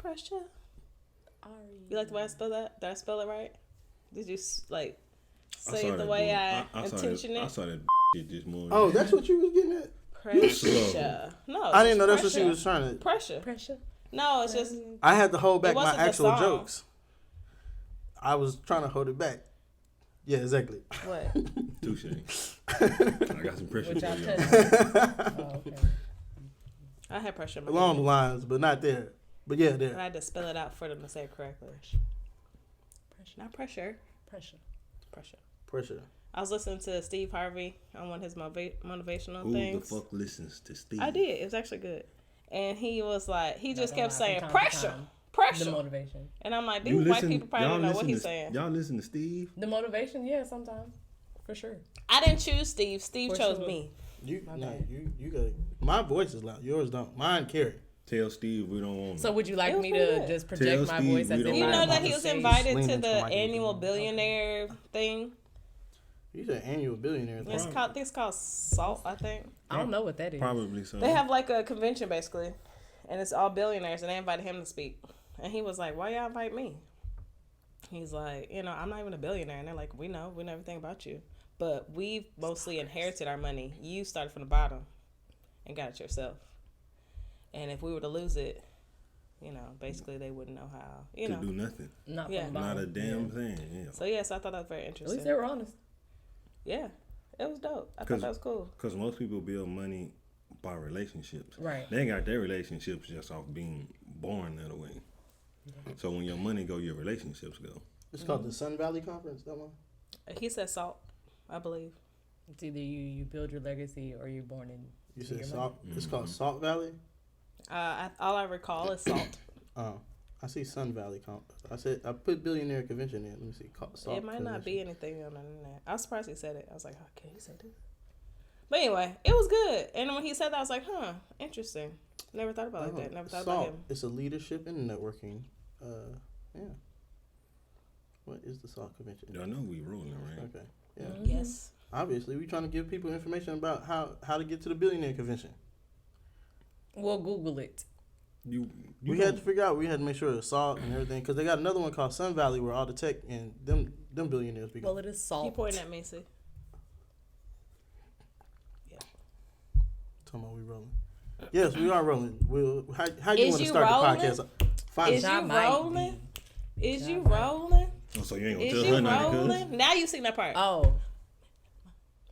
Pressure. You like the way I spell that? Did I spell it right? Did you like say it the way I intentioned it? I saw that this morning. Oh, that's what you was getting at? Pressure. No, I didn't know that's what she was trying to. Pressure. No, it's just. I had to hold back my actual jokes. I was trying to hold it back. Yeah, exactly. What? Touche. I got some pressure for you. Oh, okay. I had pressure. Along the lines, but not there. But yeah, there. I had to spell it out for them to say it correctly. Pressure. Not pressure. Pressure. I was listening to Steve Harvey on one of his motivational things. Who the fuck listens to Steve? I did. It was actually good. And he was like, he just kept saying pressure. The motivation. And I'm like, these white people probably don't know what he's saying. Y'all listen to Steve? The motivation, yeah, sometimes. For sure. I didn't choose Steve. Steve chose me. You got my voice is loud. Yours don't. Mine carry. Tell Steve we don't want him. So would you like me to just project my voice as you know that he was invited to the annual billionaire thing? You said annual billionaire thing. It's called SALT, I think. I don't know what that is. Probably so. They have like a convention basically, and it's all billionaires, and they invited him to speak. And he was like, why y'all invite me? He's like, I'm not even a billionaire. And they're like, we know everything about you. But we've mostly inherited our money. You started from the bottom and got it yourself. And if we were to lose it, basically they wouldn't know how, to do nothing. Not a damn thing. Yeah. So I thought that was very interesting. At least they were honest. Yeah, it was dope. I thought that was cool. Because most people build money by relationships. Right. They ain't got their relationships just off being born that way. So when your money go, your relationships go. It's called the Sun Valley Conference, that one? He said SALT, I believe. It's either you build your legacy or you're born in. You said SALT? Mm-hmm. It's called Salt Valley? All I recall is SALT. Oh, I see Sun Valley Conference. I put billionaire convention in. Let me see. SALT it might not be anything on the internet. I was surprised he said it. I was like, oh, can he say this? But anyway, it was good. And when he said that, I was like, interesting. Never thought about it like that. Never thought about him. It's a leadership and networking. Yeah. What is the SALT convention? Y'all know we rolling, right? Okay. Yeah. Mm-hmm. Yes. Obviously, we trying to give people information about how to get to the billionaire convention. We'll Google it. We had to figure out. We had to make sure it's SALT and everything because they got another one called Sun Valley where all the tech and them billionaires be going. Well, it is SALT. Keep pointing at me, see. Yeah. Talking about we rolling. Yes, we are rolling. How you want to start the podcast? Is you rolling? Is you rolling? Oh, so you ain't gonna tell her nothing? Now you seen that part. Oh,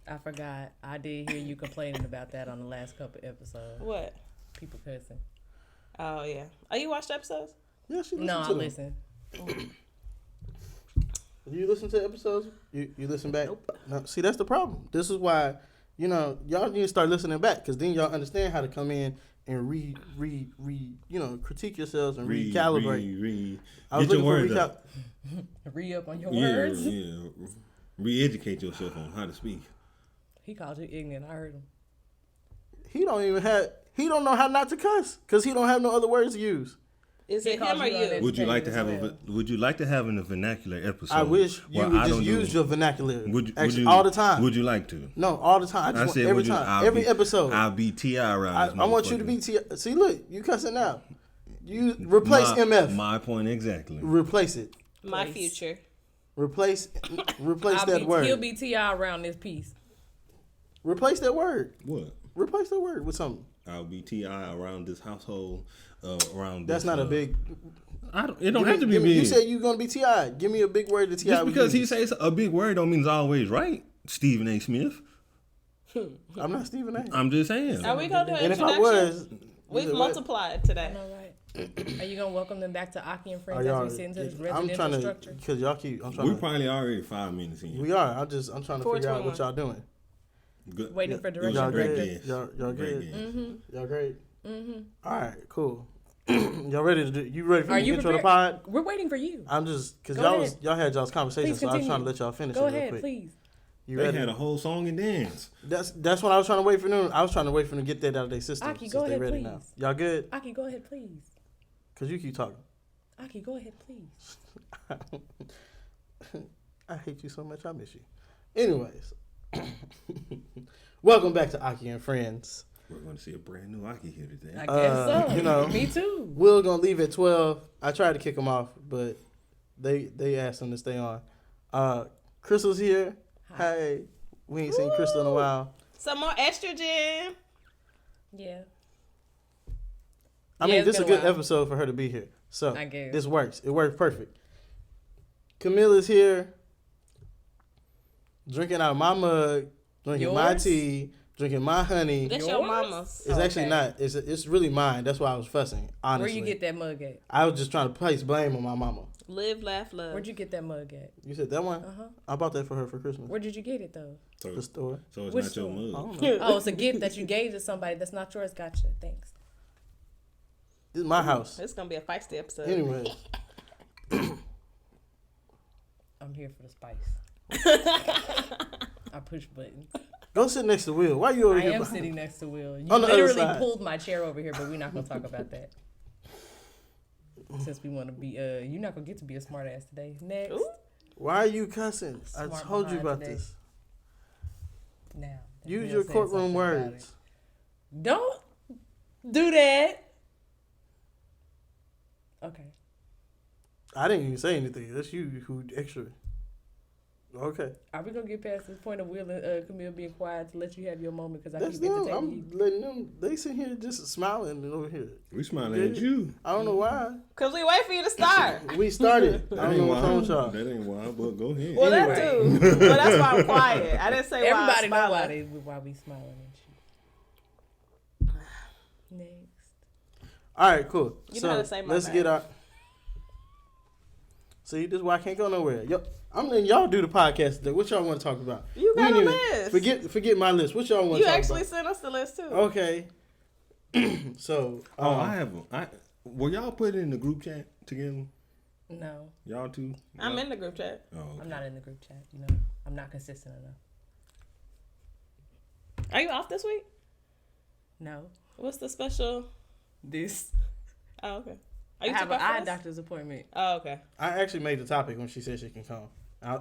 I forgot. I did hear you complaining about that on the last couple episodes. What? People cussing. Oh yeah. Oh, you watched episodes? Yeah, she listened No, to I them. listen. You listen to episodes? You listen back? Nope. No, see, that's the problem. This is why y'all need to start listening back because then y'all understand how to come in and critique yourselves and recalibrate. Get your words up. Re-up on your words. Yeah. Re-educate yourself on how to speak. He called you ignorant. I heard him. He don't know how not to cuss because he don't have no other words to use. Is it him or you? Would you like to have a vernacular episode? I wish you would just use your vernacular. All the time. Would you like to? No, all the time. I said every time. Every episode. I'll be T.I. around. I want you to be T.I. See, look, you cussing now. You replace MF. My point exactly. Replace it. My future. Replace that word. He'll be T.I. around this piece. Replace that word. What? Replace that word with something. I'll be T.I. around this household. Around. That's not a big. It don't have to be big. You said you're gonna be T.I. Give me a big word to T.I. Just because he says a big word don't mean it's always right. Stephen A. Smith. I'm not Stephen A. I'm just saying. Are we gonna do an introduction? And if I was, we've multiplied today. I know, right? Are you gonna welcome them back to Akki and Friends as we sit into this residential structure? Because y'all keep. We're probably already 5 minutes in. We are. I'm trying to figure out what y'all doing. Good. Waiting for directions. Y'all good? Y'all good? Mm-hmm. Y'all great? Mm-hmm. All right, cool. Y'all ready to do? You ready for Are the you intro to the prepared? pod? We're waiting for you. I'm just because y'all had y'all's conversation, Please so I was continue. trying to let y'all finish. Go it real ahead, quick. please. You They ready? had a whole song and dance. That's what I was trying to wait for them. I was trying to wait for them to get that out of their system. Akki, since go they ahead, ready please. now. Y'all good? Akki, go ahead, please. Cause you keep talking. Akki, go ahead, please. I hate you so much. I miss you. Anyways, welcome back to Akki and Friends. We're going to see a brand new Akki here today. I guess so. You know, me too. Will gonna leave at 12. I tried to kick him off, but they asked him to stay on. Krystal's here. Hi. Hey, we ain't seen Krystal in a while. Some more estrogen. Yeah. I Yeah, mean, it's this is a been a good while. episode for her to be here. So I guess. this works. It works perfect. Camilla's here, drinking out of my mug, drinking my Yours? tea, drinking my honey. That's Yours? your mama's. It's actually Okay. not. It's really mine. That's why I was fussing. Honestly, Where you get that mug at? I was just trying to place blame on my mama. Live, laugh, love. Where'd you get that mug at? You said that one? Uh-huh. I bought that for her for Christmas. Where did you get it though? So, The store. so it's Which not your store? I mug. don't know. Oh, it's a gift that you gave to somebody that's not yours. Gotcha. Thanks. This is my house. It's gonna be a feisty episode. Anyway, I'm here for the spice. I push buttons. go sit next to Will. Why you over I here? am behind- sitting next to Will. You On the other literally side. pulled my chair over here, but we're not gonna talk about that. Since we want to be, you're not gonna get to be a smart ass today. Next, Ooh. Why are you cussing? I Smart told you behind about today. this. now that Use Will your said courtroom something about words. it. Don't do that. Okay. I didn't even say anything. That's you who extra. Okay. Are we gonna get past this point of Will and Camille being quiet to let you have your moment? Because I That's keep them. entertaining I'm letting them. They sit here just smiling over here. We smiling at you. I don't know why. Cause we wait for you to start. We started. I That don't ain't know what's wrong wild. with y'all. That ain't wild, but go ahead. Well, Anyway. that too. But that's why I'm quiet. I didn't say you. Everybody why I'm know why smiling. why we smiling at you. Next. All right, cool. You so know how to say my let's name. get our. See, this is why I can't go nowhere. Yo, I'm letting y'all do the podcast today. What y'all want to talk about? You We got a ain't even- list. Forget my list. What y'all want You to talk actually about? sent us the list too. Okay. So. I have them. Were y'all put in the group chat together? No, Y'all two? I'm in the group chat. Oh, okay. I'm not in the group chat. You know, I'm not consistent enough. Are you off this week? No, What's the special? this. Oh, okay. I Are you have took an off eye first? doctor's appointment. Oh, okay. I actually made the topic when she said she can come.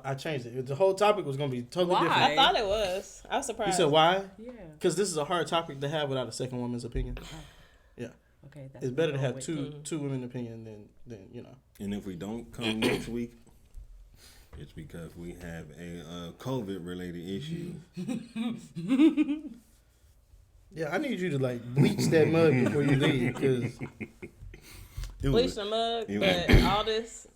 I changed it. The whole topic was going to be totally Why? different. I thought it was. I was You surprised. said why? Yeah. Because this is a hard topic to have without a second woman's opinion. Okay. That's It's what better I'm to have going with. two women's opinion than you know. And if we don't come next week, it's because we have a COVID related issue. Yeah, I need you to like bleach that mug before you leave because Bleach the mug, it but was- all this.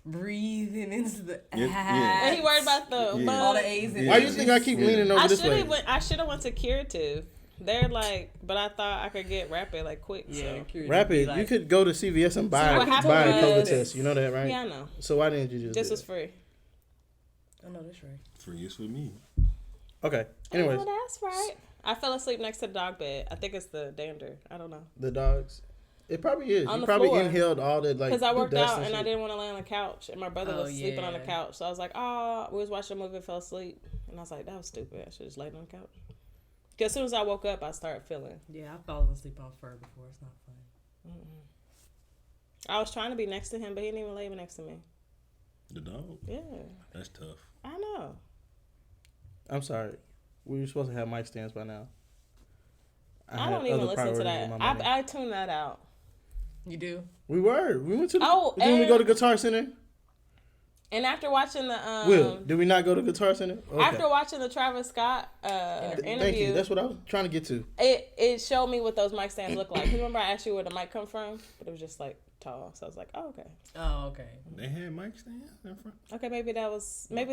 Breathing into the Yeah. And he worried about the Yeah. mug. all the A's and why you H's. think I keep leaning over this way? I should have went to Curative. They're like, but I thought I could get Rapid like quick. Yeah, So. curious. Rapid, Like, you could go to CVS and buy what happened a COVID was- test. You know that, right? Yeah, I know. So why didn't you just? This do was it? free. I know that's right. Free is for me. Okay. Anyways, Oh, that's right. I fell asleep next to the dog bed. I think it's the dander. I don't know. the dogs. It probably is. On You the probably floor. inhaled all that like. Because I the worked dust out and I shit. didn't want to lay on the couch, and my brother Oh, was sleeping on the yeah. couch. So I was like, oh, we was watching a movie and fell asleep. And I was like, that was stupid. I should just laid on the couch. Because as soon as I woke up, I started feeling. Yeah, I've fallen asleep on fur before. It's not fun. I was trying to be next to him, but he didn't even lay next to me. The dog? Yeah, That's tough. I know. I'm sorry. We were supposed to have mic stands by now. I had don't even other listen to priorities that. in my mind. I tuned that out. You do? We were. We went to the. Oh, didn't we and- go to Guitar Center? And after watching the Will, did we not go to Guitar Center? Okay. after watching the Travis Scott Thank you. interview, That's what I was trying to get to. it showed me what those mic stands look like. You remember I asked you where the mic come from, but it was just like tall. So I was like, oh, okay, Oh, okay. They had mic stands in front. okay, maybe that was They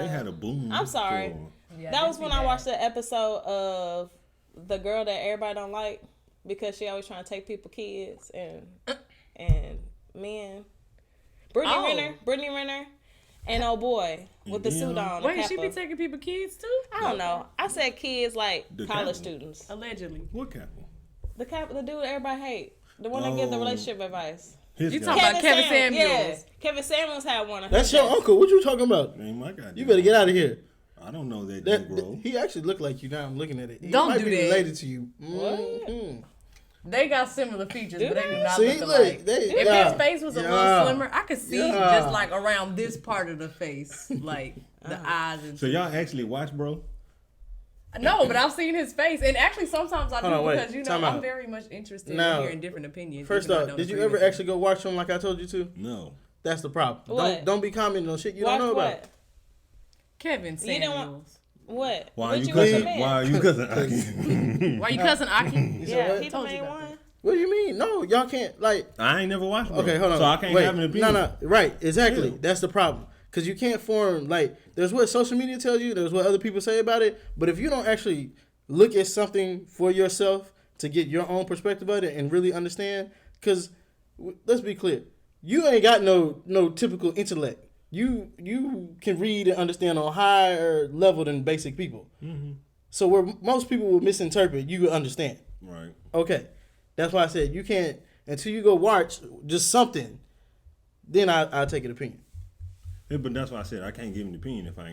had a boom. I'm sorry. for- Yeah, that was that'd when be I bad. watched the episode of the girl that everybody don't like because she always trying to take people kids and men. Brittany Renner, and oh boy with the suit on. Wait, the she be kappa. taking people kids too? I don't know. I said kids like The college kappa. students. Allegedly. What couple? The dude everybody hate. The one that give the Oh. relationship advice. His You guy. talking about Kevin Samuels? Yeah, Kevin Samuels had one. Of That's his your uncle. What you talking about? Ain't my goddamn. You better get out of here. I don't know that, That, Negro. he actually looked like you now. I'm looking at it. He Don't might do be that. related to you. What? Mhm. They got similar features, but they do not See, look look, alike. they- If yeah. his face was a Yeah. little slimmer, I could see Yeah. just like around this part of the face, like the eyes and So y'all actually watch, bro? No, but I've seen his face, and actually sometimes I do because time I'm out. very much interested Now, in hearing different opinions. First off, did you ever actually go watch him like I told you to? No. That's the problem. What? Don't be commenting on shit you don't know about. Kevin Samuels? What? Why are What you you cussing? recommend? Why are you cussing? Aki? Why you cussing Akki? Yeah, he the Told you main about one. What do you mean? No, y'all can't like. I ain't never watched. Bro. Okay, hold on. So I can't Wait, have an opinion. No, right, exactly. Yeah. That's the problem. Because you can't form like. There's what social media tells you. There's what other people say about it. But if you don't actually look at something for yourself to get your own perspective of it and really understand, because let's be clear, you ain't got no typical intellect. You can read and understand on higher level than basic people. Mm-hmm. So where most people will misinterpret, you will understand. Right. Okay, that's why I said you can't until you go watch just something. Then I'll take an opinion. Yeah, but that's why I said I can't give an opinion if I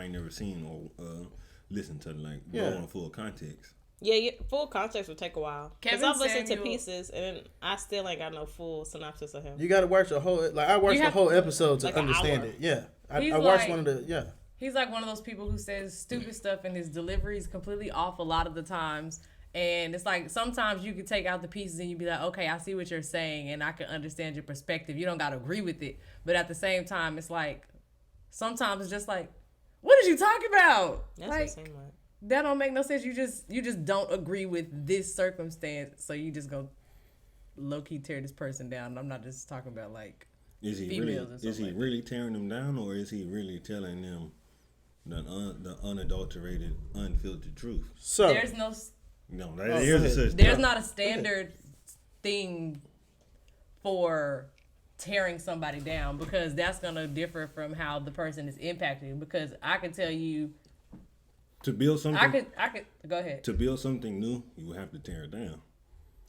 ain't never seen or listened to go on full context. Yeah, full context would take a while. Because I've listened to Samuel- pieces and I still ain't got no full synopsis of him. You got to watch a whole I watched the whole episode to like an understand hour. it. Yeah, I He's watched like- one of the He's like one of those people who says stupid stuff and his delivery is completely off a lot of the times. And it's like sometimes you can take out the pieces and you be like, okay, I see what you're saying and I can understand your perspective. You don't got to agree with it. But at the same time, it's like sometimes it's just like, what did you talk about? That's like, what it seemed like. that don't make no sense. You just don't agree with this circumstance. So you just go low key tear this person down. I'm not just talking about like Is he females really tearing them down, or is he really telling them the unadulterated, unfiltered truth? So there's no. No, there's a such There's thing. not a standard thing for tearing somebody down because that's gonna differ from how the person is impacted. Because I can tell you, To build something, I could go ahead. to build something new, you will have to tear it down.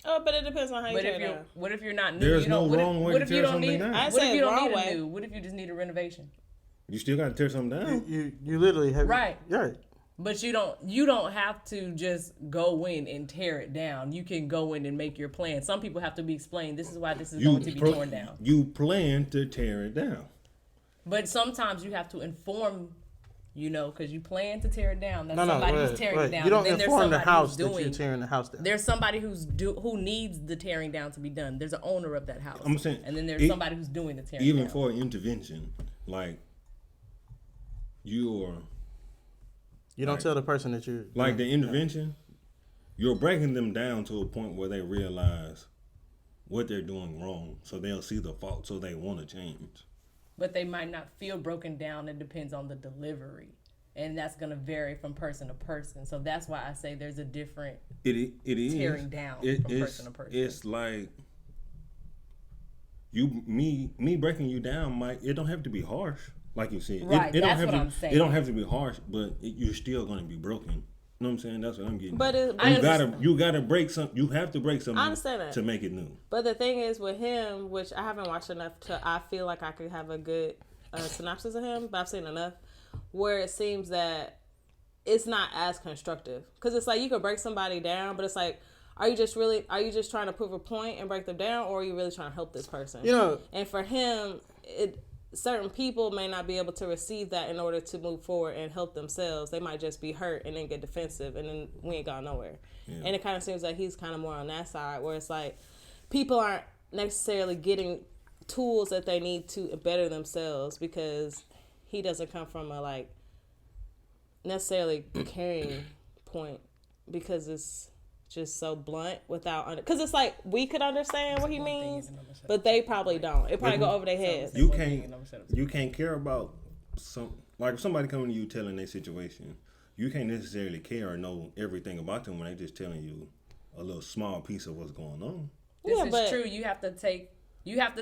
Oh, but it depends on how you But tear if it you're, down. what if you're not new? There's You don't- no what if- wrong way what to if you tear don't something need- down. I What said if you don't wrong need way. a new? What if you just need a renovation? You still got to tear something down. you literally have Right. Right. But you don't have to just go in and tear it down. You can go in and make your plan. Some people have to be explained. This is why this is going to be torn down. You plan to tear it down. But sometimes you have to inform, because you plan to tear it down. That's No, somebody right, who's tearing right. it down. You don't And then there's inform the somebody house who's that you're doing. tearing the house down. There's somebody who needs the tearing down to be done. There's an owner of that house. I'm saying, and then there's somebody who's doing the tearing even down. for an intervention, like You don't tell the person that you're like the intervention, you're breaking them down to a point where they realize what they're doing wrong, so they'll see the fault, so they want to change. But they might not feel broken down. It depends on the delivery. And that's going to vary from person to person. So that's why I say there's a different It is tearing down from person to person. It's like me breaking you down. It don't have to be harsh, like you said. Right, It don't that's have what to, I'm saying. It don't have to be harsh, but you're still going to be broken. You know what I'm saying? That's what I'm getting. But at. You gotta break some. You have to break something. I understand that. To make it new. But the thing is with him, which I haven't watched enough I feel like I could have a good synopsis of him, but I've seen enough where it seems that it's not as constructive. Because it's like you could break somebody down, but it's like, are you just trying to prove a point and break them down, or are you really trying to help this person? And for him, certain people may not be able to receive that in order to move forward and help themselves. They might just be hurt and then get defensive, and then we ain't gone nowhere. Yeah. And it kind of seems like he's kind of more on that side, where it's like people aren't necessarily getting tools that they need to better themselves, because he doesn't come from a like necessarily caring point, because it's just so blunt without because it's like we could understand what he means, but they probably don't. It probably go over their heads. You can't care about if somebody coming to you telling their situation, you can't necessarily care or know everything about them when they just telling you a little small piece of what's going on. This is true. You have to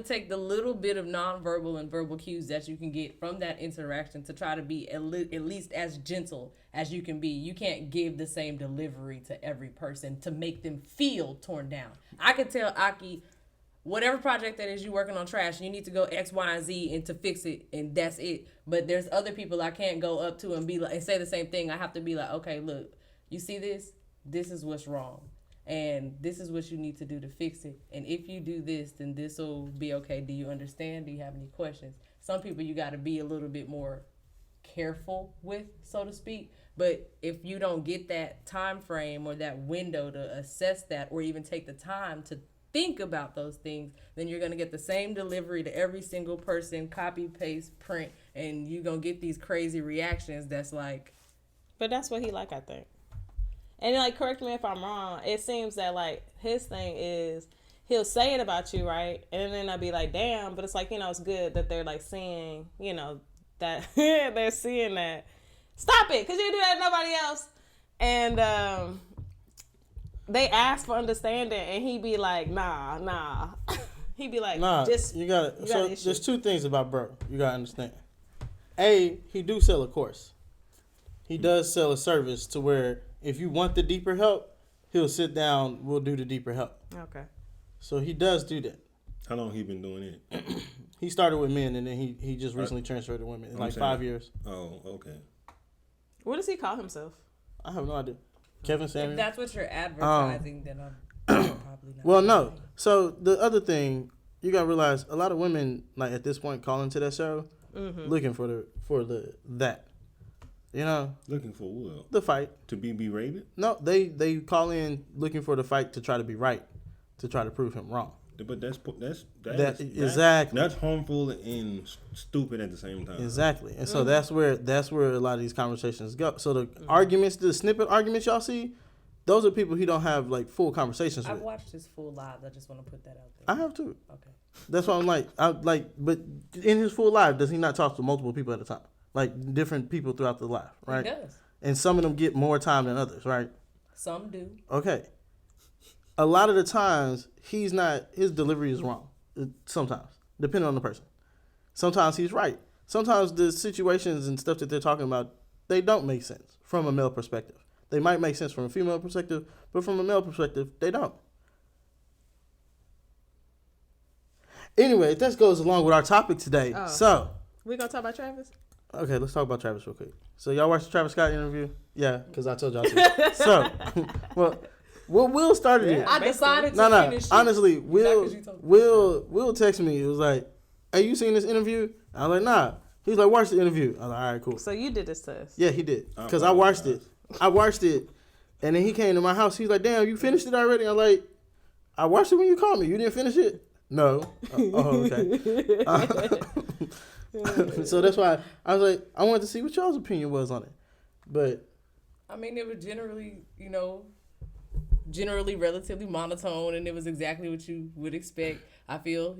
take the little bit of nonverbal and verbal cues that you can get from that interaction to try to be at least as gentle as you can be. You can't give the same delivery to every person to make them feel torn down. I could tell Akki, whatever project that is you working on trash, you need to go X, Y, and Z and to fix it, and that's it. But there's other people I can't go up to and be like and say the same thing. I have to be like, okay, look, you see this? This is what's wrong. And this is what you need to do to fix it. And if you do this, then this will be okay. Do you understand? Do you have any questions? Some people you got to be a little bit more careful with, so to speak. But if you don't get that time frame or that window to assess that, or even take the time to think about those things, then you're going to get the same delivery to every single person, copy, paste, print, and you're going to get these crazy reactions that's like... But that's what he like, I think. And, like, correct me if I'm wrong, it seems that, like, his thing is he'll say it about you, right? And then I'll be like, damn, but it's like, you know, it's good that they're, like, seeing, you know, that they're seeing that. Stop it, because you didn't do that to nobody else. And, they ask for understanding, and he be like, nah. He be like, Nah, just you gotta. So issue. there's two things about bro. You gotta understand. A, he do sell a course. He does sell a service to where if you want the deeper help, he'll sit down. We'll do the deeper help. Okay. So he does do that. How long he been doing it? He started with men, and then he just recently transferred to women. In like 5 years. Oh, okay. What does he call himself? I have no idea. Kevin Samuel. If that's what you're advertising, then I'm probably not. Well, no. So the other thing you gotta realize, a lot of women like at this point calling to that show, looking for that. You know, Looking for what? the fight. To be berated? No, they call in looking for the fight to try to be right, to try to prove him wrong. But that's Exactly. That's harmful and stupid at the same time. Exactly. And so that's where a lot of these conversations go. So the arguments, the snippet arguments y'all see, those are people he don't have like full conversations I've with. watched his full lives. I just want to put that out there. I have too. Okay. That's why but in his full live, does he not talk to multiple people at a time? Like different people throughout the life, right? He does. And some of them get more time than others, right? Some do. Okay. A lot of the times, his delivery is wrong. Sometimes, depending on the person. Sometimes he's right. Sometimes the situations and stuff that they're talking about, they don't make sense from a male perspective. They might make sense from a female perspective, but from a male perspective, they don't. Anyway, that goes along with our topic today. Oh. So, We gonna talk about Travis? okay, let's talk about Travis real quick. So, y'all watched the Travis Scott interview? Yeah, because I told y'all to. So, well, Will started it. I decided to No. finish it. Honestly, Not 'cause you told me. Will texted me. It was like, "Hey, you seen this interview?" I was like, "Nah." He's like, "Watch the interview." I was like, "All right, cool." So you did this to us? Yeah, he did. Because I watched it. And then he came to my house. He's like, "Damn, you finished it already?" I'm like, "I watched it when you called me. You didn't finish it?" No. Okay. So that's why I was like, I wanted to see what y'all's opinion was on it. But I mean, it was generally relatively monotone, and it was exactly what you would expect. I feel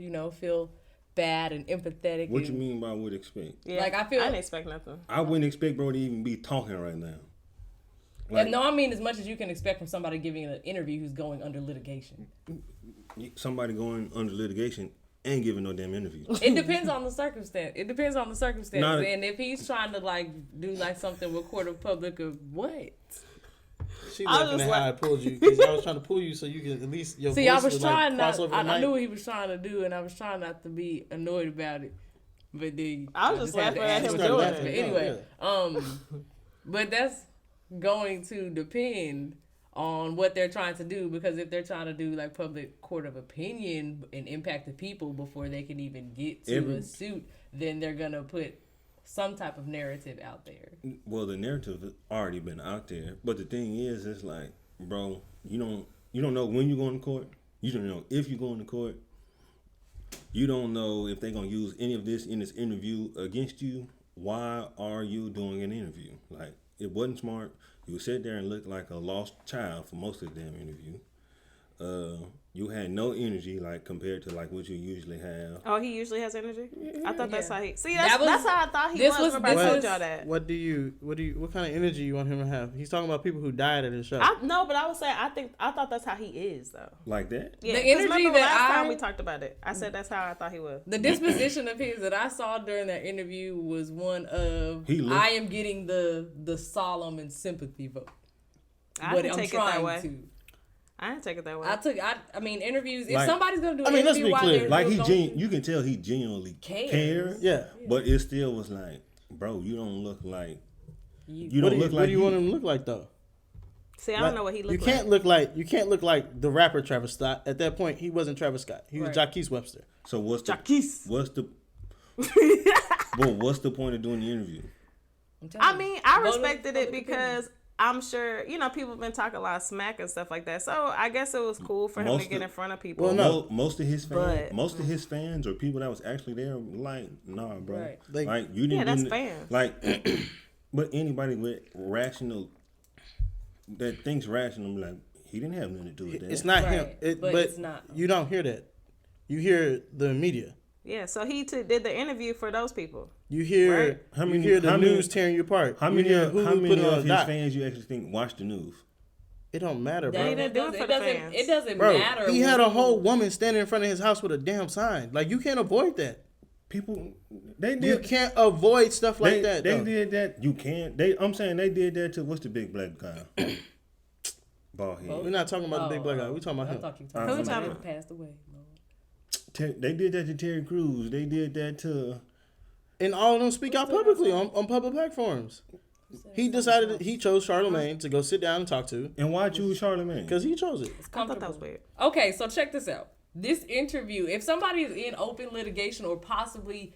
bad and empathetic. What you mean by would expect? Yeah. Like, I feel- didn't expect nothing. I wouldn't expect bro to even be talking right now. And no, I mean as much as you can expect from somebody giving an interview who's going under litigation. Somebody going under litigation ain't giving no damn interview. It depends on the circumstance. Not- And if he's trying to do something with court of public or what? she I was laughing just at how I pulled you. Because I was trying to pull you so you can at least your See, voice I was would, trying cross not. over the I mic. knew what he was trying to do, and I was trying not to be annoyed about it. But then I was just had to laughing at ask him him doing to. it. But anyway, but that's going to depend on what they're trying to do, because if they're trying to do like public court of opinion and impact the people before they can even get to a suit, then they're gonna put some type of narrative out there. Well, the narrative has already been out there, but the thing is, it's like, bro, you don't know when you're going to court. You don't know if you're going to court. You don't know if they're gonna use any of this in this interview against you. Why are you doing an interview? Like, it wasn't smart. You would sit there and look like a lost child for most of the damn interview. You had no energy, like, compared to like what you usually have. Oh, he usually has energy? I thought that's Yeah. how he... See, That was- that's how I thought he this was. was- Remember I this told was- y'all that. What kind of energy you want him to have? He's talking about people who died at his show. No, but I was saying, I thought that's how he is, though. Like that? Yeah, The 'cause energy remember that last time I- we talked about it. I said that's how I thought he was. The disposition of his that I saw during that interview was one of, He looked- I am getting the solemn and sympathy vote. I But didn't I'm take it that trying way. to. I didn't take it that way. I mean, interviews. If Like- somebody's gonna do I an mean, let's interview be while clear. they're Like, going you can tell he genuinely cared. Yeah. But it still was like, bro, you don't look like you What don't look what like do you want him to look like though? See, I don't know what he looked You can't look like the rapper Travis Scott. At that point, he wasn't Travis Scott. He was Right. Jacquees Webster. So what's the Jacquees. what's the but what's the point of doing the interview? I mean, I Vote respected public it because I'm sure, people have been talking a lot of smack and stuff like that. So I guess it was cool for him to get in front of people. Well, no. Most of his fans or people that was actually there, like, nah, bro. Right. Like, you didn't. Yeah, that's fans. Like, but anybody with rational, that thinks rational, like, he didn't have nothing to do with that. It's not him. But it's not. You don't hear that. You hear the media. Yeah, so he did the interview for those people. You hear the news tearing you apart. How many of his dot. fans you actually think watch the news? It don't matter, bro. He didn't do it for the fans. It doesn't Bro, matter. he had a whole woman standing in front of his house with a damn sign. Like, you can't avoid that. People, they did. You can't avoid stuff like that. They did that. You can't. I'm saying they did that to what's the big black guy? Bald head. We're not talking about the big black guy. We're talking about I him. thought you were talking about him. Passed away. They did that to Terry Crews. They did that to. And all of them speak out publicly on public platforms. He decided he chose Charlemagne to go sit down and talk to. And why choose Charlemagne? Because he chose it. I thought that was weird. Okay, so check this out. This interview, if somebody is in open litigation or possibly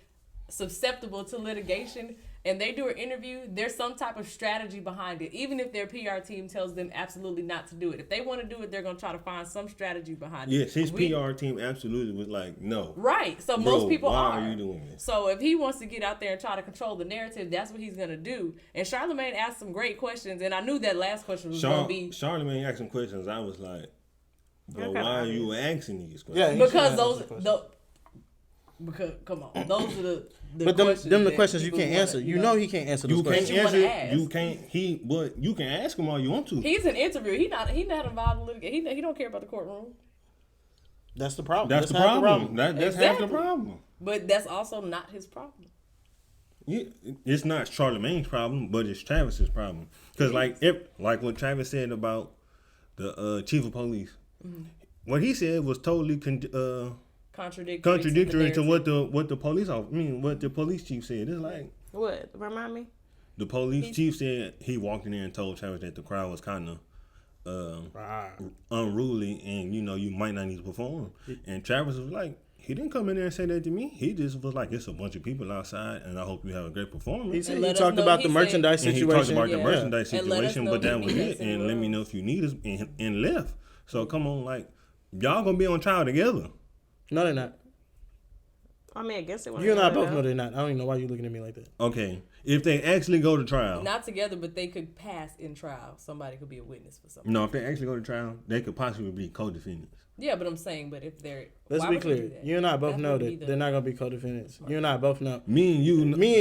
susceptible to litigation and they do an interview, there's some type of strategy behind it. Even if their PR team tells them absolutely not to do it. If they want to do it, they're going to try to find some strategy behind it. Yes, his PR team absolutely was like, no. Right. So Bro, most people why are. are you doing this? So if he wants to get out there and try to control the narrative, that's what he's going to do. And Charlemagne asked some great questions. And I knew that last question was going to be. Charlemagne asked some questions. I was like, bro, Okay. why are you asking these questions? Yeah, he Because because come on, those are the but questions them the that questions you people can't wanna, answer. You know he can't answer those You can't questions. wanna answer. ask. You can't. But you can ask him all you want to. He's an interviewer. He not involved in litigation. He don't care about the courtroom. That's the problem. That's the half problem. That's half Exactly. the problem. But that's also not his problem. Yeah, it's not Charlemagne's problem, but it's Travis's problem. Because like what Travis said about the chief of police, what he said was totally contradictory to what the police chief said. It's like What? Remind me? the police chief said he walked in there and told Travis that the crowd was kind of unruly and you might not need to perform. And Travis was like, he didn't come in there and say that to me. He just was like, it's a bunch of people outside, and I hope you have a great performance. He talked about the merchandise situation. He talked about the Yeah. merchandise And let us situation, know but that if was you need it. us And anywhere let me know if you need us, and left. So come on, like, y'all gonna be on trial together. No, they're not. I mean, I guess it was. You and I both know they're not. I don't even know why you're looking at me like that. Okay, if they actually go to trial. Not together, but they could pass in trial. Somebody could be a witness for something. No, if they actually go to trial, they could possibly be co-defendants. Yeah, but I'm saying, but if they're Let's be clear. You and I both know that they're not gonna be co-defendants. You and I both know. Me and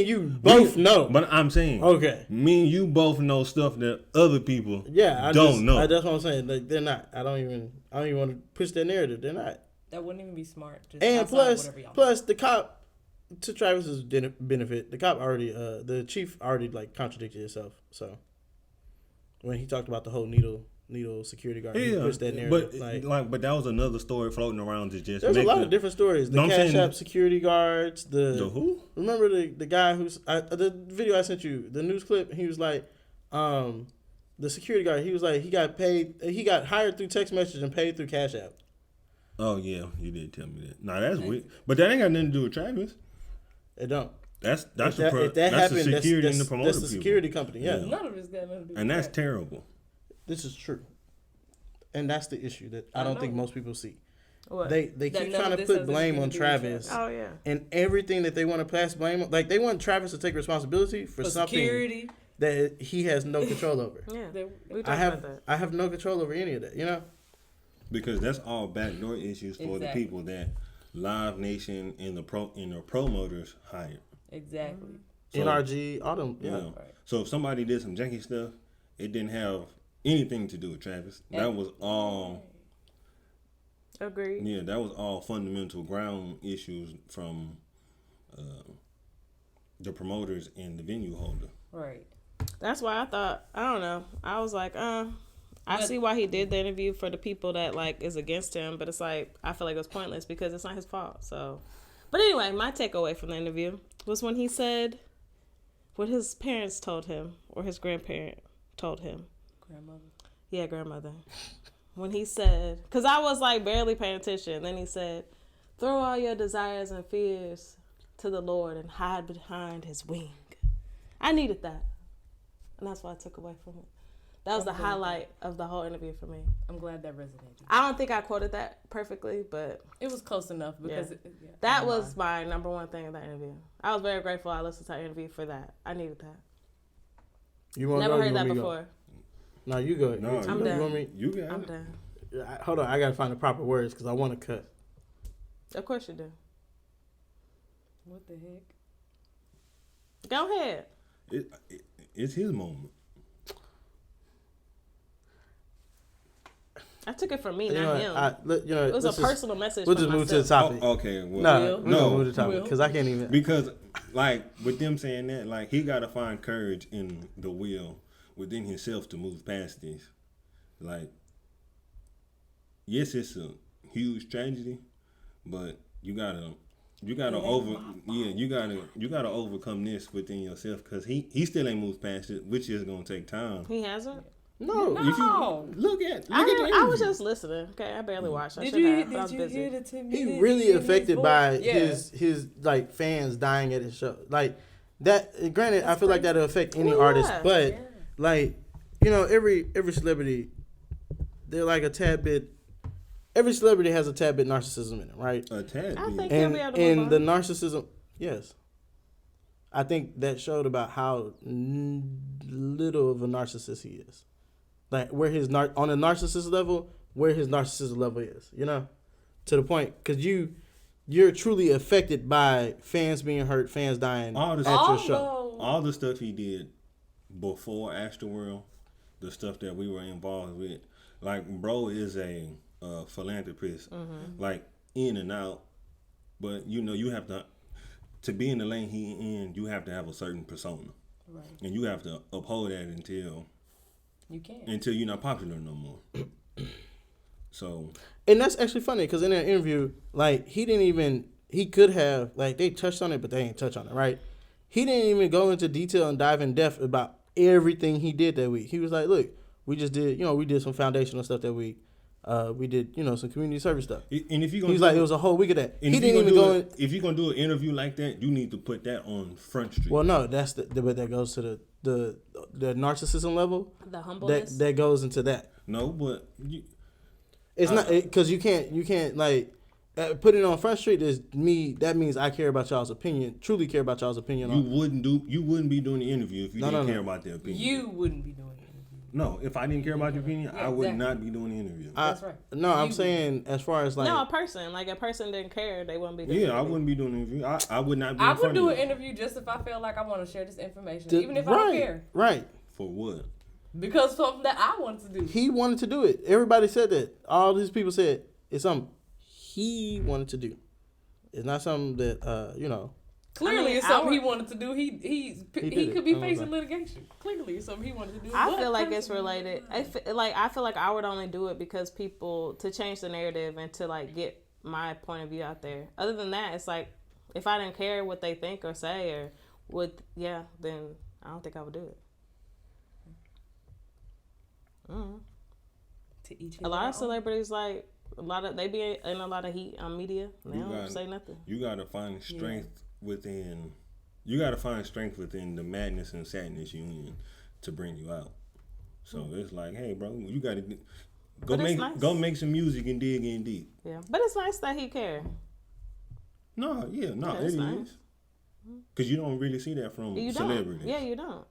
you both know. But I'm saying, okay. Me and you both know stuff that other people don't know. That's what I'm saying. Like, they're not. I don't even want to push that narrative. They're not. That wouldn't even be smart. Just And plus the cop, to Travis's benefit, the cop already, the chief already like contradicted himself. So when he talked about the whole needle security guard, he pushed that narrative. But that was another story floating around to just. There's a lot of different stories. The Cash App security guards. The who? Remember the guy who's the video I sent you, the news clip. He was like, the security guard. He was like, he got paid. He got hired through text message and paid through Cash App. Oh yeah, you did tell me that. Nah, that's weird. But that ain't got nothing to do with Travis. It don't. That's the security and the promoter. That's the security company. Yeah. None of it's got nothing to do with And that's terrible. This is true. And that's the issue that I don't think most people see. What? They keep trying to put blame on Travis. Oh yeah. And everything that they want to pass blame on, like they want Travis to take responsibility for something security that he has no control over. Yeah. We I have no control over any of that, Because that's all backdoor issues for the people that Live Nation and the promoters hired. Exactly. So, NRG, all them. Yeah. Right. So if somebody did some janky stuff, it didn't have anything to do with Travis. That was all. Agreed. Yeah, that was all fundamental ground issues from the promoters and the venue holder. Right. That's why I thought, I don't know. I was like, I see why he did the interview for the people that like is against him, but it's like I feel like it was pointless because it's not his fault. So, but anyway, my takeaway from the interview was when he said what his parents told him or his grandparent told him. Grandmother. Yeah, grandmother. When he said, because I was like barely paying attention. Then he said, "Throw all your desires and fears to the Lord and hide behind His wing." I needed that. And that's what I took away from it. That was the highlight of the whole interview for me. I'm glad that resonated. I don't think I quoted that perfectly, but it was close enough because that was my number one thing in that interview. I was very grateful I listened to that interview for that. I needed that. You want Never to heard that before. No, you go. No, I'm done. You want me? You got I'm it. done. Hold on, I gotta find the proper words because I want to cut. Of course you do. What the heck? Go ahead. It's his moment. I took it from me, not him. It was a personal message. We'll just move to the topic. Oh, okay. Well, no, move to the topic because I can't even. Because, like, with them saying that, like, he got to find courage in the will within himself to move past this. Like, yes, it's a huge tragedy, but you gotta overcome this within yourself because he still ain't moved past it, which is gonna take time. He hasn't. No. If you look at the I was just listening. Okay, I barely watched. Did you hear the 10 minutes? He really affected by his like fans dying at his show. Like that. Granted, I feel like that'll affect any artist, but like every celebrity, they're like a tad bit. Every celebrity has a tad bit narcissism in it, right? A tad. I think and the narcissism, yes. I think that showed about how little of a narcissist he is. Like where his on a narcissist level, where his narcissism level is, to the point because you're truly affected by fans being hurt, fans dying at your show. All the stuff he did before Astroworld, the stuff that we were involved with, like bro is a philanthropist, like in and out, but you have to be in the lane he in, you have to have a certain persona, right? And you have to uphold that until you're not popular no more. So, and that's actually funny because in that interview, like he could have like they touched on it, but they ain't touch on it, right? He didn't even go into detail and dive in depth about everything he did that week. He was like, "Look, we just did, we did some foundational stuff that week. We did, some community service stuff." And if you're gonna, it was a whole week of that. He didn't even go. If you're gonna do an interview like that, you need to put that on Front Street. Well, no, that's but that goes to the narcissism level. The humbleness that goes into that. No, but it's not because you can't like put it on Front Street. Is me. That means I care about y'all's opinion. Truly care about y'all's opinion. You wouldn't be doing the interview if you didn't care about their opinion. You wouldn't be doing it. No, if I didn't care about your opinion, I would not be doing the interview. That's right. No, I'm saying as far as like a person didn't care, they wouldn't be doing. I wouldn't be doing the interview. I would not be. I would do an interview just if I felt like I want to share this information, even if I don't care. Right. For what? Because something that I wanted to do. He wanted to do it. Everybody said that. All these people said it's something he wanted to do. It's not something that Clearly, it's something he wanted to do. He could be facing litigation. Clearly, it's something he wanted to do. I feel like it's related. I feel like I would only do it because people to change the narrative and to like get my point of view out there. Other than that, it's like if I didn't care what they think or say or then I don't think I would do it. To each a lot of celebrities they be in a lot of heat on media. They don't say nothing. You gotta find strength within. You gotta find strength within the madness and sadness you in to bring you out. So it's like, hey, bro, you gotta go make some music and dig in deep. Yeah, but it's nice that he cared. It is. Because you don't really see that from celebrities. Yeah, you don't.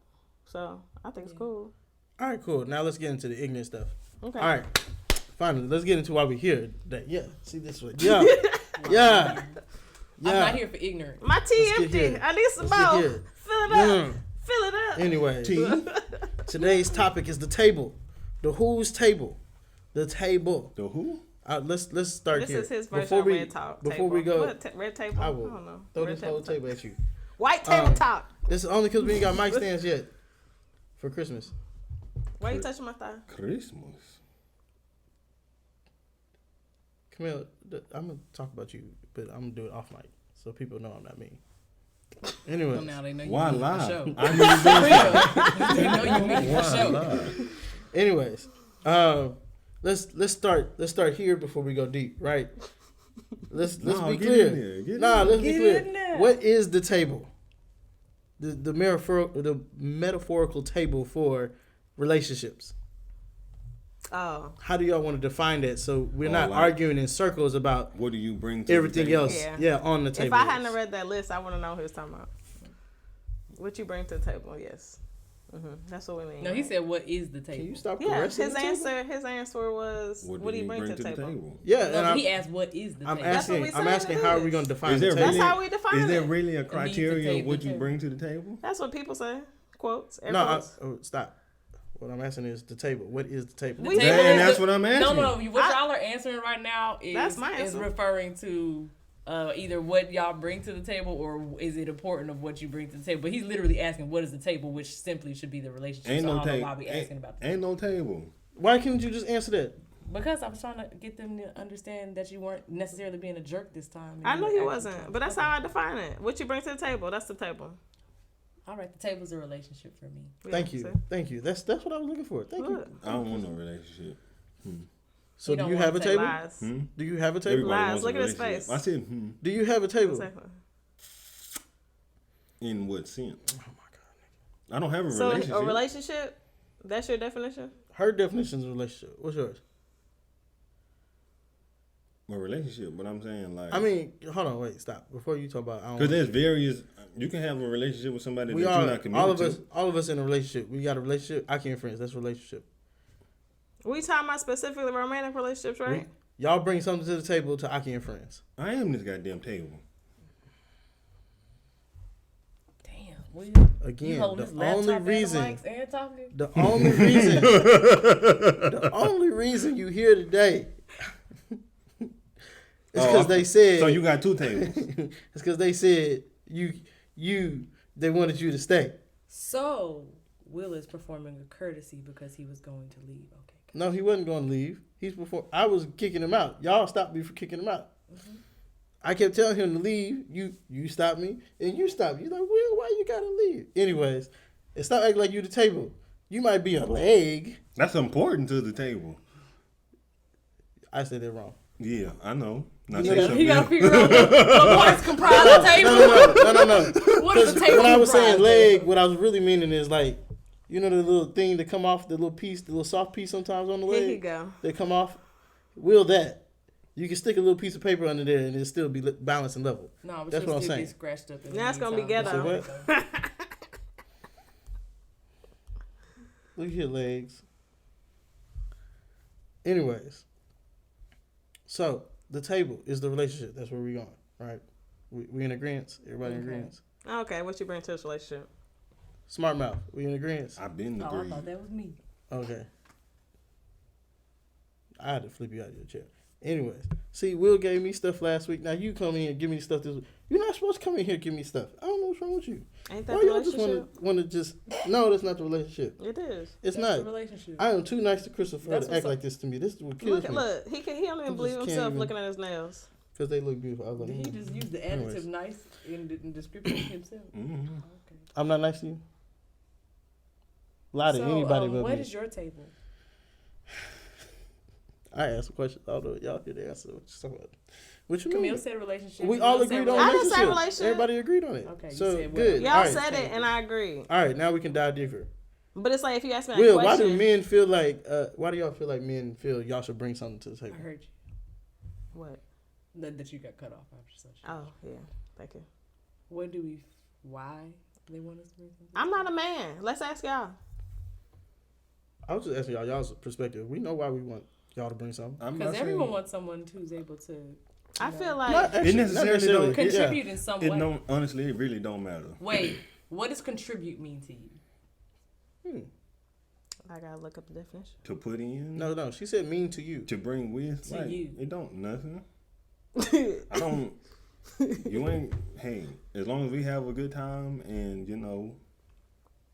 So I think it's cool. All right, cool. Now let's get into the ignorant stuff. Okay. All right. Finally, let's get into why we're here. See this way. Yeah. Yeah. I'm not here for ignorant. My tea empty. I need some more. Fill it up. Fill it up. Anyway, today's topic is the table. The who's table. The table. The who? Let's start here. This is his version of red talk. Before we go, red table. I will don't know. throw this whole table at you. White table talk. This is only because we ain't got mic stands yet for Christmas. Why are you touching my thigh? Christmas. Camille, I'm gonna talk about you, but I'm gonna do it off mic so people know I'm not mean. Anyway, well, now they know you why mean lie? for show. I need They know you mean for show. lie? Anyways, let's start here before we go deep, right? Let's be clear. Let's be clear. What is the table? the metaphorical table for relationships. Oh. How do y'all want to define that so we're not like, arguing in circles about what do you bring to everything the table? else? Yeah, on the table. If I hadn't read that list, I want to know who he was talking about. What you bring to the table? Yes. That's what we mean. No, he said, "What is the table?" Can you stop Yeah, caressing his the table? answer was, what do you bring to the table? Yeah, No, and he asked, "What is the I'm table?" asking. That's what I'm we asking said how it are we is. going to define Is the there table? That's how we define Is it. there really a It needs to criteria take of what the you table. bring to the table? That's what people say. Quotes. No, stop. What I'm asking is the table. What is the table? The We- table And is that's the- what I'm asking. No. What y'all are answering right now is That's my is answer. referring to either what y'all bring to the table or is it important of what you bring to the table. But he's literally asking what is the table, which simply should be the relationship. Ain't so I no don't know table. why we asking about that. Ain't no table. Why couldn't you just answer that? Because I was trying to get them to understand that you weren't necessarily being a jerk this time. and I you know were he actually wasn't, trying to but that's fuck how I him. define it. What you bring to the table, that's the table. All right, the table's a relationship for me. Thank Yeah, you. see? Thank you. That's what I was looking for. Thank you. Look. I don't want no relationship. So He do don't you wanna have a say table? Lies. Do you have a table? Everybody Lies. wants a Look at his relationship. face. I said, Do you have a table? Exactly. in what sense? Oh my god, I don't have a So relationship. a relationship, that's your definition? Her definition is a relationship. What's yours? A relationship, but I'm saying like. I mean, hold on, wait, stop. Before you talk about, I because don't. there's various. You can have a relationship with somebody We that you're are not committed to. all of us in a relationship. We got a relationship. Akki and Friends. That's a relationship. We talking about specifically romantic relationships, right? Y'all bring something to the table to Akki and Friends. I am this goddamn table. Damn. What you Again, holding the this laptop only and reason. the mics and talking? The only reason, the only reason you here today is because they said. So you got two tables. It's because they said they wanted you to stay. So Will is performing a courtesy because he was going to leave. Okay. No, he wasn't going to leave. I was kicking him out. Y'all stopped me from kicking him out. Mm-hmm. I kept telling him to leave. You stopped me, and you stopped. You're like, Will, why you gotta leave? Anyways, and stop acting like you the table. You might be a leg. That's important to the table. I said that wrong. Yeah, I know. Now You say know, something He gotta else. figure out what parts comprise the table. No. What is the table When I was saying comprised leg, what I was really meaning is like, you know, the little thing that come off, the little piece, the little soft piece sometimes on the leg. Here you go. They come off. Will that? You can stick a little piece of paper under there and it'll still be balanced and level. No, but That's you'll what I'm still saying. get scratched up. In Now it's the gonna be meantime. ghetto. So Look at your legs. Anyways, so the table is the relationship. That's where we're going, right? We in agreement. Everybody in Okay. agreement. Okay, what you bring to this relationship? Smart mouth. We in agreement. I've been Oh, I agreed. thought that was me. Okay. I had to flip you out of your chair. Anyways, see, Will gave me stuff last week. Now you come in and give me stuff this week. You're not supposed to come in here and give me stuff. I don't know what's wrong with you. Ain't that Why the y'all just relationship? want to just... No, that's not the relationship. It is. It's That's not. the relationship. I am too nice to Krystal for her That's to what's act up. like this to me. This is what kills me. Look, he don't even I believe just can't himself even- looking at his nails. Because they look beautiful. I was like, Did he just use the Anyways. adjective nice in the description of himself? Mm-hmm. Okay. I'm not nice to you? Lie to anybody but what me. is your table? I asked a question. I don't know. Y'all hear the answer. What you Camille mean? said relationship. We You all don't say agreed on I didn't say relationship. relationship. Everybody agreed on it. Okay, you So, said what? good. Y'all All right. said it, and I agree. All right, now we can dive deeper. But it's like if you ask me that Will, why question. do men feel like? Why do y'all feel like men feel y'all should bring something to the I table? heard you. What? That you got cut off after such. Oh yeah, thank you. Why they want us to bring something? I'm not a man. Let's ask y'all. I was just asking y'all's perspective. We know why we want y'all to bring something. I'm Because not everyone saying wants someone who's able to. I feel like Not actually, it necessarily not don't- Contribute in some it way. don't. Honestly, it really don't matter. Wait, what does contribute mean to you? I gotta look up the definition. To put in. No. She said mean to you. To bring with. To you. It don't nothing. I don't. You ain't. Hey, as long as we have a good time and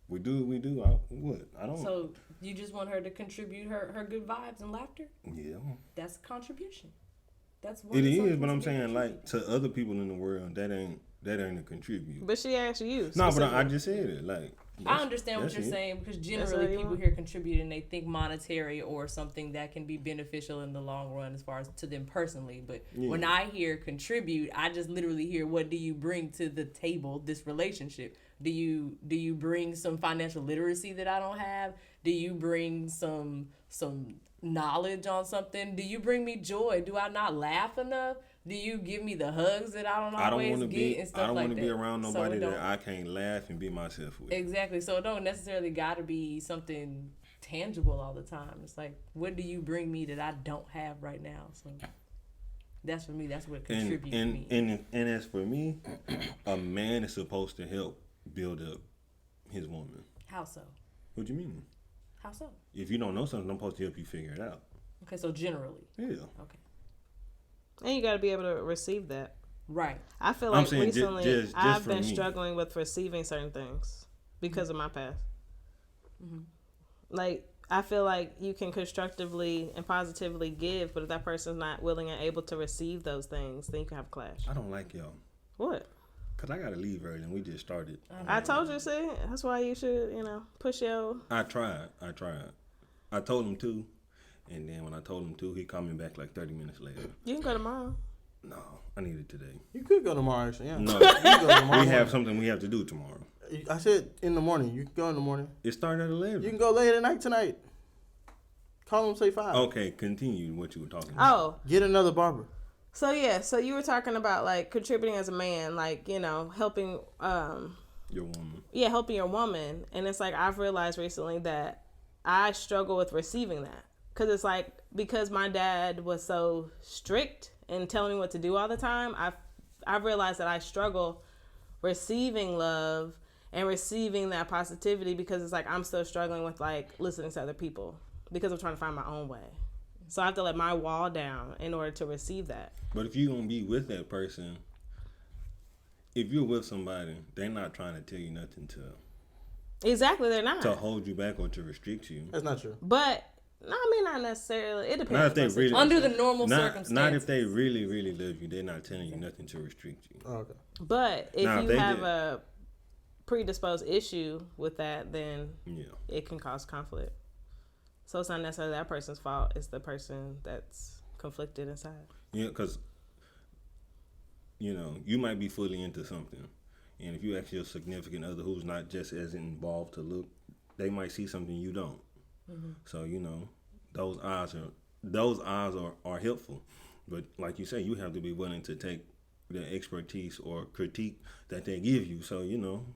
we do what we do. I don't. So you just want her to contribute her good vibes and laughter? Yeah. That's a contribution. That's what It is, but I'm saying like to other people in the world, that ain't a contribute. But she asked you. No, but I just said it. Like I understand what you're saying because generally people hear contribute and they think monetary or something that can be beneficial in the long run as far as to them personally. But when I hear contribute, I just literally hear, what do you bring to the table, this relationship? Do you bring some financial literacy that I don't have? Do you bring some knowledge on something? Do you bring me joy? Do I not laugh enough? Do you give me the hugs that I don't always get and stuff like that? I don't want to be around nobody that I can't laugh and be myself with. Exactly. So it don't necessarily got to be something tangible all the time. It's like, what do you bring me that I don't have right now? So that's for me. That's what contributes me. And as for me, a man is supposed to help build up his woman. How so? What do you mean? How so? If you don't know something, I'm supposed to help you figure it out. Okay, so generally. Yeah. Okay. And you got to be able to receive that. Right. I feel like recently I've been struggling with receiving certain things because of my past. Mm-hmm. Like, I feel like you can constructively and positively give, but if that person's not willing and able to receive those things, then you can have a clash. I don't like y'all. What? Because I got to leave early and we just started. I told you, see? That's why you should, push your... I tried. I told him to. And then when I told him to, he called me back like 30 minutes later. You can go tomorrow. No, I need it today. You could go tomorrow, actually. Yeah. No, you can go tomorrow. We have something we have to do tomorrow. I said in the morning. You can go in the morning. It started at 11. You can go late at night tonight. Call him, say 5. Okay, continue what you were talking about. Oh. Get another barber. So you were talking about like contributing as a man, like, helping your woman. Yeah, helping your woman. And it's like I've realized recently that I struggle with receiving that. Cuz it's like because my dad was so strict and telling me what to do all the time, I've realized that I struggle receiving love and receiving that positivity because it's like I'm still struggling with like listening to other people because I'm trying to find my own way. So I have to let my wall down in order to receive that. But if you're going to be with that person, if you're with somebody, they're not trying to tell you nothing to... Exactly, they're not. To hold you back or to restrict you. That's not true. But, no, I mean, not necessarily. It depends. Not if they really... Under the normal circumstances. Not if they really, really love you. They're not telling you nothing to restrict you. Oh, okay. But if you have a predisposed issue with that, then it can cause conflict. So it's not necessarily that person's fault. It's the person that's conflicted inside. Yeah, because, you might be fully into something. And if you ask your significant other who's not just as involved to look, they might see something you don't. Mm-hmm. So, those eyes are helpful. But like you say, you have to be willing to take the expertise or critique that they give you. So,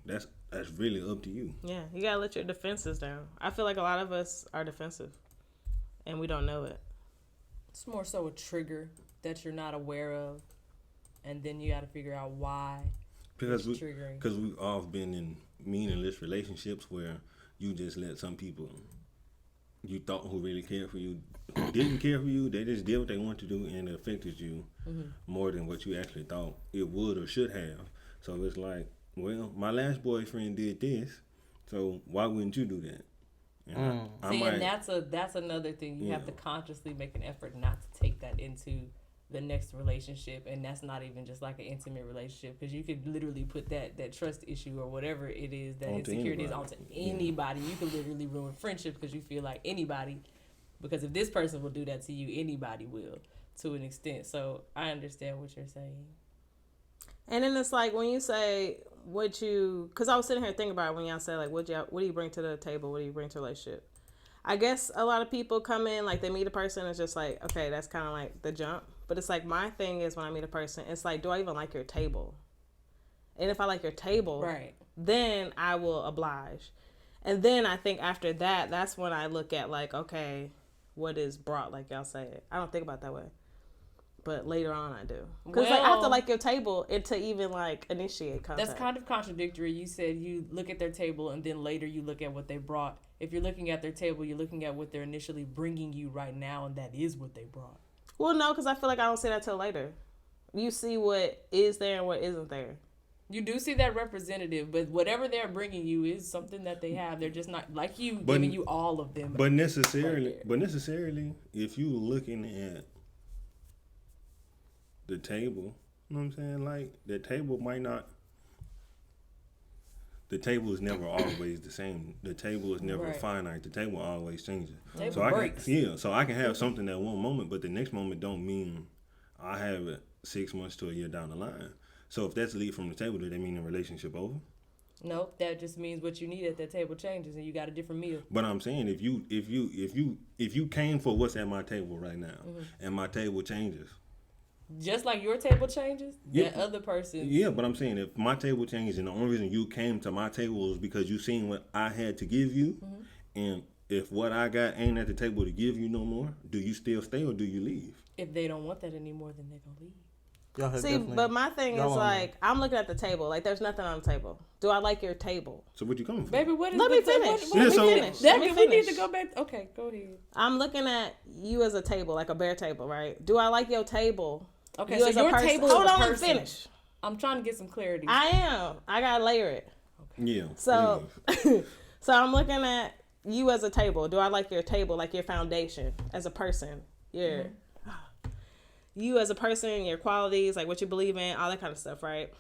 that's really up to you. Yeah, you gotta let your defenses down. I feel like a lot of us are defensive, and we don't know it. It's more so a trigger that you're not aware of, and then you gotta figure out why. Because we've all been in meaningless relationships where you just let some people you thought who really cared for you didn't care for you. They just did what they wanted to do, and it affected you more than what you actually thought it would or should have. So it's like, well, my last boyfriend did this, so why wouldn't you do that? And that's another thing. You have to consciously make an effort not to take that into the next relationship, and that's not even just like an intimate relationship, because you could literally put that trust issue or whatever it is that insecurity is onto anybody. You could literally ruin friendships because you feel like anybody, because if this person will do that to you, anybody will to an extent. So I understand what you're saying. And then it's like when you say because I was sitting here thinking about it when y'all say like what do you bring to the table, what do you bring to a relationship. I guess a lot of people come in, like they meet a person, it's just like, okay, that's kind of like the jump. But it's like my thing is when I meet a person, it's like, do I even like your table? And if I like your table, right, then I will oblige. And then I think after that, that's when I look at like, okay, what is brought, like y'all say it. I don't think about it that way. But later on I do. Because like I have to like your table to even like initiate contact. That's kind of contradictory. You said you look at their table and then later you look at what they brought. If you're looking at their table, you're looking at what they're initially bringing you right now, and that is what they brought. Well, no, because I feel like I don't see that till later. You see what is there and what isn't there. You do see that representative, but whatever they're bringing you is something that they have. They're just not like you giving you all of them. But necessarily, if you're looking at the table. You know what I'm saying? Like, the table might not. The table is never always the same. The table is never finite. The table always changes. Table so breaks. So I can have something at one moment, but the next moment don't mean I have it 6 months to a year down the line. So if that's leave from the table, does that mean the relationship over? Nope, that just means what you need at that table changes, and you got a different meal. But I'm saying if you came for what's at my table right now, and my table changes, just like your table changes, that other person. Yeah, but I'm saying if my table changes, and the only reason you came to my table is because you seen what I had to give you, and if what I got ain't at the table to give you no more, do you still stay or do you leave? If they don't want that anymore, then they're gonna leave. See, but my thing is like, I'm looking at the table. Like, there's nothing on the table. Do I like your table? So what you coming for? Baby, what is Let me finish. Let me finish. We need to go back. Okay, go ahead. I'm looking at you as a table, like a bare table, right? Do I like your table? Okay, you so as your a person. table Hold is a on, let me person. finish. I'm trying to get some clarity. I am. I gotta layer it. Okay. Yeah. So, so I'm looking at you as a table. Do I like your table, like your foundation as a person? Your you as a person, your qualities, like what you believe in, all that kind of stuff, right?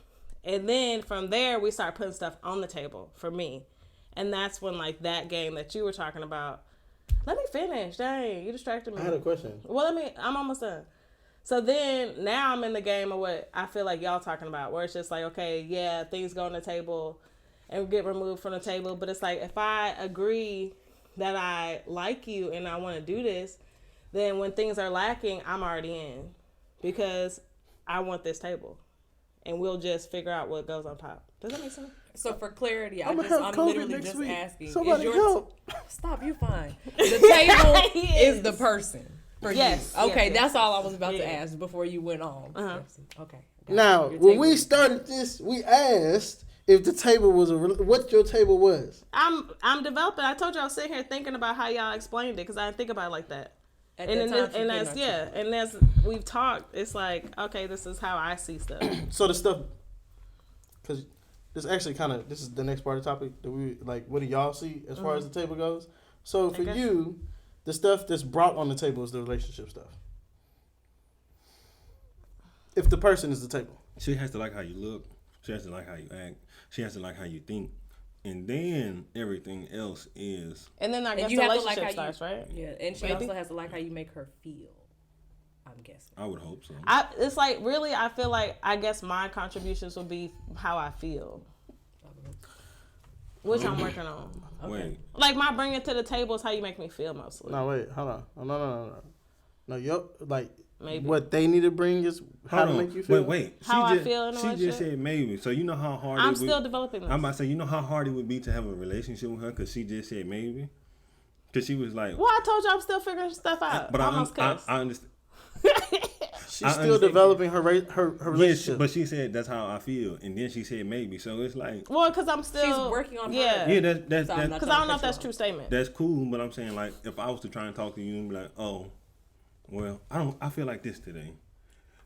And then from there, we start putting stuff on the table for me. And that's when, like, that game that you were talking about. Let me finish. Dang, you distracted me. I had a question. Well, I'm almost done. So then now I'm in the game of what I feel like y'all talking about, where it's just like, okay, yeah, things go on the table and get removed from the table. But it's like, if I agree that I like you and I want to do this, then when things are lacking, I'm already in. Because I want this table. And we'll just figure out what goes on top. Does that make sense? So for clarity, I'm literally just week. asking. Somebody help. Stop, you fine. The table is the person. For yes. You. Okay, yes, that's all I was about to ask before you went on. Okay. Now, when we started this, we asked if the table was what your table was. I'm developing. I told you I was sitting here thinking about how y'all explained it because I didn't think about it like that. And as we've talked, it's like, okay, this is how I see stuff. So the stuff, because this actually this is the next part of the topic that we like. What do y'all see as far as the table goes? So for you, the stuff that's brought on the table is the relationship stuff. If the person is the table, she has to like how you look. She has to like how you act. She has to like how you think. And then everything else is. And then I guess the relationship starts, right? Yeah, and she also has to like how you make her feel. I'm guessing. I would hope so. It's like, really, I feel like, I guess my contributions would be how I feel. Which I'm working on. Okay. Wait. Like, my bringing to the table is how you make me feel mostly. No, wait, hold on. No, like, maybe. What they need to bring is how to make you feel. Wait. I feel in a relationship? She just said maybe. So you know how hard I'm still developing this. I'm about to say, you know how hard it would be to have a relationship with her because she just said maybe? Because she was like... Well, I told you I'm still figuring stuff out. But I understand. She's still developing her relationship. Yes, but she said that's how I feel, and then she said maybe. So it's like, well, because I'm still she's working on her. Yeah, that's because I don't know if that's a true statement. That's cool, but I'm saying, like, if I was to try and talk to you and be like, oh, well, I feel like this today.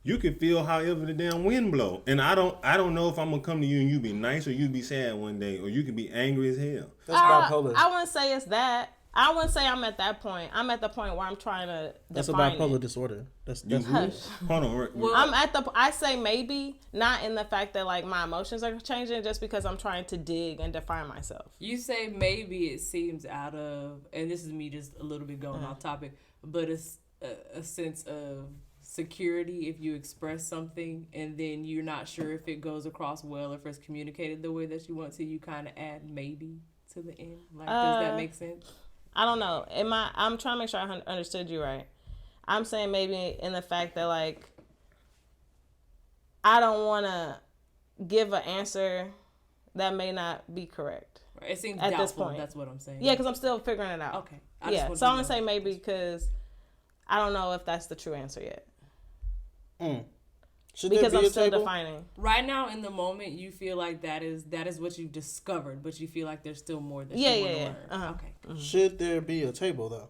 You can feel however the damn wind blow, and I don't know if I'm gonna come to you and you be nice or you be sad one day, or you can be angry as hell. That's bipolar. I wouldn't say it's that. I wouldn't say I'm at that point. I'm at the point where I'm trying to That's a define bipolar it. disorder. That's Hush. Hold on. Well, I'm at I say maybe, not in the fact that like my emotions are changing, just because I'm trying to dig and define myself. You say maybe it seems out of, and this is me just a little bit going off topic, but it's a sense of security if you express something and then you're not sure if it goes across well or if it's communicated the way that you want to, you kind of add maybe to the end. Like, does that make sense? I don't know. I'm trying to make sure I understood you right. I'm saying maybe in the fact that, like, I don't want to give an answer that may not be correct. Right. It seems at doubtful. This point. That's what I'm saying. Yeah, because I'm still figuring it out. Okay. Yeah, so I'm going to say maybe because I don't know if that's the true answer yet. Because I'm still defining. Right now, in the moment, you feel like that is what you've discovered, but you feel like there's still more that you want to learn. Uh-huh. Okay. Mm-hmm. Should there be a table though?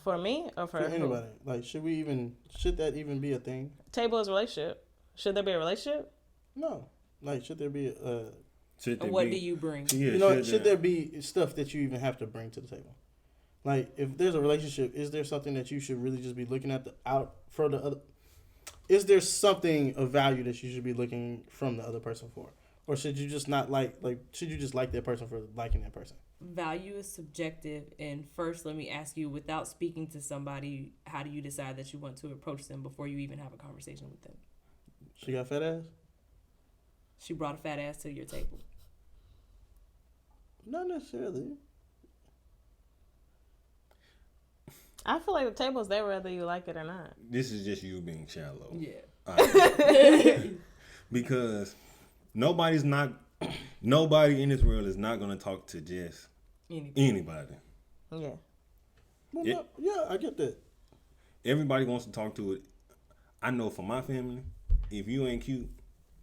For me or for anybody? Like, should that even be a thing? Table is relationship. Should there be a relationship? No. Like, should there be what do you bring? Yeah, should there be stuff that you even have to bring to the table? Like, if there's a relationship, is there something that you should really just be looking at out for the other? is there something of value that you should be looking from the other person for? Or should you just not should you just like that person for liking that person? Value is subjective, and first let me ask you, without speaking to somebody, how do you decide that you want to approach them before you even have a conversation with them? She got fat ass? She brought a fat ass to your table. Not necessarily. I feel like the table's there whether you like it or not. This is just you being shallow. Yeah. Because nobody in this world is not gonna talk to just anybody. Yeah. Well, yeah, I get that. Everybody wants to talk to it. I know for my family, if you ain't cute,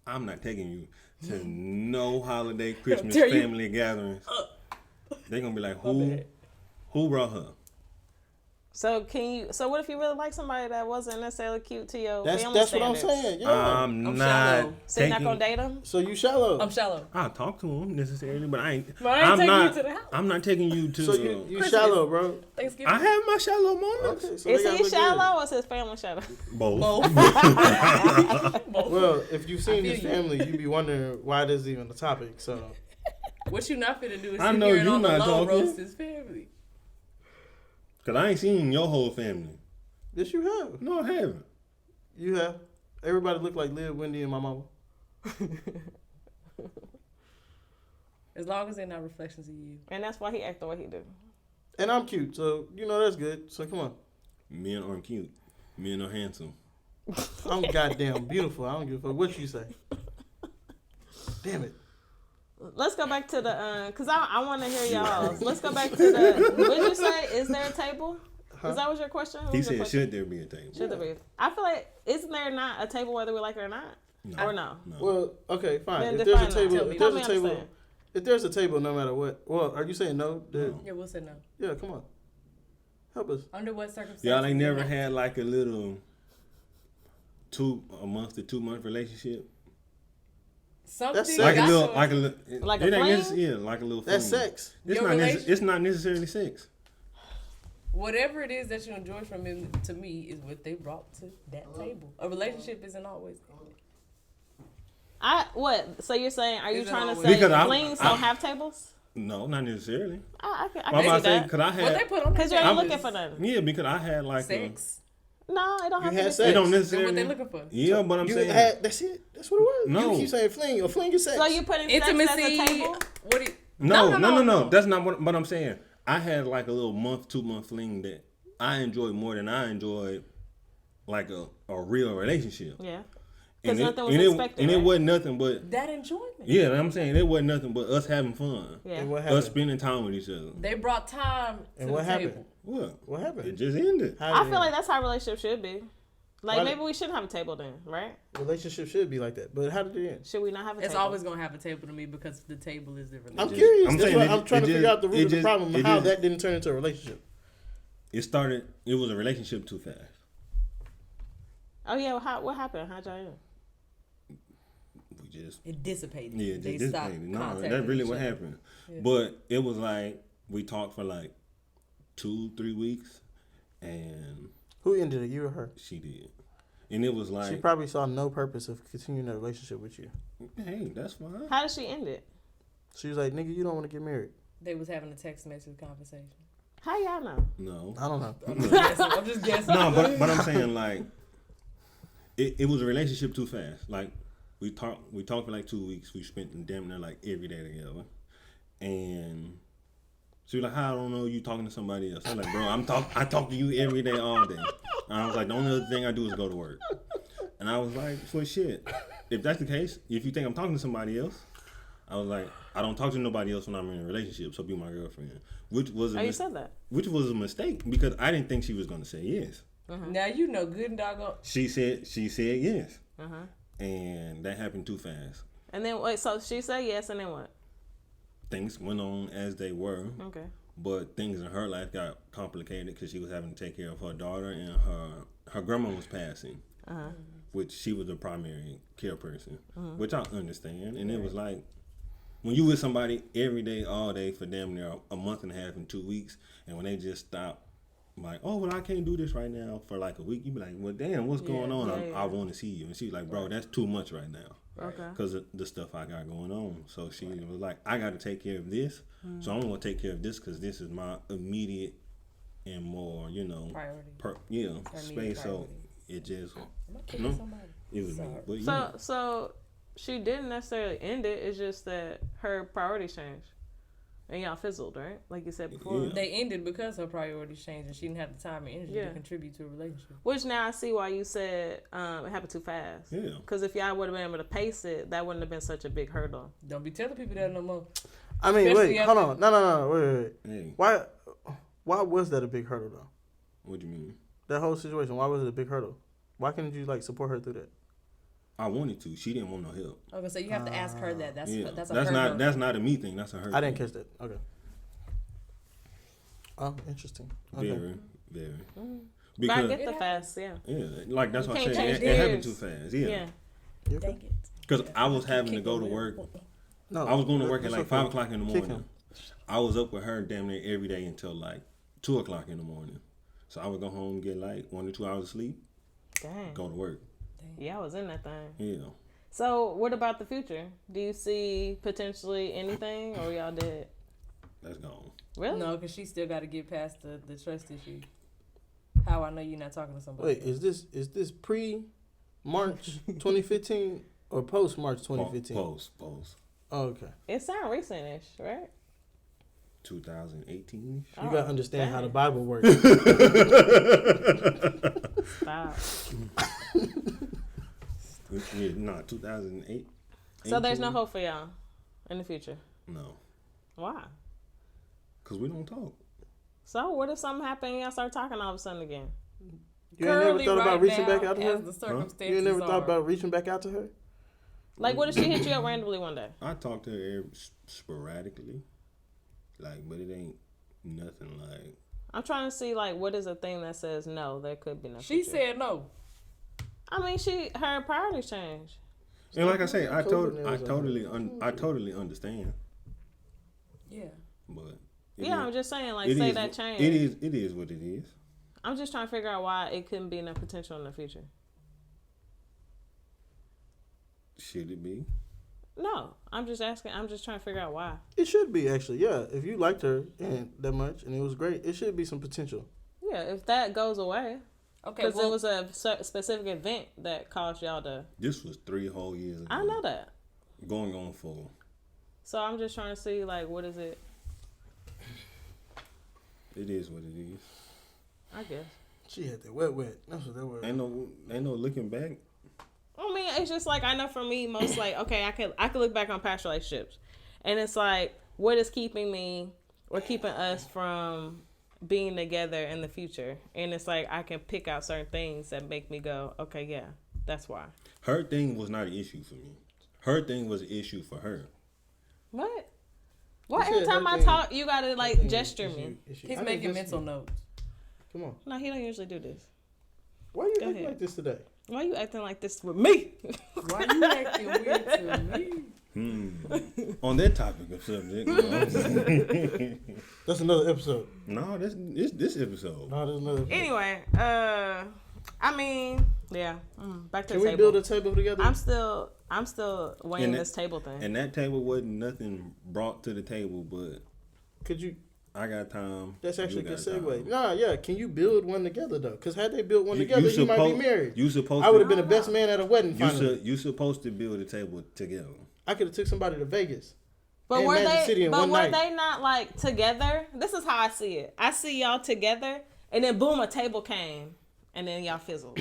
I'm not taking you to no holiday, Christmas, family gatherings. They're gonna be like, who brought her? So what if you really like somebody that wasn't necessarily cute to your family That's standards? what I'm saying. Yeah. I'm I'm not shallow. So you're not gonna date them? So you shallow. I'm shallow. I'll talk to them necessarily, but I ain't taking you to the house. I'm not taking you to. So you shallow, bro. Thanksgiving. I have my shallow moments. Okay, so Is they gotta he look shallow or is his family shallow? Both. good. Well, if you've seen his family, you be wondering why this is even a topic. So What you not finna do is I sit know here and you on the not low talking. roast his family. Cause I ain't seen your whole family. yes, you have. No, I haven't. You have. Everybody look like Liv, Wendy, and my mama. As long as they're not reflections of you. And that's why he act the way he do. And I'm cute, so that's good. So come on. Men aren't cute. Men are handsome. I'm goddamn beautiful. I don't give a fuck what you say. Damn it. Let's go back to the cause I want to hear y'all. Let's go back to the. What did you say? Is there a table? Is that was your question? What He was your said, question? should there be a table? Should there be? I feel like isn't there not a table whether we like it or not? No. Or no? Well, okay, fine. Then If there's a define that. table, Tell me. if Help there's a me table, understand. if there's a table, no matter what. Well, are you saying no? No. Yeah, we'll say no. Yeah, come on. Help us. Under what circumstances? Y'all ain't never had like a little 2 month to 2 month relationship. Something That's Like sex. a little, like a little, Like a it ain't fling? yeah, like a little. That's fling. sex. It's Your not. relation- It's not necessarily sex. Whatever it is that you enjoy from him, to me, is what they brought to that table. A relationship isn't always. So you're saying? Are you Isn't trying to always- say Because flings don't have tables? No, not necessarily. I I'm can about see to say that. because I What they had. put on Because their you're table looking is for nothing. Yeah, because I had like. sex. No, it don't have You to had be sex. It don't Is Is necessarily. what they looking for. Yeah, but I'm You saying. had, that's it. That's what it was. No. You keep saying fling. A fling is sex. So you putting sex Intimacy. as a table? What? Do you, No. That's not what I'm saying. I had like a little 2 month fling that I enjoyed more than I enjoyed like a real relationship. Yeah. And Because nothing was and expected. and it right? wasn't nothing but that enjoyment. yeah. I'm saying it wasn't nothing but us having fun, Yeah. And what us happened? spending time with each other. They brought time to And the what happened? table. What? What happened? It just ended. How I did feel it like that's how relationships should be. Like Why- maybe we shouldn't have a table then, right? relationship should be like that. But how did it end? Should we not have a It's table? always gonna have a table to me because the table is the I'm relationship. curious. I'm That's saying why it- I'm trying it to figure just- out the root it of the just- problem. it How just- that didn't turn into a relationship. It was a relationship too fast. Oh yeah, what happened? How'd y'all end? We just It dissipated. yeah, They just stopped dissipated. No, contacting that's really each what other. happened. Yeah. But it was like we talked for like 2-3 weeks, and Who ended it? You or her? she did, and it was She like, probably saw no purpose of continuing that relationship with you. hey, that's fine. How did she end it? She was like, "Nigga, you don't want to get married." They was having a text message conversation. How y'all know? No, I don't know. I'm just guessing. no, but I'm saying like it was a relationship too fast. Like we talked for like 2 weeks. We spent damn near like every day together, and she was like, "How I don't know you talking to somebody else." I'm like, "Bro, I talk to you every day, all day." And I was like, "The only other thing I do is go to work." And I was like, "For shit, if that's the case, if you think I'm talking to somebody else," I was like, "I don't talk to nobody else when I'm in a relationship, so be my girlfriend." Which was You said that. which was a mistake because I didn't think she was gonna say yes. Now you know good and doggone. She said yes, Uh-huh. and that happened too fast. And then wait, so she said yes, and then what? Things went on as they were, Okay. but things in her life got complicated because she was having to take care of her daughter, and her grandma was passing, which she was the primary care person, which I understand. And it was like when you with somebody every day, all day for damn near a month and a half and 2 weeks, and when they just stop like, oh, well, I can't do this right now for like a week. You be like, well, damn, what's going on? I want to see you. And she's like, bro, that's too much right now. Okay. Because of the stuff I got going on. So she was like, I got to take care of this. So I'm going to take care of this because this is my immediate and more, priority. Space. So it just, it was me. But, so she didn't necessarily end it. It's just that her priorities changed. And y'all fizzled, right? Like you said before. Yeah. They ended because her priorities changed and she didn't have the time and energy to contribute to a relationship. Which now I see why you said it happened too fast. Yeah. Because if y'all would have been able to pace it, that wouldn't have been such a big hurdle. Don't be telling people that no more. I mean, Especially wait, hold on. No, wait. hey, Why was that a big hurdle, though? what do you mean? That whole situation, why was it a big hurdle? Why couldn't you, like, support her through that? I wanted to. She didn't want no help. Okay, so you have to ask her that. That's not a me thing. That's a her. I didn't catch that. Okay. Oh, interesting. Okay. Very. But I get the fast, Yeah, like that's what I can't said. change It happened gears. too fast. Yeah. You okay? Dang it. Because I was having to go to work. No, I was going to work at that's like okay. 5 o'clock in the Kick morning. him. I was up with her damn near every day until like 2 o'clock in the morning. So I would go home, get like 1 or 2 hours of sleep, Dang. go to work. Yeah, I was in that thing. Yeah. So what about the future? Do you see potentially anything or y'all dead? That's gone. Really? No, because she still got to get past the trust issue. How I know you're not talking to somebody. Wait, is this pre-March 2015 or post-March 2015? Post. Oh, okay. It sounds recent-ish, right? 2018. You gotta understand how the Bible works. Stop. No, 2008. So there's no hope for y'all in the future? No. Why? Because we don't talk. So what if something happened and y'all start talking all of a sudden again? You ain't never thought about reaching back out to her? The circumstances You ain't never thought about reaching back out to her? Like what if she hit you up randomly one day? I talk to her sporadically. Like, but it ain't nothing like. I'm trying to see like what is a thing that says no, there could be no She future. said no. I mean, her priorities changed. And like I say, I totally understand. Yeah. But I'm just saying, like, say that changed. It is what it is. I'm just trying to figure out why it couldn't be no potential in the future. Should it be? No, I'm just asking. I'm just trying to figure out why. It should be, actually, yeah. If you liked her and that much and it was great, it should be some potential. Yeah, if that goes away. Okay, Because it was a specific event that caused y'all to. This was 3 whole years ago. I know that. Going on 4. So I'm just trying to see, like, what is it? It is what it is. I guess. She had that wet. That's what that was. Ain't no looking back. I mean, it's just like, I know for me, most like, okay, I could look back on past relationships, and it's like, what is keeping me or keeping us from being together in the future? And it's like, I can pick out certain things that make me go, okay, yeah, that's why. Her thing was not an issue for me. Her thing was an issue for her. What? Why every time I talk, you gotta like gesture me? He's making mental notes. Come on. No, he don't usually do this. Why are you Go acting ahead. like this today? Why you acting like this with me? Why you acting weird to me? On that topic of subject. That's another episode. No, this episode. No, there's another episode. Anyway, I mean, yeah. Back to Can the we table. build a table together? I'm still weighing And this table thing. And that table wasn't nothing brought to the table, but Could you? I got time. That's actually a you good got segue. time. Nah, yeah. Can you build one together though? Because had they built one together, you might be married. You supposed I would to have been the best man at a wedding. Finally, you supposed to build a table together. I could have took somebody to Vegas. But and were Magic City they? in But one were night. they not like together? This is how I see it. I see y'all together, and then boom, a table came, and then y'all fizzled.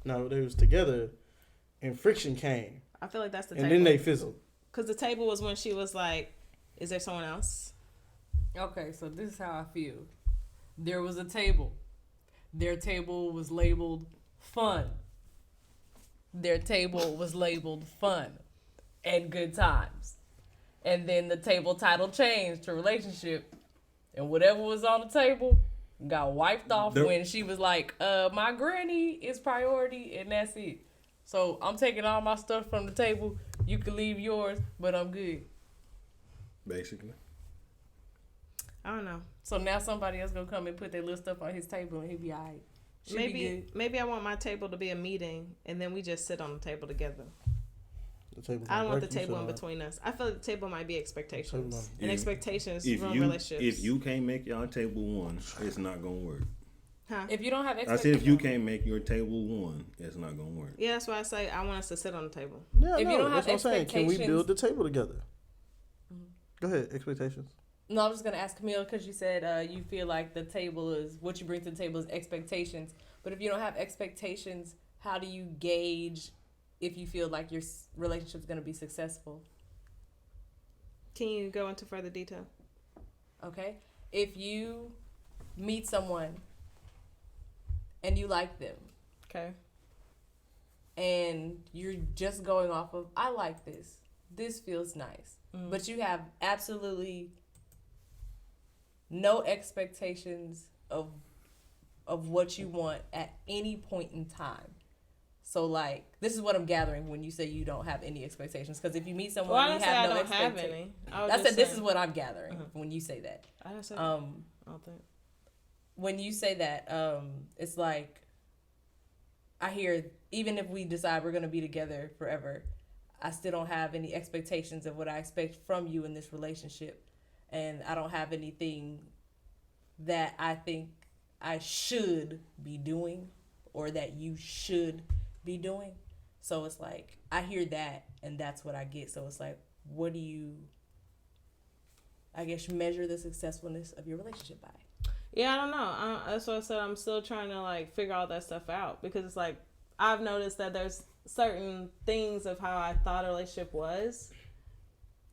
No, they was together, and friction came, I feel like that's the and table. then they fizzled. Because the table was when she was like, "Is there someone else?" Okay, so this is how I feel. There was a table. Their table was labeled fun. Their table was labeled fun and good times. And then the table title changed to relationship. And whatever was on the table got wiped off when she was like, my granny is priority and that's it. So I'm taking all my stuff from the table. You can leave yours, but I'm good. Basically. I don't know. So now somebody else gonna come and put their little stuff on his table and he'll be alright. Maybe I want my table to be a meeting and then we just sit on the table together. I don't want the table in between us. I feel like the table might be expectations. And expectations ruin relationships. If you can't make y'all table one, it's not gonna work. Huh? If you don't have I expectations. said if you can't make your table one, it's not gonna work. Yeah, that's why I say I want us to sit on the table. Yeah, if you don't have that's what I'm saying. Can we expectations- build the table together? Go ahead. Expectations. No, I'm just gonna ask Camille because you said you feel like the table is what you bring to the table is expectations. But if you don't have expectations, how do you gauge if you feel like your relationship is gonna be successful? Can you go into further detail? Okay, if you meet someone and you like them, Okay. and you're just going off of I like this. This feels nice, but you have absolutely no expectations of what you want at any point in time. So like this is what I'm gathering when you say you don't have any expectations. Because if you meet someone, Well, I you didn't say I have no don't have expectations. any. I said this is what I'm gathering when you say that. I didn't say that. I don't think. When you say that, it's like I hear even if we decide we're gonna be together forever, I still don't have any expectations of what I expect from you in this relationship, and I don't have anything that I think I should be doing or that you should be doing. So it's like I hear that and that's what I get. So it's like, what do you, I guess, measure the successfulness of your relationship by? Yeah, I don't know. That's what I said. I'm still trying to like figure all that stuff out because it's like I've noticed that there's certain things of how I thought a relationship was.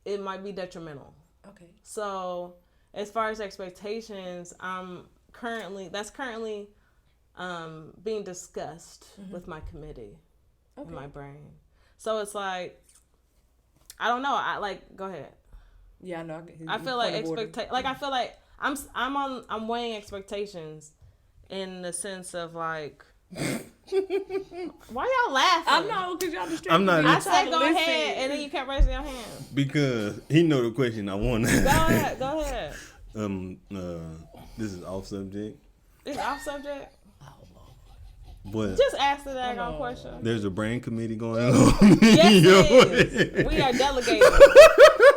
It might be detrimental. Okay. So as far as expectations, that's currently being discussed with my committee in my brain. So it's like I don't know. I like go ahead. Yeah, I know. I feel like I feel like I'm weighing expectations in the sense of like why y'all laughing? I know because y'all distracted. I'm not. I said go ahead and then you kept raising your hand. Because he know the question I want. Go ahead. This is off subject. It's off subject. But Just ask the daggone question. there's a brain committee going on. Yes, it is. We are delegating.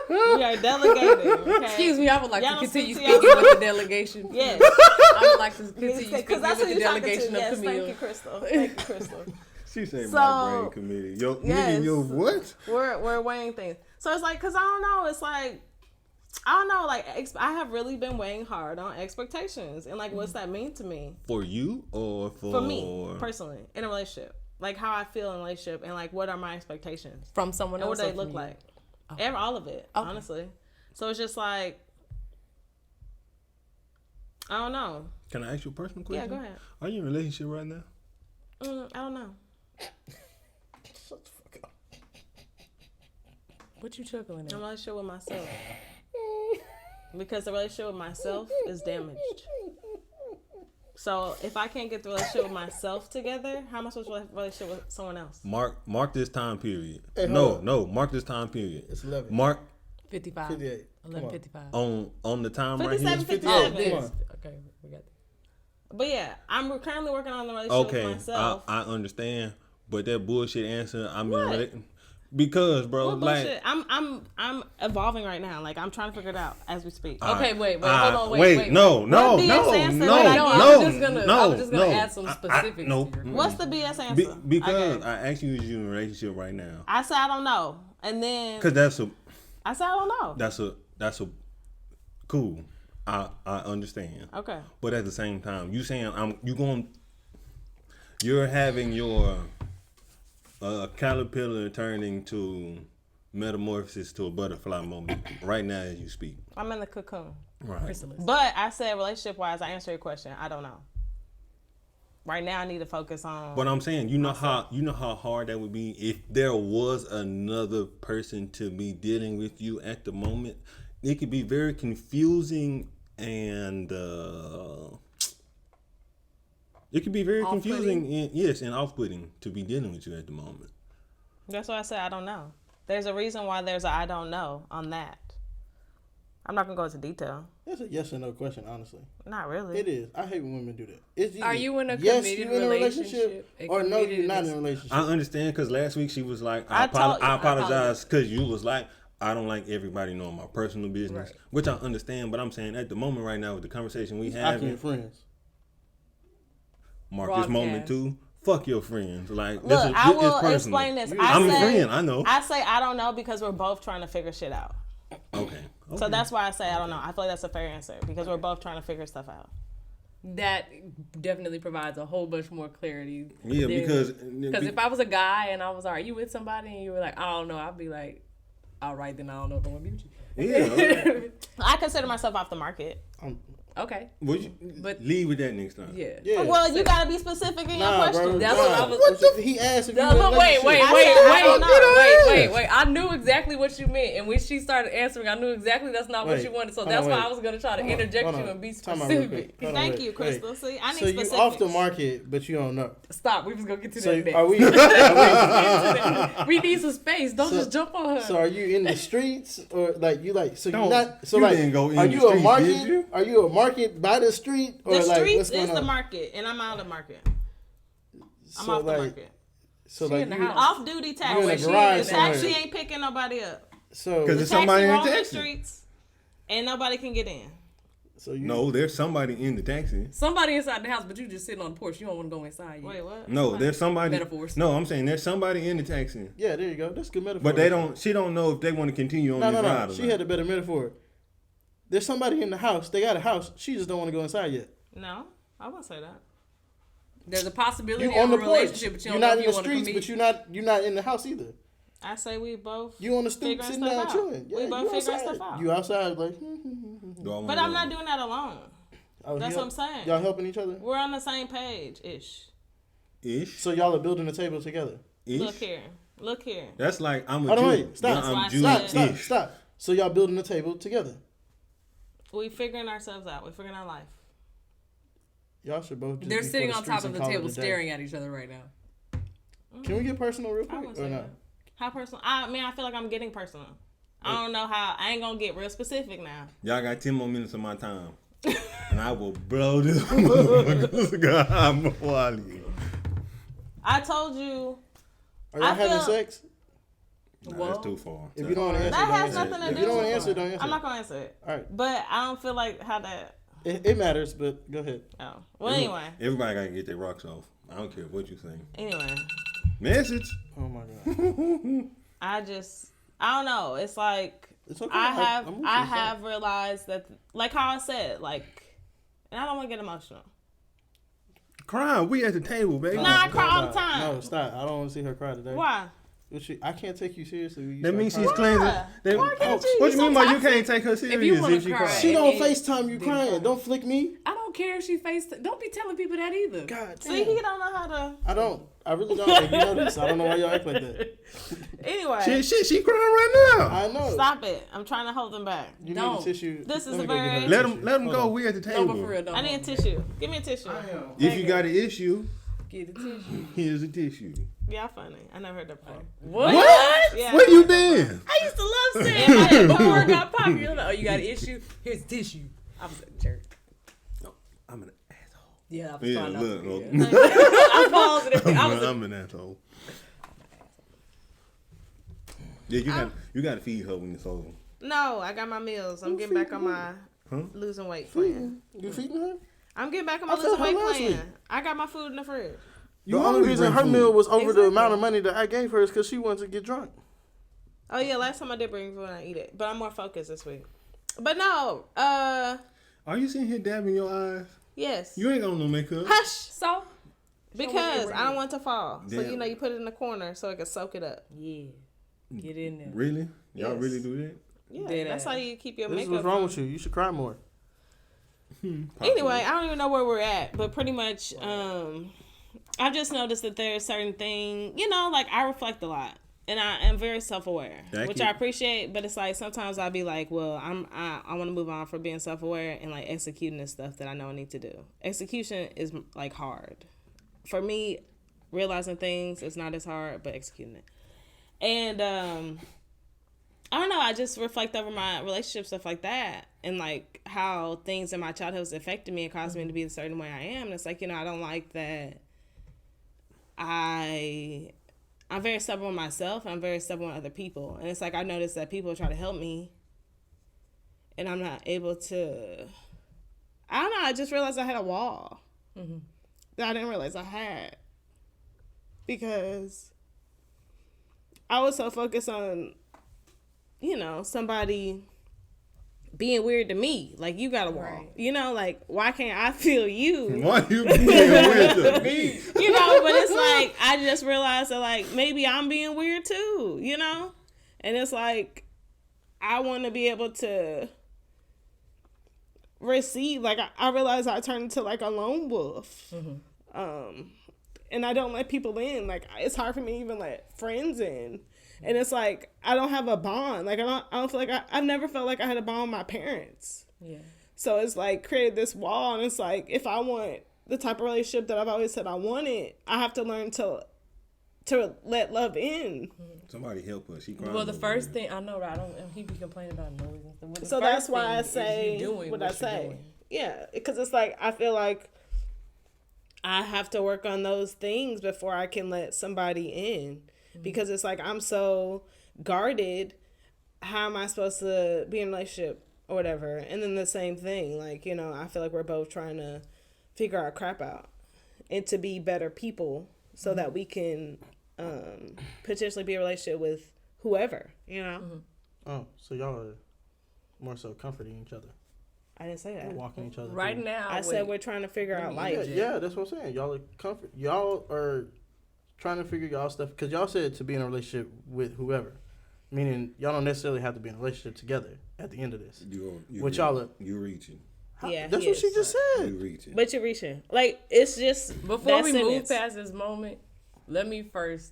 Okay? Excuse me, I would like Y'all to don't continue speak to speaking with the delegation. Yes. I would like to continue speaking Because that's with who the you're talking to. delegation of Yes, Camille. thank you, Krystal. Thank you, Krystal. She said So, my brain committee. Yo, yes. your what? We're weighing things. So it's like, because I don't know. It's like, I don't know. Like, I have really been weighing hard on expectations. And, like, what's that mean to me? For you or For me, personally, in a relationship. Like, how I feel in a relationship. And, like, what are my expectations? From someone And else. what do they look like? All of it, honestly. So it's just like, I don't know. Can I ask you a personal question? Yeah, go ahead. Are you in a relationship right now? I don't know. Shut the fuck up. What you chuckling I'm at? in a relationship with myself. Because the relationship with myself is damaged. So if I can't get the relationship with myself together, how am I supposed to have a relationship with someone else? Mark this time period. Hey, No, mark this time period. It's 11. Mark 55. 58. 11:55. on the time right 57, here. 57. Come on. Okay, we got that. But yeah, I'm currently working on the relationship with Okay, myself. I understand, but that bullshit answer. Because bro, What like bullshit? I'm evolving right now. Like I'm trying to figure it out as we speak. Okay, wait, hold on, wait. No, What BS answer? I was just gonna add some specifics. No. to your What's the BS answer? Because I asked you, is you in a relationship right now? I said I don't know, and then Because I said I don't know. that's a cool. I understand. Okay. But at the same time, you saying you're having your caterpillar turning to metamorphosis to a butterfly moment right now as you speak. I'm in the cocoon. Right. But I said relationship wise, I answered your question. I don't know. Right now, I need to focus on. But I'm saying, you know how hard that would be if there was another person to be dealing with you at the moment. It could be very confusing and it could be very confusing and off-putting to be dealing with you at the moment. That's why I said I don't know. There's a reason why there's a I don't know on that. I'm not gonna go into detail. That's a yes or no question, honestly. Not really. It is. I hate when women do that. It's Are you in a yes, committed you in a relationship, or no, committed you're not in a relationship. I understand because last week she was like, I apologize because you was like, I don't like everybody knowing my personal business, Right. which I understand. But I'm saying at the moment right now with the conversation we Akki have, and Friends. mark this moment Broadcast. too. Fuck your friends. Like, Look, this is, I it's will personal. explain this. I'm a say, friend. I know. I say I don't know because we're both trying to figure shit out. Okay. So that's why I say I don't know. I feel like that's a fair answer because we're both trying to figure stuff out. That definitely provides a whole bunch more clarity. Yeah, because if I was a guy and I was, are you with somebody and you were like, I don't know, I'd be like, all right, then I don't know if I want to be with you. yeah. I consider myself off the market. Okay. But leave with that next time. Yeah. Yeah. Well, you gotta be specific in your question. Bro, That's what I was- He asked if you No, were wait. I Wait. I knew exactly what you meant. And when she started answering, I knew exactly that's not what Wait. you wanted. So Hold that's on, why wait. I was going to try to interject you and be Time out real quick. specific. Hold on, Thank wait, you, wait. Krystal. See, I need So specifics. you off the market, but you don't know. Stop. We was going to get to So that next. are we? We need some space. Don't just jump on her. So are you in the streets or like you like? So Don't. you not? So You like, didn't go in are the you a streets, market? did you? Are you a market by the street or The like streets what's going is the on? market, and I'm out of the market. I'm So off the like, market. so She like in the you, house. Off duty You in taxi. a She, garage the taxi somewhere. ain't picking nobody up. so Because The it's somebody in taxi the roam the taxi. streets, and nobody can get in. so you No, there's somebody in the taxi. Somebody inside the house, but you just sitting on the porch. You don't want to go inside yet. Wait, what? No, there's somebody. Metaphors. No, I'm saying there's somebody in the taxi. Yeah, there you go. That's a good metaphor. But they don't. She don't know if they want to continue on No, this no, ride. no. or She not. had a better metaphor. There's somebody in the house. They got a house. She just don't want to go inside yet. No, I won't say that. There's a possibility You of on a the porch. relationship, but you You're don't know not if in you the want to streets, commit. but you're not in the house either. I say we both. You on the stoop Figuring sitting stuff down out. chilling. We Yeah, both you figuring outside. stuff out. You outside like. Do I wanna But go? I'm not doing that alone. Oh, That's what I'm saying. Y'all helping each other. We're on the same page, ish. Ish. So y'all are building a table together. Ish. Look here. That's like I'm a Hold Jew. on, wait. Stop. Yeah, I'm That's Jew. why I said- Stop. So y'all building a table together. We figuring ourselves out. We figuring our life. Y'all should both. Just They're be sitting for on streets top of and the call it table a day. staring at each other right now. Can we get personal real I quick wouldn't or say no? that. How personal? I mean, I feel like I'm getting personal. I don't know how. I ain't gonna get real specific now. Y'all got 10 more minutes of my time, and I will blow this motherfucker's guy before I leave. I told you Are y'all I having feel- sex? Nah, Well, that's too far. If you don't want to answer, that don't has answer. nothing to If do you don't with want to answer, it. don't answer. I'm not gonna answer it. All right. But I don't feel like how that. It matters, but go ahead. Oh, well, anyway. Everybody gotta get their rocks off. I don't care what you think. Anyway, Message. Oh my god. I don't know. It's like It's okay. I I'm with you. have realized that, like how I said, like, and I don't want to get emotional. Cry. We at the table, baby. Nah, I cry all the time. No, stop. I don't want to see her cry today. Why? I can't take you seriously. when you That start means she's crying. cleansing. Why can't you? What You you mean so by you toxic. can't take her serious you wanna if she cry. cries? She don't It- FaceTime you crying. Don't flick me. I don't care if she faced. Don't be telling people that either. God See, damn. he don't know how to. I don't. I really don't. Like, you know this. I don't know why y'all act like that. Anyway, She crying right now. I know. stop it. I'm trying to hold them back. You need Don't. a tissue. This is Let me a go get her very- a Let tissue. them Hold go. on. We at the No, table. but for real, don't. I need a tissue. Give me a tissue. If you got an issue, Get the tissue. here's a tissue. Y'all funny. I never heard that before. What? Yeah. Where you been? I used to love saying that before it got popular. Oh, you got an issue? Here's tissue. I was a jerk. I'm an asshole. Yeah, I was Yeah, trying not look. to look. be. I paused and everything. I was I'm an asshole. Yeah, you got to feed her when it's over. No, I got my meals. I'm getting back on my losing weight plan. You feeding her? I'm getting back on my I fed losing her weight last plan. week. I got my food in the fridge. The always only reason bring her food. meal was over the Exactly. amount of money that I gave her is because she wanted to get drunk. Oh yeah, last time I did bring food and I eat it, but I'm more focused this week. But no, Are you sitting here dabbing your eyes? yes. You ain't got no makeup. Hush, So? because I don't want it to fall. So Damn. you know, you put it in the corner so it can soak it up. Yeah. Get in there. Really? Y'all Yes. really do that? Yeah, Dead that's ass. how you keep your This is makeup. what's wrong on. with you. You should cry more. Anyway, I don't even know where we're at, but pretty much, I've just noticed that there's certain thing, you know, like I reflect a lot. And I am very self-aware, which I appreciate. But it's like sometimes I'll be like, well, I want to move on from being self-aware and like executing the stuff that I know I need to do. Execution is like hard for me. Realizing things is not as hard, but executing it. And I I don't know. I just reflect over my relationship stuff like that, and like how things in my childhood has affected me and caused me to be the certain way I am. And it's like, I don't like that. I'm very stubborn with myself. I'm very stubborn with other people, and it's like I notice that people try to help me, and I'm not able to. I don't know. I just realized I had a wall that I didn't realize I had because I was so focused on, somebody being weird to me. Like, you got a wall. Right. Like, why can't I feel you? Why you being weird to me? But it's like, I just realized that, like, maybe I'm being weird too, And it's like, I want to be able to receive. Like, I realized I turned into, like, a lone wolf. And I don't let people in. Like, it's hard for me to even let friends in. And it's like, I don't have a bond. Like, I don't feel like I've never felt like I had a bond with my parents. Yeah. So it's like created this wall. And it's like, if I want the type of relationship that I've always said I wanted, I have to learn to let love in. Somebody help us. Well, the first thing, I know, right? He be complaining about noise and stuff. So that's why I say what I say. Yeah. Because it's like, I feel like I have to work on those things before I can let somebody in. Because it's like, I'm so guarded. How am I supposed to be in a relationship or whatever? And then the same thing. Like, I feel like we're both trying to figure our crap out and to be better people so that we can potentially be in a relationship with whoever, Oh, so y'all are more so comforting each other. I didn't say that. Walking each other. Right now. I said we're trying to figure out life. Yeah, that's what I'm saying. Y'all are comfort. Y'all are trying to figure y'all stuff, because y'all said to be in a relationship with whoever, meaning y'all don't necessarily have to be in a relationship together at the end of this. You're reaching. Yeah, that's what she just said. You're reaching. But you're reaching. Like, it's just before we move past this moment, let me first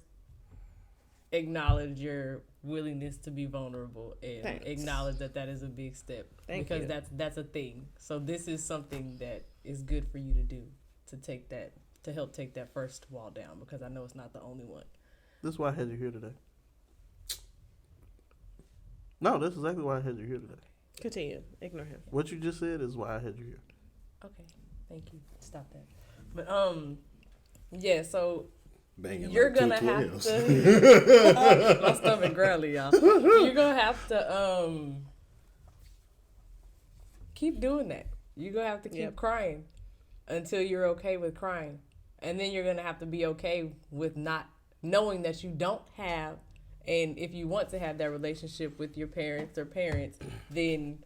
acknowledge your willingness to be vulnerable and acknowledge that is a big step. Because that's a thing. So this is something that is good for you to do, to help take that first wall down, because I know it's not the only one. This is why I had you here today. No, that's exactly why I had you here today. Continue. Ignore him. What you just said is why I had you here. Okay. Thank you. Stop that. But, yeah, so banging you're like gonna have to my stomach growly, y'all. You're gonna have to keep doing that. You're gonna have to keep crying until you're okay with crying. And then you're gonna have to be okay with not knowing that you don't have, and if you want to have that relationship with your parents, then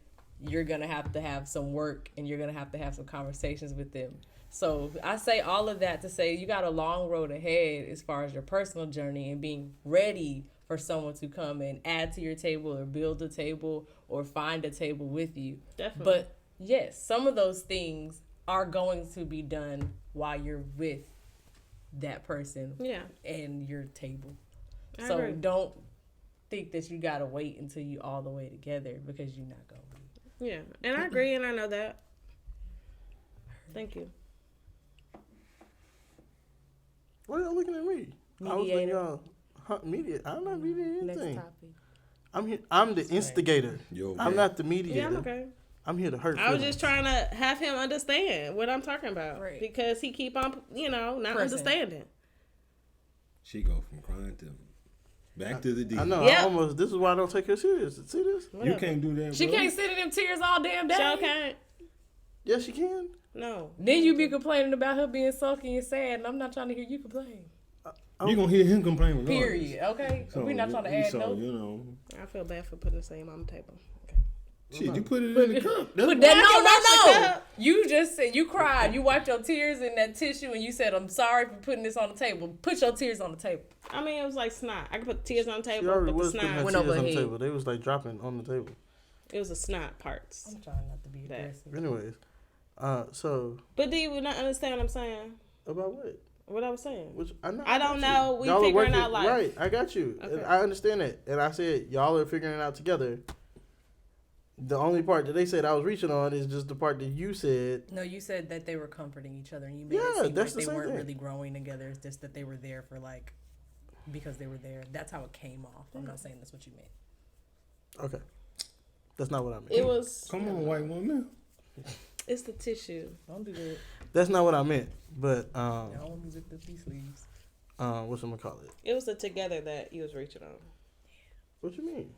you're gonna have some work, and you're gonna have some conversations with them. So I say all of that to say you got a long road ahead as far as your personal journey and being ready for someone to come and add to your table or build a table or find a table with you. Definitely. But yes, some of those things are going to be done while you're with that person and your table. So don't think that you got to wait until you all the way together, because you're not going to be. Yeah, and I agree, and I know that. Thank you. Why y'all looking at me? Mediator. I was letting y'all mediate. I'm not mediating anything. Next topic. I'm here. I'm the instigator. Okay. I'm not the mediator. Yeah, I'm okay. I'm here to hurt. I was just trying to have him understand what I'm talking about, because he keep on, not understanding. She go from crying to back to the deep. I know. Yep. This is why I don't take her serious. See this? You can't do that. She can't sit in them tears all damn day. She can't. Yes, she can. No. Then you be complaining about her being sulky and sad, and I'm not trying to hear you complain. You're going to hear him complain regardless. Period. Okay? So we're not trying to add no. I feel bad for putting the same on the table. Shit, you put it in the cup. No. You just said you cried. You wiped your tears in that tissue, and you said, "I'm sorry for putting this on the table." Put your tears on the table. I mean, it was like snot. I could put tears on the table, She already but the was putting her snot tears on the table. They was like dropping on the table. It was the snot parts. I'm trying not to be aggressive. Anyways, so. But do you not understand what I'm saying? About what? What I was saying. Which I don't know. We figuring out life. Right, I got you. Okay. I understand that. And I said, y'all are figuring it out together. The only part that they said I was reaching on is just the part that you said. No, you said that they were comforting each other, and you made it seem like they weren't really growing together. It's just that they were there for because they were there. That's how it came off. I'm not saying that's what you meant. Okay. That's not what I meant. It was. Come on, white woman. It's the tissue. Don't do that. That's not what I meant. But I don't want to zip up these sleeves. what's I'm gonna call it? It was the together that you was reaching on. What you mean?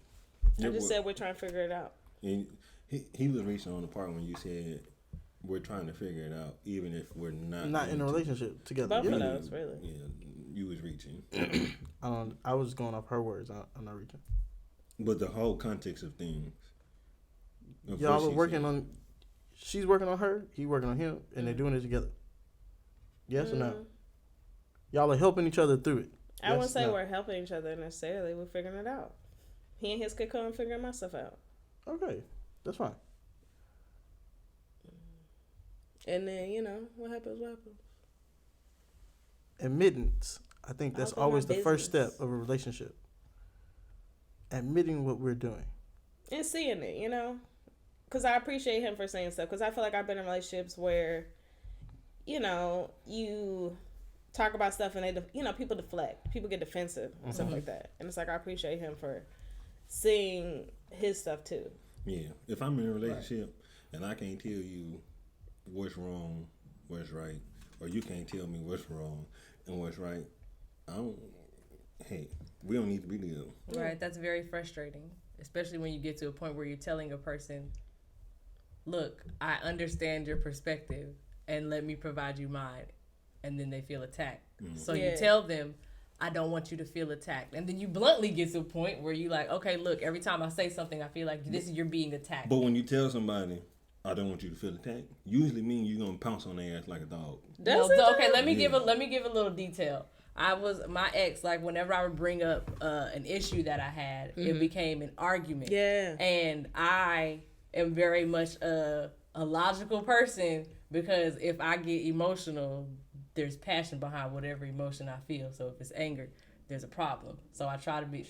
I just said we're trying to figure it out. And he was reaching on the part when you said we're trying to figure it out, even if we're not in a relationship together. Both Yeah. of those, really. Yeah, you was reaching. I was going off her words. I'm not reaching. But the whole context of things. Of Y'all what are she working said. on. She's working on her. He working on him, and they're doing it together. Yes or no? Y'all are helping each other through it. I Yes, wouldn't say no. we're helping each other necessarily. We're figuring it out. He and his could come and figure my stuff out. Okay, that's fine. And then, what happens, what happens. Admittance. I think that's Open my always the first step business. of a relationship. Admitting what we're doing. And seeing it, Because I appreciate him for saying stuff. Because I feel like I've been in relationships where, you talk about stuff and people deflect. People get defensive and stuff like that. And it's like, I appreciate him for seeing his stuff too. Yeah, if I'm in a relationship and I can't tell you what's wrong, what's right, or you can't tell me what's wrong and what's right, we don't need to be together. Right, that's very frustrating, especially when you get to a point where you're telling a person, look, I understand your perspective and let me provide you mine, and then they feel attacked. So you tell them, I don't want you to feel attacked, and then you bluntly get to a point where you like, okay, look, every time I say something, I feel like you're being attacked. But when you tell somebody, I don't want you to feel attacked, usually mean you're gonna pounce on their ass like a dog. Okay, let me give a little detail. My ex, like whenever I would bring up an issue that I had, it became an argument. Yeah. And I am very much a logical person, because if I get emotional, there's passion behind whatever emotion I feel. So if it's anger, there's a problem. So I try to be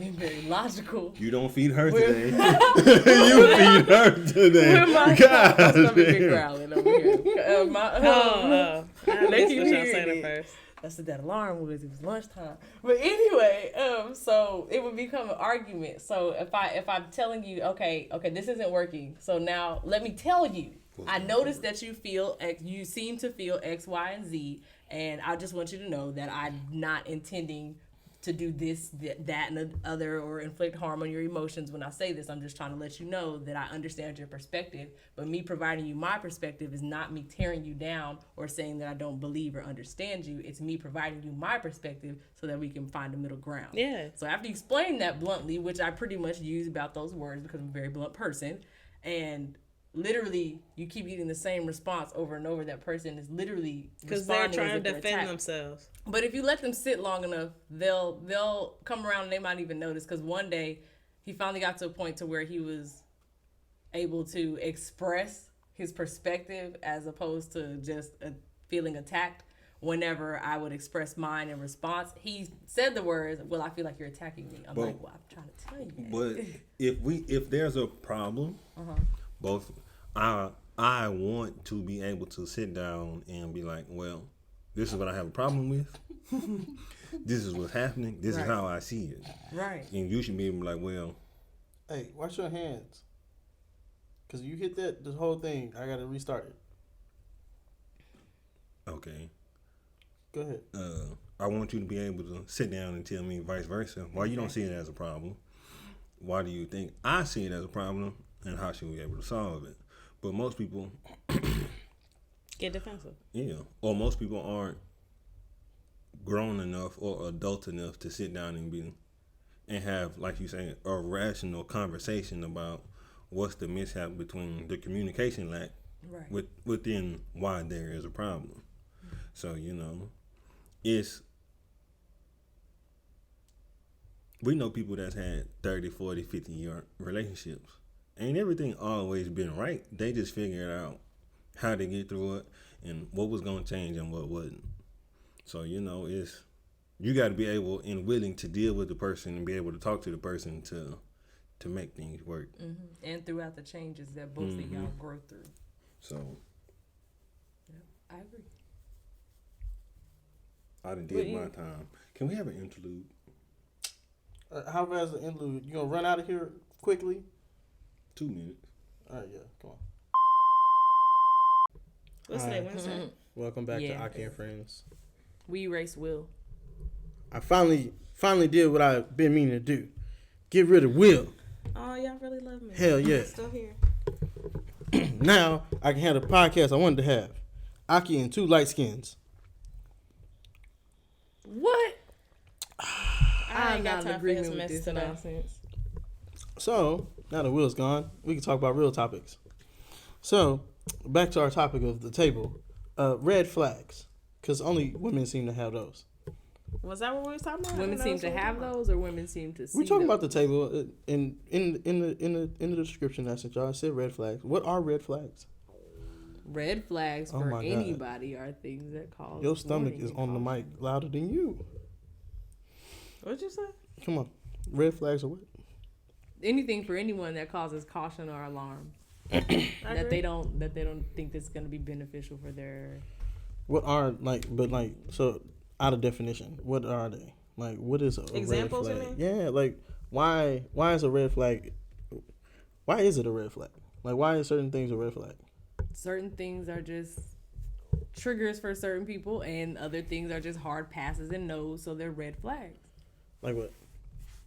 very logical. You don't feed her today. You feed her today. God, gonna be big growling over here. I They keep what y'all hearing saying it. at first. That's what that alarm was. It was lunchtime. But anyway, so it would become an argument. So if I'm telling you, okay, this isn't working. So now let me tell you. I noticed that you seem to feel X, Y, and Z, and I just want you to know that I'm not intending to do this, that, and the other, or inflict harm on your emotions when I say this. I'm just trying to let you know that I understand your perspective, but me providing you my perspective is not me tearing you down or saying that I don't believe or understand you. It's me providing you my perspective so that we can find a middle ground. Yeah. So after you explain that bluntly, which I pretty much use about those words because I'm a very blunt person, and literally you keep getting the same response over and over, that person is literally Because they're responding as trying if to they're defend attacked. themselves. But if you let them sit long enough, they'll come around and they might even notice. Because one day he finally got to a point to where he was able to express his perspective as opposed to just feeling attacked. Whenever I would express mine in response, he said the words, well, I feel like you're attacking me. I'm like, well, I'm trying to tell you that. But if there's a problem, both I want to be able to sit down and be like, well, this is what I have a problem with. This is what's happening. This is how I see it. Right. And you should be able to be like, well, Hey, wash your hands. Because you hit this whole thing, I got to restart it. okay. Go ahead. I want you to be able to sit down and tell me vice versa. Why you don't see it as a problem? Why do you think I see it as a problem? And how should we be able to solve it? But most people, Get defensive. or most people aren't grown enough or adult enough to sit down and have, like you say, a rational conversation about what's the mishap between the communication lack within why there is a problem. So, we know people that's had 30, 40, 50-year relationships. Ain't everything always been right. They just figured out how to get through it and what was going to change and what wasn't. So, you got to be able and willing to deal with the person and be able to talk to the person to make things work. Mm-hmm. And throughout the changes that both of y'all grow through. So, I agree. I done did my time. Can we have an interlude? How fast the interlude? You gonna run out of here quickly? 2 minutes. All right, yeah, come on. What's today, Wednesday? Welcome back Yeah. to Akki and Friends. We erase Will. I finally did what I've been meaning to do. Get rid of Will. Oh, y'all really love me. Hell yeah. I'm still here. Now I can have the podcast I wanted to have. Akki and 2 light skins. What? I ain't got not in time for agreement his with mess this today. nonsense. So, now that Will's gone, we can talk about real topics. So, back to our topic of the table. Red flags. Because only women seem to have those. Was that what we was talking about? Women seem to have those, or women seem to see We're talking those? about the table. In the description I sent y'all, I said red flags. What are red flags? Red flags Oh for my God. anybody are things that cause Your stomach warning is and on the caution. mic louder than you. What'd you say? Come on. Red flags are what? Anything for anyone that causes caution or alarm. that they don't think that's going to be beneficial for their. What are, so out of definition, what are they? Like, what is a Examples, red you flag? mean? Yeah, like, why is a red flag? Why is it a red flag? Like, why is certain things a red flag? Certain things are just triggers for certain people, and other things are just hard passes and no's, so they're red flags. Like what?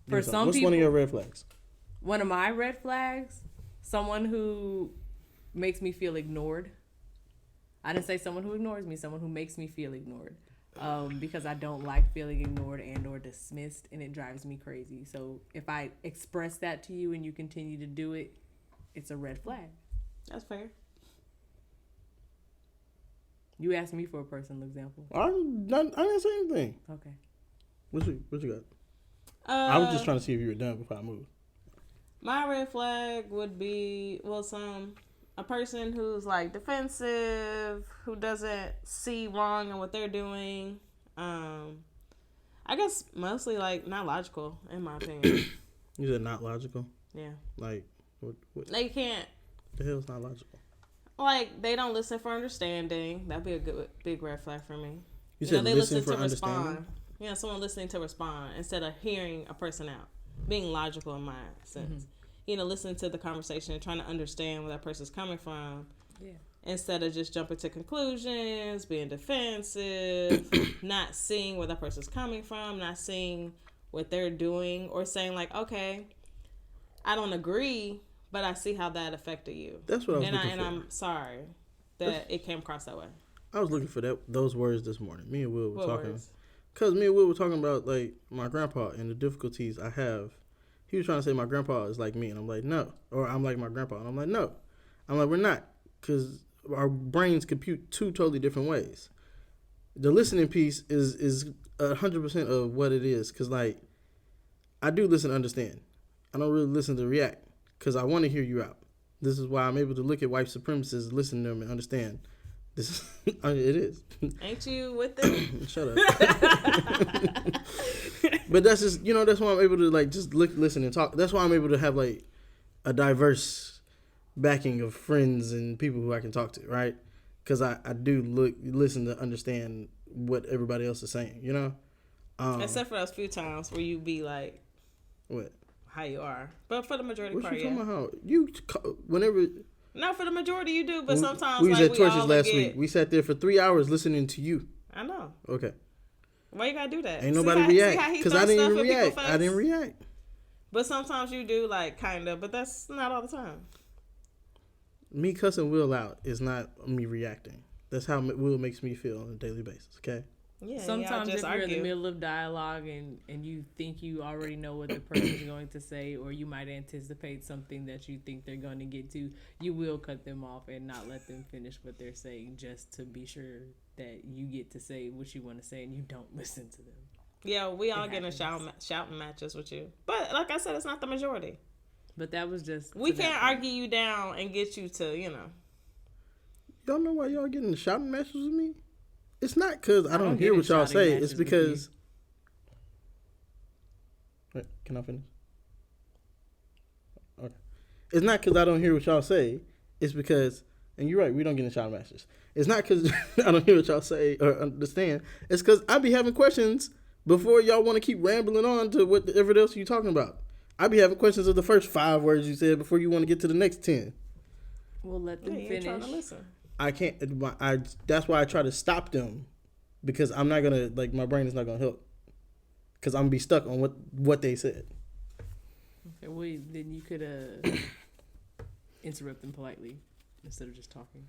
For some What's people, one of your red flags? one of my red flags, someone who makes me feel ignored. I didn't say someone who ignores me, someone who makes me feel ignored. Because I don't like feeling ignored and or dismissed, and it drives me crazy. So if I express that to you and you continue to do it, it's a red flag. That's fair. You asked me for a personal example. I didn't say anything. Okay. What you got? I was just trying to see if you were done before I moved. My red flag would be a person who's like defensive, who doesn't see wrong in what they're doing. I guess mostly like not logical, in my opinion. You said not logical. Yeah. Like what? They can't. The hell's not logical? Like they don't listen for understanding. That'd be a good big red flag for me. You said they listen for to understanding. respond. Yeah, someone listening to respond instead of hearing a person out, being logical in my sense. Listening to the conversation and trying to understand where that person's coming from. Yeah. Instead of just jumping to conclusions, being defensive, not seeing where that person's coming from, not seeing what they're doing, or saying like, okay, I don't agree, but I see how that affected you. That's what I was looking for. And I'm sorry that it came across that way. I was looking for those words this morning. Me and Will were What talking. words? Because me and Will were talking about, like, my grandpa and the difficulties I have. He was trying to say my grandpa is like me, and I'm like, no. Or I'm like my grandpa, and I'm like, no. I'm like, we're not. Because our brains compute two totally different ways. The listening piece is 100% of what it is. Because, like, I do listen to understand. I don't really listen to react. Because I want to hear you out. This is why I'm able to look at white supremacists, listen to them, and understand. This is, it is. Ain't you with them? Shut up. But that's just, that's why I'm able to, like, just listen and talk. That's why I'm able to have, like, a diverse backing of friends and people who I can talk to, right? Because I do listen to understand what everybody else is saying, Except for those few times where you be like, what? How you are. But for the majority What part, you yeah. talking about? Whenever... No, for the majority you do, but sometimes we was like at Torches all last get... week. We sat there for 3 hours listening to you. I know. Okay. Why you gotta do that? Ain't nobody react. Because I didn't even react. I didn't react. But sometimes you do, like, kind of, but that's not all the time. Me cussing Will out is not me reacting. That's how Will makes me feel on a daily basis, okay? Yeah. Sometimes if just you're in the argue. middle of dialogue and you think you already know what the person is going to say, or you might anticipate something that you think they're going to get to, you will cut them off and not let them finish what they're saying, just to be sure that you get to say what you want to say and you don't listen to them. Yeah, we all get in shouting matches with you. But like I said, it's not the majority. But that was just... We can't argue you down and get you to, Y'all know why y'all getting the shouting matches with me? It's not because I don't hear what y'all say. It's because... Wait, can I finish? Okay. It's not because I don't hear what y'all say. It's because... And you're right, we don't get in shouting matches. It's not because I don't hear what y'all say or understand. It's because I be having questions before y'all want to keep rambling on to whatever else you're talking about. I be having questions of the first 5 words you said before you want to get to the next 10. We'll let them Yeah, you're trying to finish. listen. I can't. That's why I try to stop them, because I'm not gonna my brain is not gonna help, because I'm gonna be stuck on what they said. Okay, well, then you could interrupt them politely instead of just talking.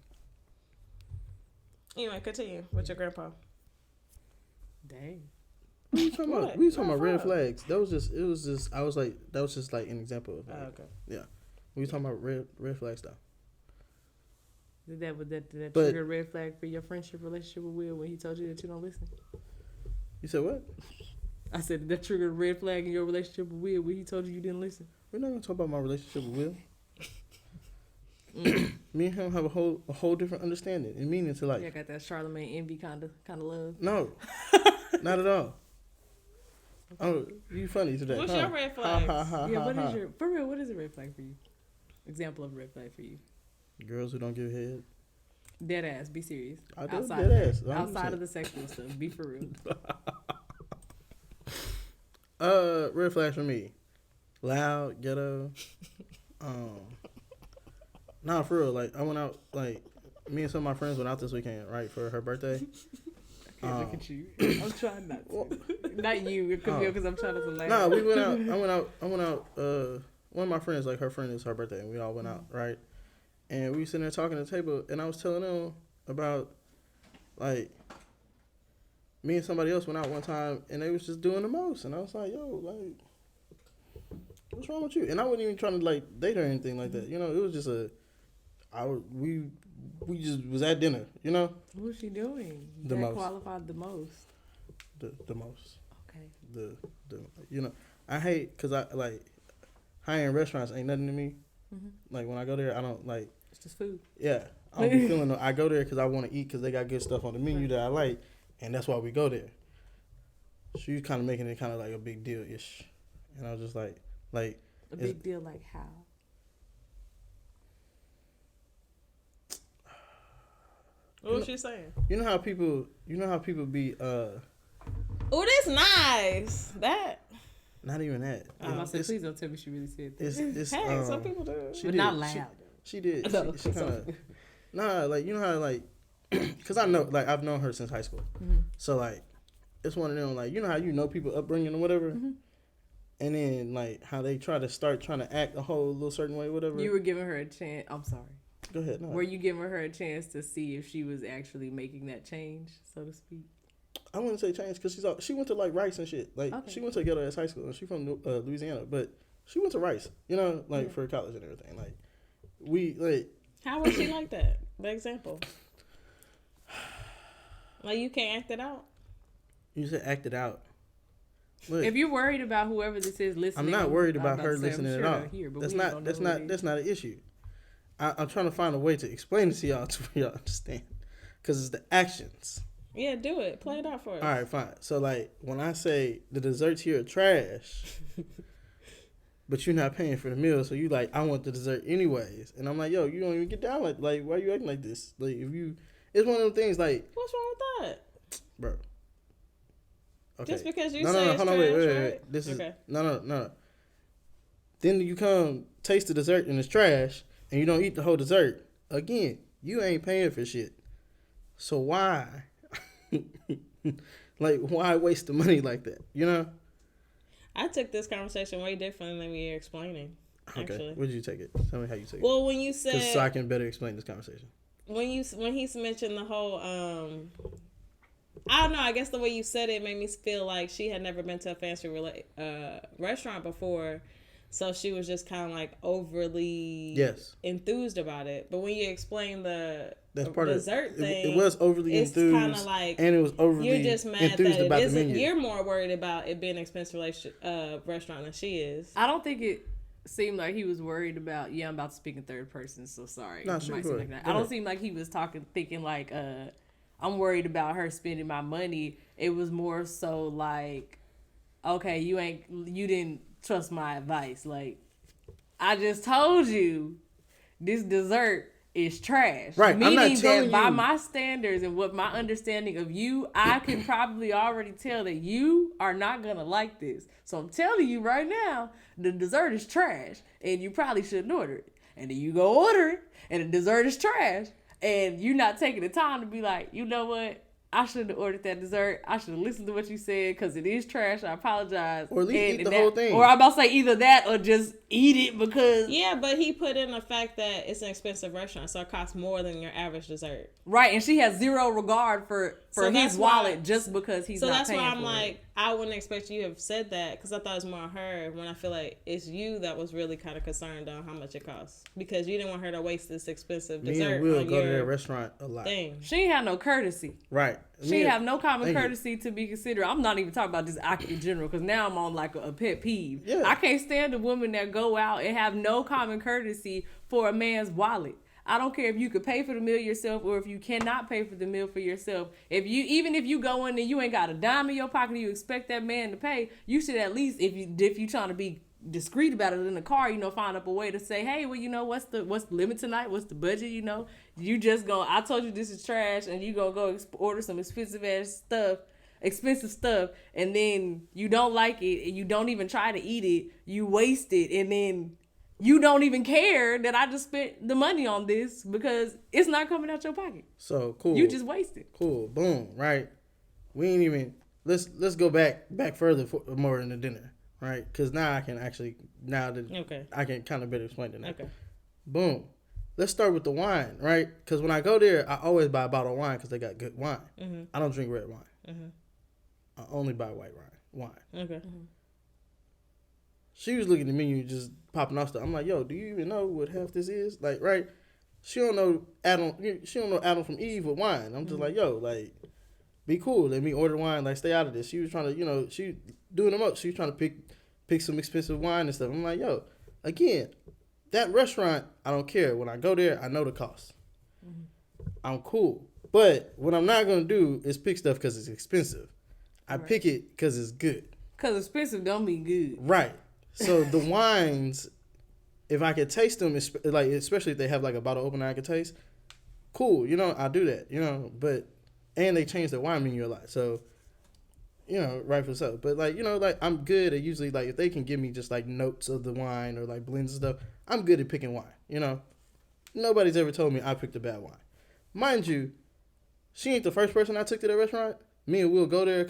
Anyway, continue with your grandpa. Dang. What are you talking about? What? We were talking about Grandpa. red flags. That was just I was like, that was just like an example of Okay. yeah. We were talking about red flag stuff. Did that But- trigger a red flag for your friendship relationship with Will when he told you that you don't listen? You said what? I said, did that trigger a red flag in your relationship with Will when he told you didn't listen? We're not gonna talk about my relationship with Will. Me and him have a whole different understanding and meaning to life. Yeah, I got that Charlemagne envy kind of love. No, not at all. Oh, you funny today. What's huh? your red Ha, flags? ha, ha, Yeah, ha, what ha. is your for real? What is a red flag for you? Example of a red flag for you? Girls who don't give head. Dead ass. Be serious. I do Outside dead of ass, that, 100%. outside of the sexual stuff. Be for real. Red flags for me. Loud, ghetto. Nah, for real. Like I went out. Like me and some of my friends went out this weekend, right, for her birthday. Look at you. I'm trying not to. Not you, because I'm trying to laugh. Nah, we went out. I went out. One of my friends, like her friend, is her birthday, and we all went out, right? And we were sitting there talking at the table, and I was telling them about, like, me and somebody else went out one time, and they was just doing the most, and I was like, yo, like, what's wrong with you? And I wasn't even trying to like date her or anything like that, you know. It was just we just was at dinner, you know. What was she doing? The That most. qualified the most. The most. Okay. The you know, I hate because I like high end restaurants ain't nothing to me. Like when I go there, I don't like. It's just food. Yeah, I don't be feeling. I go there because I want to eat because they got good stuff on the menu that I like, and that's why we go there. She was kind of making it kind of like a big deal ish, and I was just like A big deal like how? What was she saying? you know how people be Oh, that's nice. That. not even that. I said, please don't tell me she really said that. It's Hey, some people do. she But did. not loud. She did. No, She kind of nah, like you know how like because I know like I've known her since high school, so like it's one of them like you know how you know people upbringing or whatever, and then like how they try to act a whole little certain way, whatever. You were giving her a chance. I'm sorry. Go ahead. No. Were you giving her a chance to see if she was actually making that change, so to speak? I wouldn't say change because she went to like Rice and shit. Like Okay. she went to ghetto ass high school and she from Louisiana, but she went to Rice, you know, like for college and everything. Like we like. How was she like that? The example. Like you can't act it out. You said act it out. Look, If you're worried about whoever this is listening, I'm not worried about about her to say, I'm listening sure at all. they're here, but That's we not don't that's know who not it that's is. not an issue. I'm trying to find a way to explain it to y'all to y'all understand, because it's the actions. Yeah, do it. Play it out for us. All right, fine. So like when I say the desserts here are trash, but you're not paying for the meal, so you like I want the dessert anyways, and I'm like, yo, you don't even get down like why you acting like this? Like if you, it's one of them things like, What's wrong with that? bro. Okay. Just because you no, say no, it's hold on, trash, wait. right? This is Okay. no. Then you come taste the dessert and it's trash, and you don't eat the whole dessert. Again, you ain't paying for shit. So why? Like why waste the money like that? You know? I took this conversation way different than we were explaining. Okay. Actually. Where did you take it? Tell me how you take it. Well, when you said So I can better explain this conversation. when he's mentioned the whole I don't know, I guess the way you said it made me feel like she had never been to a fancy restaurant before, so she was just kind of like overly enthused about it. But when you explain the That's part of dessert thing, it was overly it's enthused, kind of like and it was overly you're just mad enthused that about it the isn't. menu. You're more worried about it being an expensive restaurant than she is. I don't think it seemed like he was worried about. Yeah, I'm about to speak in third person, so sorry. No, It sure, might go seem ahead. like that. Go I don't ahead. seem like he was thinking like, I'm worried about her spending my money. It was more so like, okay, you didn't trust my advice. Like, I just told you this dessert is trash. Right. Meaning I'm not telling that by you. my standards and what my understanding of you, I can probably already tell that you are not gonna like this. So I'm telling you right now, the dessert is trash, and you probably shouldn't order it. And then you go order it, and the dessert is trash, and you're not taking the time to be like, you know what? I shouldn't have ordered that dessert. I should have listened to what you said because it is trash. I apologize. Or at least eat the that, whole thing. Or I'm about to say either that or just eat it because... Yeah, but he put in the fact that it's an expensive restaurant, so it costs more than your average dessert. Right, and she has zero regard for So his wallet just because he's not paying for it. So that's why I'm like, I wouldn't expect you to have said that because I thought it was more her when I feel like it's you that was really kind of concerned on how much it costs because you didn't want her to waste this expensive Me dessert and Will on go to your that restaurant a lot. thing. She ain't have no courtesy. Right. She ain't have no common courtesy to be considered. I'm not even talking about just Akki in general because now I'm on like a pet peeve. Yeah. I can't stand the women that go out and have no common courtesy for a man's wallet. I don't care if you could pay for the meal yourself or if you cannot pay for the meal for yourself. Even if you go in and you ain't got a dime in your pocket and you expect that man to pay, you should at least, if you trying to be discreet about it in the car, find up a way to say, hey, well, what's the limit tonight? What's the budget? You just go, I told you this is trash, and you gonna go order some expensive stuff, and then you don't like it, and you don't even try to eat it, you waste it, and then you don't even care that I just spent the money on this because it's not coming out your pocket. So cool. You just wasted. Cool. Boom. Right. We ain't even. Let's go back further more in the dinner. Right. Because now I can actually I can kind of better explain it now. Okay. Boom. Let's start with the wine. Right. Because when I go there, I always buy a bottle of wine because they got good wine. Mm-hmm. I don't drink red wine. Mm-hmm. I only buy white wine. Okay. Mm-hmm. She was looking at the menu, just popping off stuff. I'm like, yo, do you even know what half this is? Like, right? She don't know Adam. She don't know Adam from Eve with wine. I'm just like, yo, like, be cool. Let me order wine. Like, stay out of this. She was trying to, she doing them up. She was trying to pick some expensive wine and stuff. I'm like, yo, again, that restaurant, I don't care. When I go there, I know the cost. Mm-hmm. I'm cool. But what I'm not gonna do is pick stuff because it's expensive. I pick it because it's good. Because expensive don't mean good. Right. So the wines, if I could taste them, like especially if they have like a bottle opener I could taste, cool. I'll do that. But and they change the wine menu a lot, so rightful so. But like I'm good at usually like if they can give me just like notes of the wine or like blends and stuff, I'm good at picking wine. Nobody's ever told me I picked a bad wine, mind you. She ain't the first person I took to that restaurant. Me and Will go there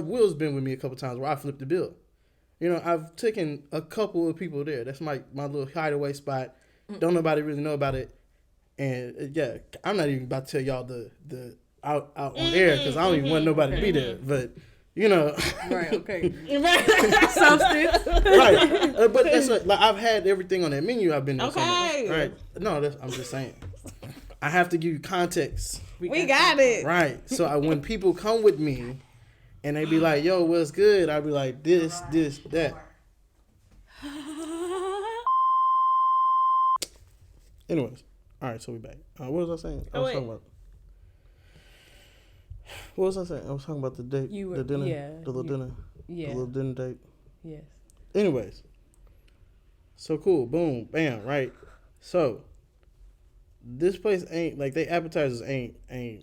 Will's been with me a couple times where I flipped the bill. I've taken a couple of people there. That's my little hideaway spot. Don't nobody really know about it. And yeah, I'm not even about to tell y'all the out on air because I don't even want nobody to be there. But Right. Okay. Substance. Right. But that's like I've had everything on that menu. I've been there so much, right? No, I'm just saying. I have to give you context. We got it. Right. So when people come with me. And they be like, yo, what's good? I be like, this, that. Anyways. All right, so we back. What was I saying? What was I saying? I was talking about the date, the dinner, the little dinner. Yeah. The little dinner date. Yes. Anyways. So cool. Boom. Bam. Right. So, this place ain't, like, they appetizers ain't, it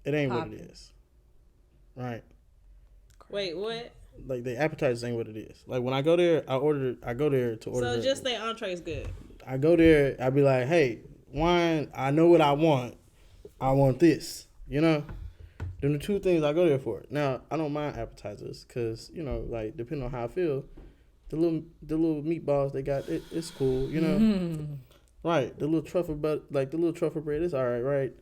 ain't what it is. Right. Wait, what? Like the appetizers ain't what it is. Like when I go there, I go there to order. So just the entree is good. I go there, I be like, hey, wine. I know what I want. I want this. Them the two things I go there for. Now I don't mind appetizers because like depending on how I feel, the little meatballs they got it's cool. Right. The little truffle bread is all right. Right.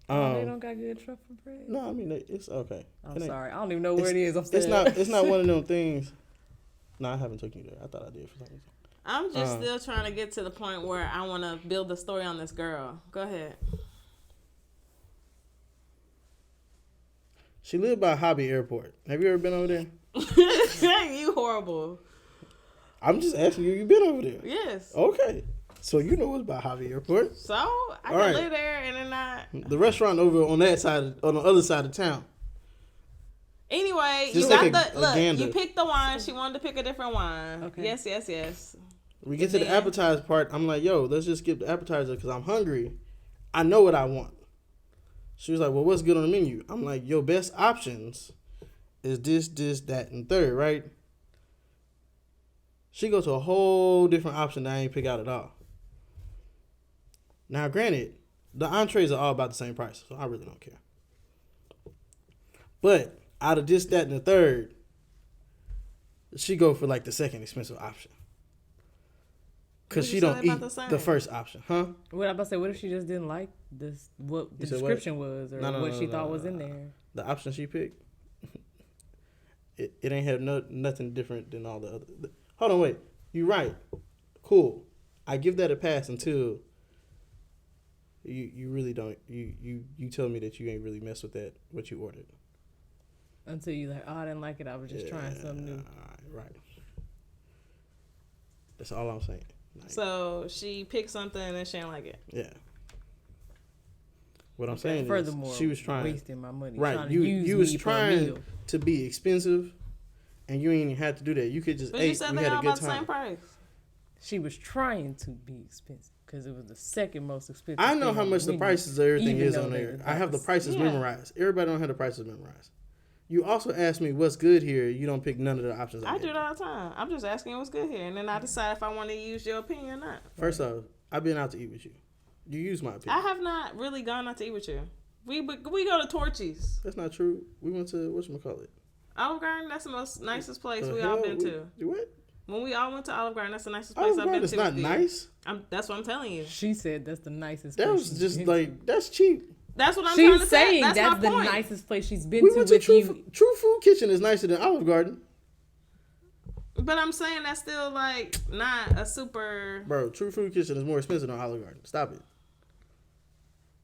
They don't got good truffle bread. No, I mean it's okay. I'm sorry, I don't even know where it is. It's not one of them things. No, I haven't taken you there. I thought I did for some reason. I'm just still trying to get to the point where I want to build a story on this girl. Go ahead. She lived by Hobby Airport. Have you ever been over there? You horrible. I'm just asking you. You been over there? Yes. Okay. So you know what's by Hobby Airport. So I can live there and then not. The restaurant over on that side, on the other side of town. Anyway, just you like got you picked the wine. She wanted to pick a different wine. Okay. Yes. We get to the appetizer part. I'm like, yo, let's just skip the appetizer because I'm hungry. I know what I want. She was like, well, what's good on the menu? I'm like, your best options is this, that, and third, right? She goes to a whole different option that I ain't pick out at all. Now, granted, the entrees are all about the same price, so I really don't care. But out of this, that, and the third, she go for like the second expensive option. Because she don't eat the first option, huh? What I about to say? What if she just didn't like this? What the description was, or what she thought was in there? The option she picked, it ain't have nothing different than all the other. Hold on, wait. You right. Cool. I give that a pass until you really don't. You tell me that you ain't really mess with that what you ordered. Until you like, oh, I didn't like it. I was just trying something new. Right. That's all I'm saying. Like, so she picked something and she didn't like it. Yeah. What I'm saying furthermore, is she was trying wasting my money. Right. You was trying to be expensive, and you ain't even had to do that. You could just you said they all about the same price. She was trying to be expensive because it was the second most expensive. I know how much the prices of everything is on there. I have the prices memorized. Everybody don't have the prices memorized. You also asked me what's good here. You don't pick none of the options. I do it all the time. I'm just asking what's good here, and then I decide if I want to use your opinion or not. First off, I've been out to eat with you. You use my opinion. I have not really gone out to eat with you. We go to Torchy's. That's not true. We went to whatchamacallit? Olive Garden. That's the most nicest place we all been to. What? When we all went to Olive Garden, that's the nicest place I've been to. It's not nice. That's what I'm telling you. She said that's the nicest. That was just like that's cheap. That's what I'm trying to say. That's the nicest place she's been to. Went to True Food Kitchen is nicer than Olive Garden. But I'm saying that's still like not a super. Bro, True Food Kitchen is more expensive than Olive Garden. Stop it.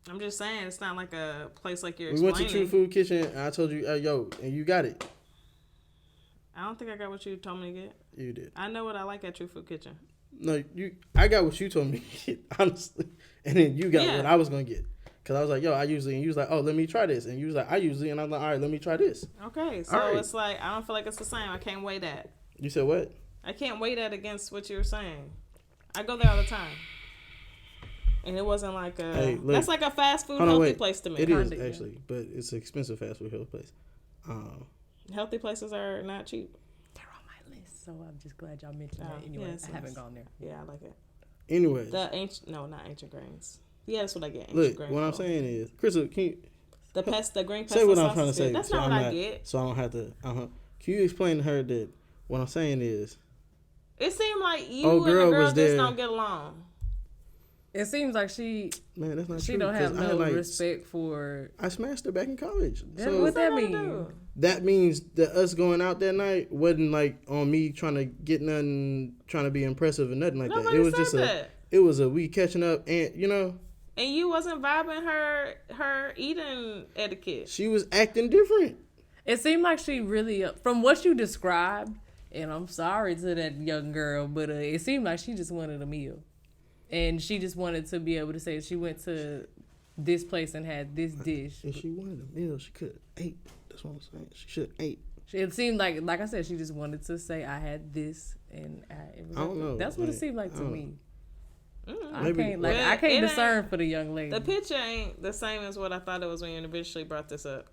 I'm just saying it's not like a place like you're. We went to True Food Kitchen and I told you, yo, and you got it. I don't think I got what you told me to get. You did. I know what I like at True Food Kitchen. No, I got what you told me to get, honestly, and then you got what I was gonna get. Cause I was like, yo, I usually, and you was like, oh, let me try this, and you was like, I usually, and I'm like, all right, let me try this. Okay, so it's like I don't feel like it's the same. I can't weigh that. You said what? I can't weigh that against what you were saying. I go there all the time, and it wasn't like a. Hey, look, that's like a fast food healthy place to me. It is actually, but it's an expensive fast food healthy place. Healthy places are not cheap. They're on my list, so I'm just glad y'all mentioned that. Anyway, I haven't gone there. Yeah, I like it. Anyway, not ancient grains. Yeah, that's what I get. Look, what I'm saying is, Krystal, can you... The green pesto say what I'm trying to say. That's not what I get. So I don't have to... Can you explain to her that what I'm saying is... It seemed like you and the girl just don't get along. It seems like she... Man, that's not she true. She don't have no respect for... I smashed her back in college. So what that mean? That means that us going out that night wasn't like on me trying to get nothing, trying to be impressive or nothing like that. It was just It was we catching up and, you know... And you wasn't vibing her eating etiquette. She was acting different. It seemed like she really, from what you described, and I'm sorry to that young girl, but it seemed like she just wanted a meal. And she just wanted to be able to say she went to this place and had this dish. If she wanted a meal, she could have ate. That's what I'm saying. She should have ate. It seemed like I said, she just wanted to say, I had this. And I don't know. That's what it seemed like to me. I can't discern for the young lady. The picture ain't the same as what I thought it was when you initially brought this up.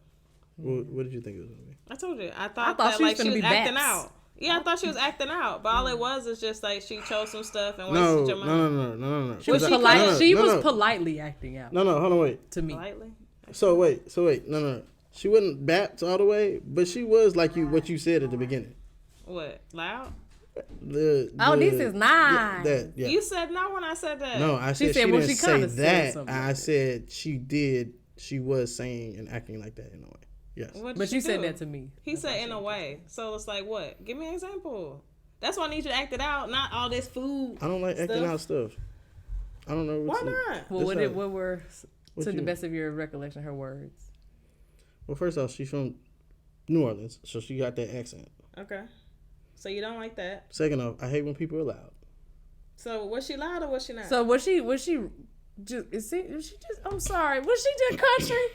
What did you think it was gonna be? I told you. I thought that like she was acting out. Yeah, I thought she was acting out, but all it was is just like she chose some stuff and wasted your money. No. She was polite. She was politely acting out. No, hold on, wait. To me, politely. So wait. No. She wasn't bapped all the way, but she was like what you said at the beginning. What? Loud? This is nice. You said no when I said that. No, I said she didn't say that. I said she did. She was saying and acting like that in a way. Yes. But you said that to me. He said in a way. So it's like what? Give me an example. That's why I need you to act it out, not all this food. I don't like acting out stuff. I don't know. Why not? Well, what were, to the best of your recollection, her words? Well, first off, she's from New Orleans, so she got that accent. Okay. So you don't like that. Second off, I hate when people are loud. So was she loud or was she not? So was she just I'm sorry. Was she just country?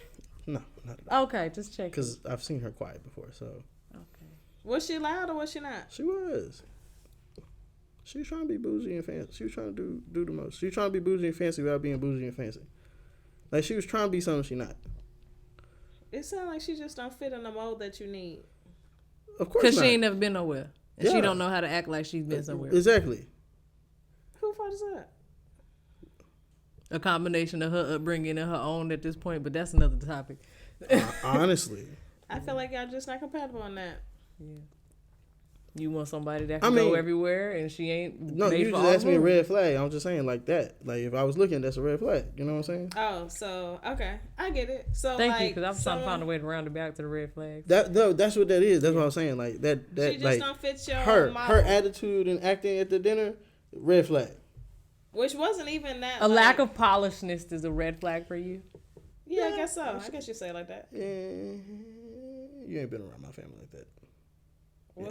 No, not at all. Okay, just check. Because I've seen her quiet before, so. Okay. Was she loud or was she not? She was. She was trying to be bougie and fancy. She was trying to do the most. She was trying to be bougie and fancy without being bougie and fancy. Like, she was trying to be something she not. It sounds like she just don't fit in the mold that you need. Of course Because not. she ain't never been nowhere. And Yeah. she don't know how to act like she's been somewhere. Exactly. Who fault is that? A combination of her upbringing and her own at this point, but that's another topic. Honestly. I feel like y'all just not compatible on that. Yeah. You want somebody that can go everywhere, and she ain't. No, made you for just all asked me a room. red flag. I'm just saying like that. Like, if I was looking, that's a red flag. You know what I'm saying? Oh, so okay, I get it. So Thank like, you, because I was trying to find a way to round it back to the red flags. That's what that is. That's what I'm saying. Like that she just like don't fit your her model, attitude and acting at the dinner, red flag. which wasn't even that. A lack of polishness is a red flag for you. Yeah, I guess so. I guess you say it like that. You ain't been around my family like that.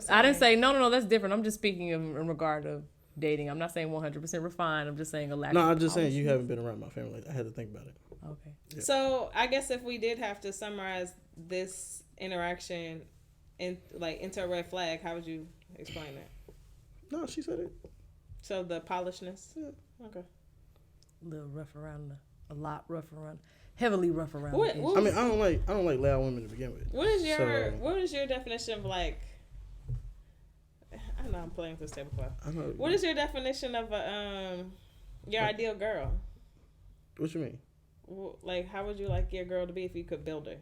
I didn't say no. That's different. I'm just speaking in regard of dating. I'm not saying 100% refined. I'm just saying a lack. No, of I'm just saying polishness. you haven't been around my family like that. I had to think about it. Okay. Yeah. So I guess if we did have to summarize this interaction into a red flag, how would you explain that? No, she said it. So the polishness. Yeah. Okay. A little rough around a lot rough around, heavily rough around. What- the what- edges. I don't like loud women to begin with. What is your definition of like? I know I'm playing with this tablecloth. What is your definition of your ideal girl? What you mean? Like, how would you like your girl to be if you could build her?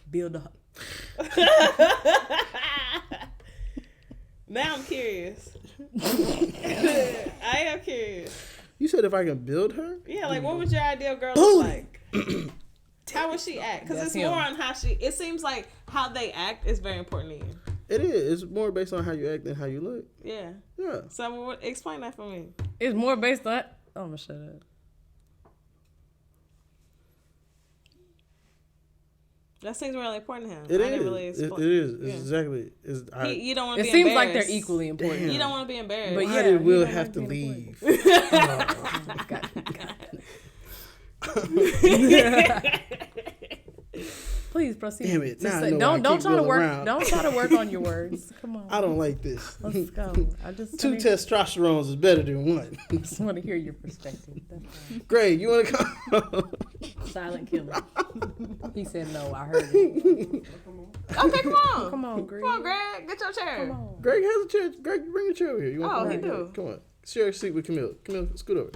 Build up. Now I'm curious. I am curious. You said if I can build her? Yeah, like what would your ideal girl look like? How would she act? Because it's him. more on how she. It seems like how they act is very important to you. It is. It's more based on how you act than how you look. Yeah. Yeah. So explain that for me. It's more based on. Oh, I'm gonna shut up. That seems really important to him. It I is. didn't really It explain. is. It's Yeah. exactly. You don't want to It be seems embarrassed. like they're equally important. Damn. You don't want to be embarrassed. But Why yeah, did you Will don't have like to being leave? Please proceed. Damn it. Just Now I say- know don't I don't keep try to Will work. around. Don't try to work on your words. Come on. I don't like this. Let's go. I just Two testosterones is better than one. just want to hear your perspective. That's fine. Greg, you want to come? Silent killer. He said no. I heard it. Okay, come on. Come on, Greg. Come on, Greg. Get your chair. Come on. Greg has a chair. Greg, bring your chair over here. You want Oh, to he come do. Come on. Share a seat with Camille. Camille, scoot over.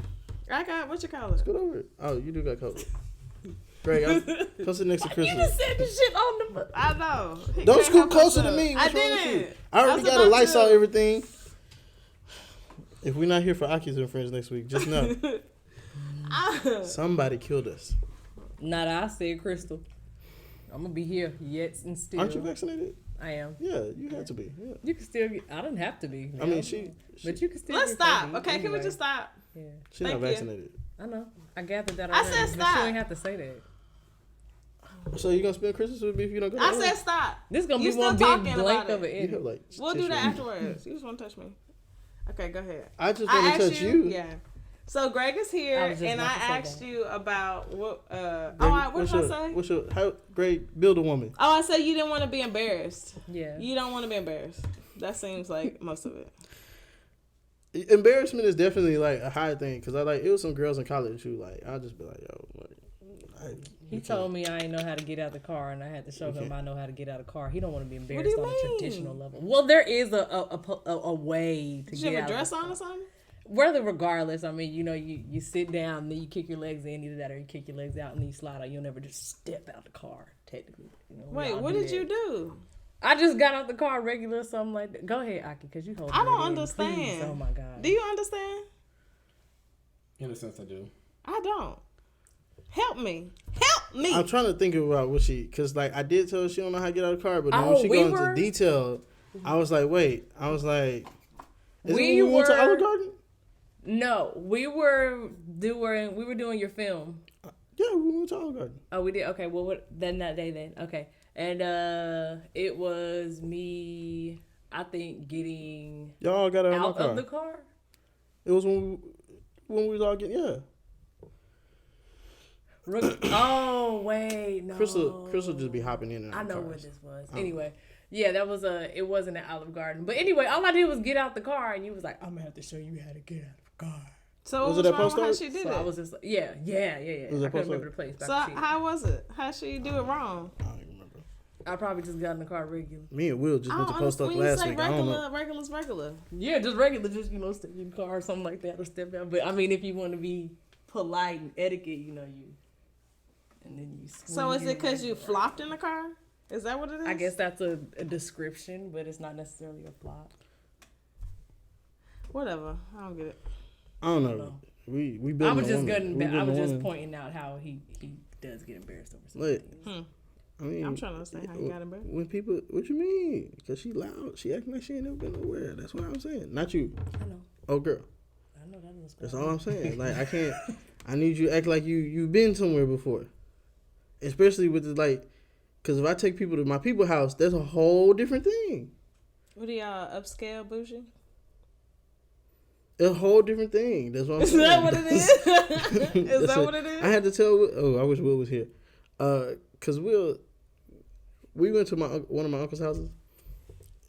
I got, what you call it? Scoot over. Oh, you do got COVID. Greg, come sit next to You Crystal. just said the shit on the. I know. He Don't can't scoot help closer to himself. me. I What's wrong with you? didn't. I already was got a about Lysol to. everything. If we're not here for Akki and Friends next week, just know somebody killed us. Not I said Krystal. I'm gonna be here yet and still. Aren't you vaccinated? I am. Yeah, you had to be. Yeah. You can still get. I didn't have to be. I mean, she But you can still. Let's get stop. COVID Okay, can we anyway. just stop? Yeah. she's not Thank you. vaccinated. I know. I gathered that I already. said But stop. you ain't have to say that. So you gonna spend Christmas with me if you don't go? I to said work? stop. This gonna You be one still big talking blank about of an it. You edit. have like. We'll do tissue. that afterwards. You just want to touch me. Okay, go ahead. I just want to asked touch you. Yeah. So Greg is here, I was just and I about to say asked that. you about what. Greg, What did I say? What's your how great build a woman? Oh, I said you didn't want to be embarrassed. Yeah. You don't want to be embarrassed. That seems like most of it. Embarrassment is definitely like a high thing because it was some girls in college who like I'll just be like yo. He told me I ain't know how to get out of the car, and I had to show him I know how to get out of the car. He don't want to be do embarrassed you on a mean? traditional level. Well, there is a way to Did get you out have a dress of the on or something? Whether regardless, I mean, you sit down, and then you kick your legs in, either that or you kick your legs out, and then you slide out. You'll never just step out the car, technically. Wait, what did you do? I just got out the car regular, something like that. Go ahead, Akki, because you hold I it don't in, understand. please. Oh, my God. Do you understand? In a sense, I do. I don't. Help me. Help me. I'm trying to think about what because like I did tell her she don't know how to get out of the car, but then when Oh, she we go were- into detail, I was like, wait, is We it when we went to were- Olive Garden? No, we were doing your film. Yeah, we went to Olive Garden. Oh, we did. Okay, well, then that day then. Okay, and it was me. I think getting Y'all got out out of my car. of the car. It was when we was all getting Oh wait, no. Crystal just be hopping in and out I of know cars. where this was. Anyway, Yeah, it wasn't at Olive Garden. But anyway, all I did was get out the car, and you was like, I'm gonna have to show you how to get out of the car. So what Was was it at wrong with how Post she did So it? I was just like, yeah. Was it I couldn't Post remember the place. But So I could see it. how was it? How she do it wrong? I don't even remember. I probably just got in the car regular. Me and Will just went to Post Oak when you last say week. I don't know. regular. Yeah, just regular, just step in the car or something like that, or step out. But I mean, if you want to be polite and etiquette, and then you. So is it because you flopped in the car? Is that what it is? I guess that's a description, but it's not necessarily a flop. Whatever. I don't get it. I don't know. We I building was a just woman. I was just pointing out how he does get embarrassed over something. Look, I mean, I'm trying to understand how you got embarrassed. When people, what you mean? Because she loud. She acting like she ain't never been nowhere. That's what I'm saying. Not you. I know. Oh, girl. I know that was. That's all I'm saying. Like, I can't. I need you to act like you've been somewhere before. Especially with the, like, because if I take people to my people's house, that's a whole different thing. What are y'all, upscale bougie? It's a whole different thing. That's what I'm Is saying. that what it is? Is that what it is? I had to tell Will, I wish Will was here. Because we went to one of my uncle's houses.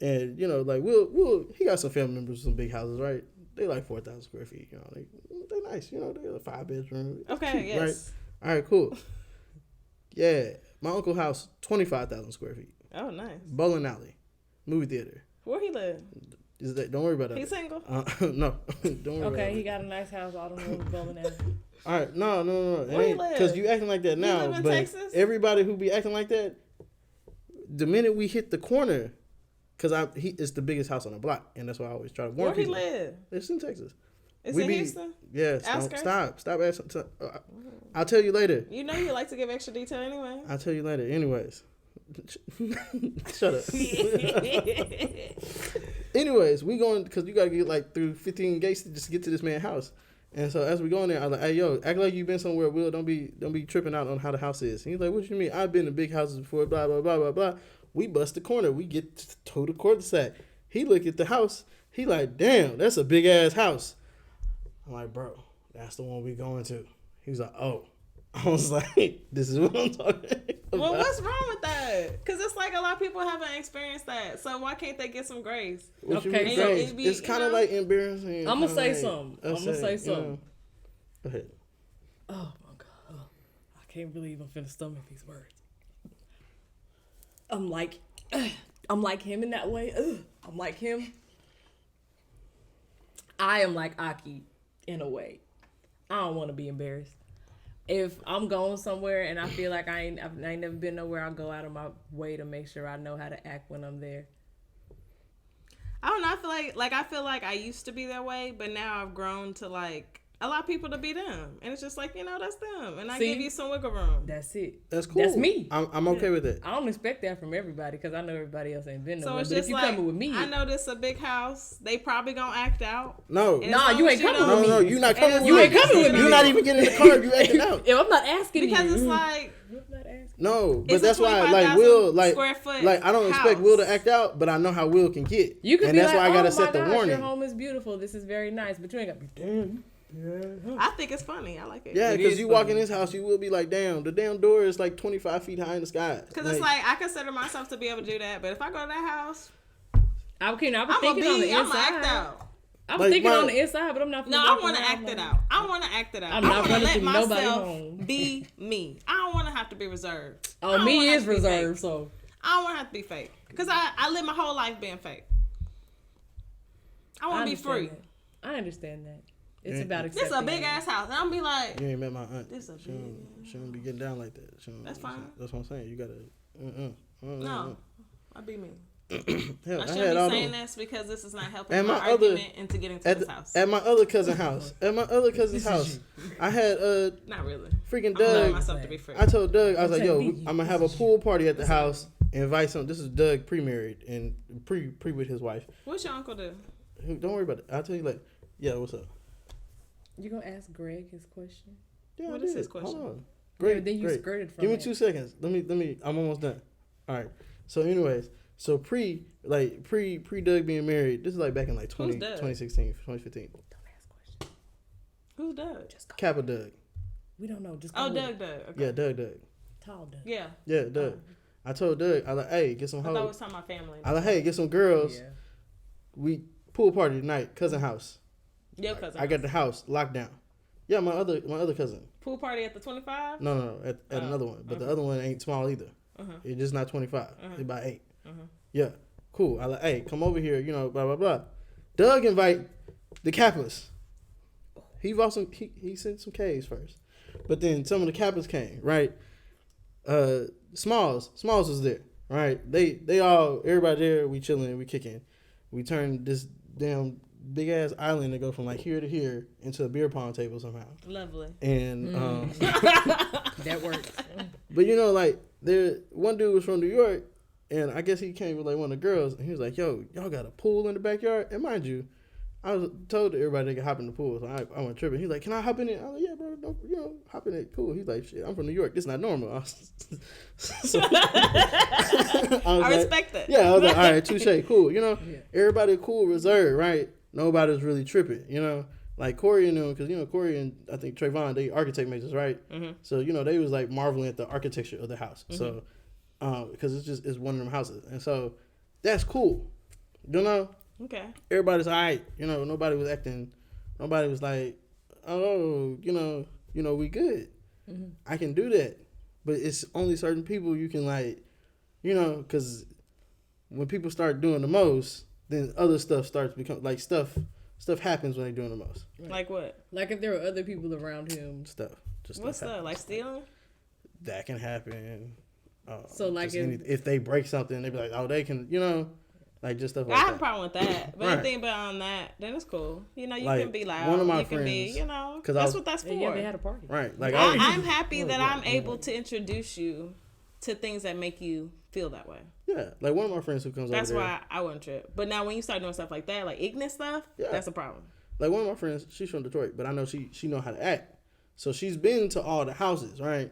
And, like, Will, he got some family members with some big houses, right? They like 4,000 square feet, They're nice, they got a 5-bedroom. Okay, cute, yes. Right? All right, cool. Yeah, my uncle's house, 25,000 square feet. Oh, nice. Bowling alley, movie theater. Where he live? Don't worry about that. He single? No, don't worry about Okay, it. he got a nice house, all the little bowling alley. All right, no. Where you live? Because you acting like that now. live in but Texas? everybody who be acting like that, the minute we hit the corner, because it's the biggest house on the block, and that's why I always try to warn Where he people. live? It's in Texas. Is We it be- Houston? Yes. Outskirts? Stop asking. I'll tell you later. You know you like to give extra detail anyway. I'll tell you later. Anyways. Shut up. Anyways, we going because you gotta get like through 15 gates to just get to this man's house. And so as we go in there, I was like, hey yo, act like you been somewhere, Will. Don't be tripping out on how the house is. And he's like, what you mean? I've been to big houses before, blah blah blah blah blah. We bust the corner. We get to the cul-de-sac. He look at the house. He like, damn, that's a big ass house. I'm like, bro, that's the one we going to. He was like, oh. I was like, this is what I'm talking about. Well, what's wrong with that? Because it's like a lot of people haven't experienced that. So why can't they get some grace? What you Okay, mean, so grace? It's kind of like embarrassing. I'm gonna say like something. upsetting, Go ahead. Oh my god, I can't believe I'm finna stomach these words. I'm like him in that way. I'm like him. I am like Akki in a way. I don't want to be embarrassed. If I'm going somewhere and I feel like I ain't never been nowhere, I'll go out of my way to make sure I know how to act when I'm there. I don't know. I feel like I used to be that way, but now I've grown to like allow people to be them, and it's just like that's them, and I give you some wiggle room. That's it. That's cool. That's me. I'm okay with it. I don't expect that from everybody because I know everybody else ain't been So nowhere. it's But if just you like coming with me, I know this a big house. They probably gonna act out. No. And Nah, as long you as ain't coming don't- with me. No, you're not coming with me. You ain't coming with me. You're not even getting in the car. You acting out. if I'm not asking because you, it's like I'm not asking. No, but It's a that's why, like, 25,000 Will, like, square foot like I don't expect house. Will to act out, but I know how Will can get. You could and be that's like, why I gotta oh set my the gosh, warning. your home is beautiful. This is very nice, but you ain't got to be damn. I think it's funny. I like it. Yeah, It because is you walk in funny. his house, you will be like, damn, the damn door is like 25 feet high in the sky. Because it's like I consider myself to be able to do that, but if I go to that house, I was I'm gonna thinking on the be. I'm gonna act inside. out. I was Like, thinking my- on the inside, but I'm not. No, I want to act it out. I want to act it out. I'm I not want to running let through nobody myself home. be me. I don't want to have to be reserved. I Oh, don't me wanna have is to be reserved, fake. so I don't want to have to be fake because I live my whole life being fake. I want to be free. understand that. I understand that. It's Yeah. about This accepting. is a big ass house, and I'm be like, you ain't met my aunt. This a she don't be getting down like that. That's fine. That's what I'm saying. You gotta. no, I be me. Hell, I I shouldn't had be all saying them. this because this is not helping And my my other- argument into getting to this house. At my other cousin's house. I had Not really. freaking I'm allowing Doug. myself to be free. I told Doug, I was like, Don't yo, say me. I'm gonna have a pool party at the house. Invite some. This is Doug pre-married and pre with his wife. What's your uncle do? Don't worry about it. I'll tell you later. Yeah, what's up? You gonna ask Greg his question? Yeah, What I is did. his question? Hold on. Yeah, Great. then you great. skirted from Give me it. 2 seconds. Let me. I'm almost done. All right. So, anyways, so pre Doug being married. This is like back in like 2016, 2015. Don't ask questions. Who's Doug? Just go. Kappa Doug. We don't know. Just go Oh, with it. Doug. Okay. Yeah, Doug. Tall Doug. Yeah. Yeah, Doug. I told Doug, I like, hey, get some I thought we hoes. was talking about family. I like, hey, get some girls. Yeah. We pool party tonight, cousin house. Your cousin. I got the house locked down. Yeah, my other cousin. Pool party at the 25? No, at another one. But the other one ain't small either. It's just not 25. It's about 8. Yeah, cool. I like, hey, come over here, you know, blah, blah, blah. Doug invite the Kappas. He bought some, he sent some K's first. But then some of the Kappas came, right? Smalls was there, right? They all, everybody there, we chilling, we kicking. We turned this damn big ass island to go from like here to here into a beer pong table somehow. Lovely. And That works. but you know, like one dude was from New York, and I guess he came with like one of the girls, and he was like, "Yo, y'all got a pool in the backyard?" And mind you, I was told everybody they could hop in the pool, so I went tripping. He's like, "Can I hop in it?" I was like, "Yeah, bro, don't, you know, hop in it, cool." He's like, "Shit, I'm from New York. This is not normal." I respect that. Yeah, I was like, "All right, touche, cool." You know, everybody cool, reserved, right? Nobody's really tripping, you know. Like Corey and them, because you know Corey and I think Trayvon, they architect majors, right? So you know they was like marveling at the architecture of the house. So because it's one of them houses, and so that's cool, you know. Okay. Everybody's all right, you know. Nobody was like, oh, you know, we good. I can do that, but it's only certain people you can like, you know, because when people start doing the most, then other stuff starts become like stuff happens when they're doing the most. Right. Like what? Like if there were other people around him. What's that? Like stealing? That can happen. So like if they break something, they be like, oh, they can, you know, like just stuff like I that. have a problem with that. But Right. anything beyond that, then it's cool. You know, you Like, can be loud. one of my you can be, friends- you know, 'cause that's what that's for. Yeah, they had a party. Right. Like I'm happy that I'm able to introduce you to things that make you feel that way. Yeah, like one of my friends who comes That's over there. why I wouldn't trip. But now when you start doing stuff like that, like ignorant stuff, that's a problem. Like one of my friends, she's from Detroit, but I know she know how to act. So she's been to all the houses, right?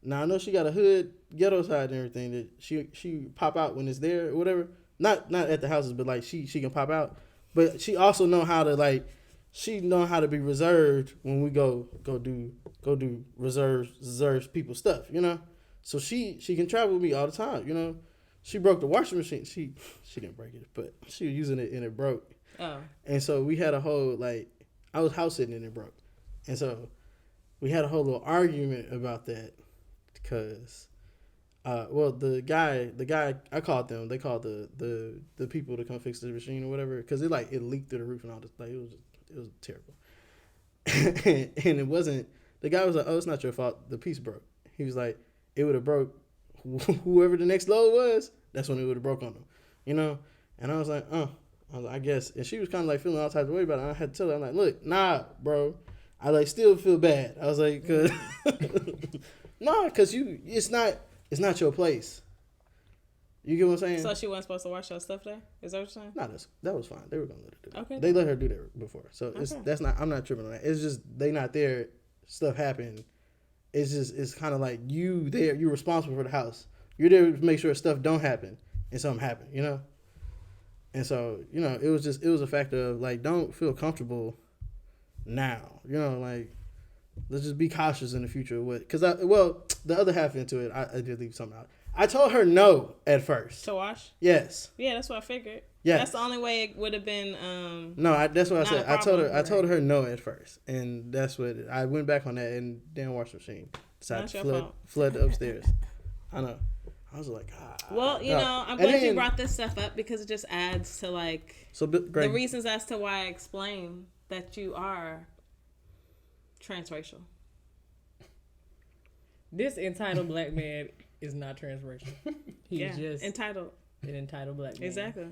Now I know she got a hood ghetto side and everything that she pop out when it's there or whatever. Not at the houses, but like she can pop out. But she also know how to like be reserved when we go do reserves people stuff, you know. So she can travel with me all the time, you know. She broke the washing machine. She didn't break it, but she was using it and it broke. Oh. And so we had a whole like I was house sitting and it broke, and so we had a whole little argument about that because, the guy I called them. They called the people to come fix the machine or whatever because it leaked through the roof and all this. Like it was terrible, and it wasn't. The guy was like, "Oh, it's not your fault. The piece broke." He was like, "It would have broke." Whoever the next load was, that's when it would have broke on them, you know. And I was like, I guess. And she was kind of like feeling all types of way about it. I had to tell her, I'm like, look, nah, bro. I like still feel bad. I was like, cause nah, cause it's not your place. You get what I'm saying? So she wasn't supposed to wash her stuff there? Is that what you're saying? Nah, that was fine. They were gonna let her do that. Okay. They let her do that before, so I'm not tripping on that. It's just they not there. Stuff happened. It's kind of like you there. You're responsible for the house. You're there to make sure stuff don't happen and something happen, you know. And so, you know, it was a factor of like, don't feel comfortable now, you know, like let's just be cautious in the future. Because the other half into it, I did leave something out. I told her no at first. To wash? Yes. Yeah, that's what I figured. Yes. That's the only way it would have been. No, that's what I said. I told her no at first, and that's what I went back on that and damn washing machine decided to flood the upstairs. I know. I was like, Well, you know, I'm glad you brought this stuff up because it just adds to like the reasons as to why I explain that you are transracial. This entitled black man is not transracial. He's just entitled. An entitled black man. Exactly.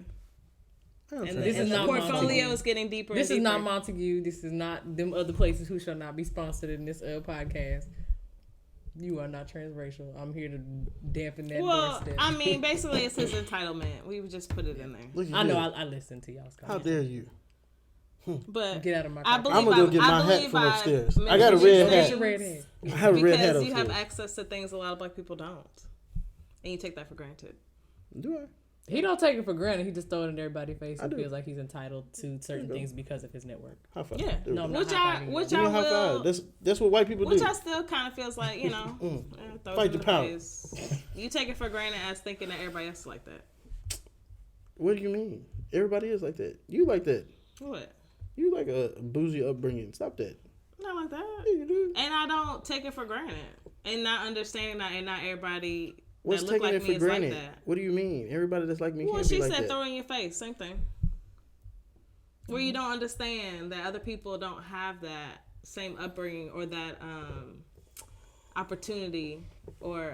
And this is not portfolio is getting deeper. This is not Montague. This is not them other places who shall not be sponsored in this podcast. You are not transracial. I'm here to dampen that doorstep. I mean, basically, it's his entitlement. We would just put it in there. I know. I listen to y'all's comments. How dare you? But get out of my I'm gonna go get my hat from upstairs. I got a red hat. I have a red hat upstairs. Because you have access to things a lot of black people don't, and you take that for granted. Do I? He don't take it for granted. He just throw it in everybody's face I and do. feels like he's entitled to certain things because of his network. High five. Yeah. There we No, go. I'm Which not high-fiving you. which Give me I a high will. five. That's what white people Which do. I still kind of feels like, throw Fight it in the the power. face. You take it for granted as thinking that everybody else is like that. What do you mean? Everybody is like that. You like that. What? You like a bougie upbringing. Stop that. Not like that. Yeah, you do. And I don't take it for granted. And not understanding that, and not everybody What's that look taking like it me for is granted? like that. What do you mean? Everybody that's like me Well, can't she be like said that. throw it in your face. Same thing. Where you don't understand that other people don't have that same upbringing or that opportunity or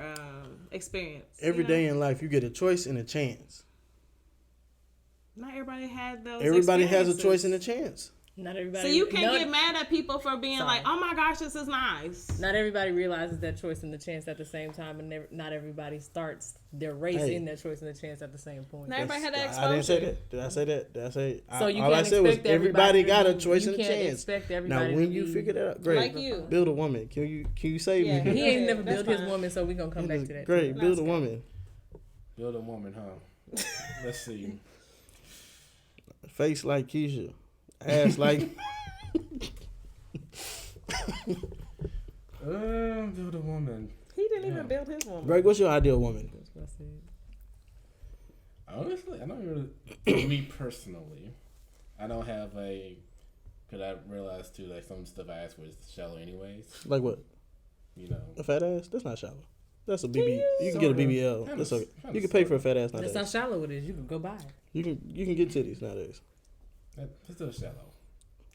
experience. Every day in life, you get a choice and a chance. Not everybody had those. Everybody has a experiences. choice and a chance. Not everybody. So you can't get mad at people for being Sorry. like, "Oh my gosh, this is nice." Not everybody realizes that choice and the chance at the same time, and not everybody starts their race Hey. in that choice and the chance at the same point. Not everybody had that exposure. I didn't say that. Did I say that? Did I say? So you all I can't said was expect everybody to got a be- choice you and a can't chance. expect Now, everybody when to you be figure that out, great. Like you. Build a woman. Can you save Yeah. me? He ain't Yeah, never that's built his fine. woman, so we gonna come back to that. Great. too. Build a That's good. woman. Build a woman, huh? Let's see. Face like Keisha. Ass like. Build a woman. He didn't even build his woman. Greg, what's your ideal woman? That's what I said. Honestly, I don't really. Me personally, I don't have a. Cause I realized too, like some stuff I asked for is shallow, anyways. Like what? You know. A fat ass? That's not shallow. That's a BB. You can get a Sorta. BBL. Kinda- That's okay. kinda You can pay for a fat ass That's nowadays. how shallow it is. You can go buy it. You can get titties nowadays. That's still shallow.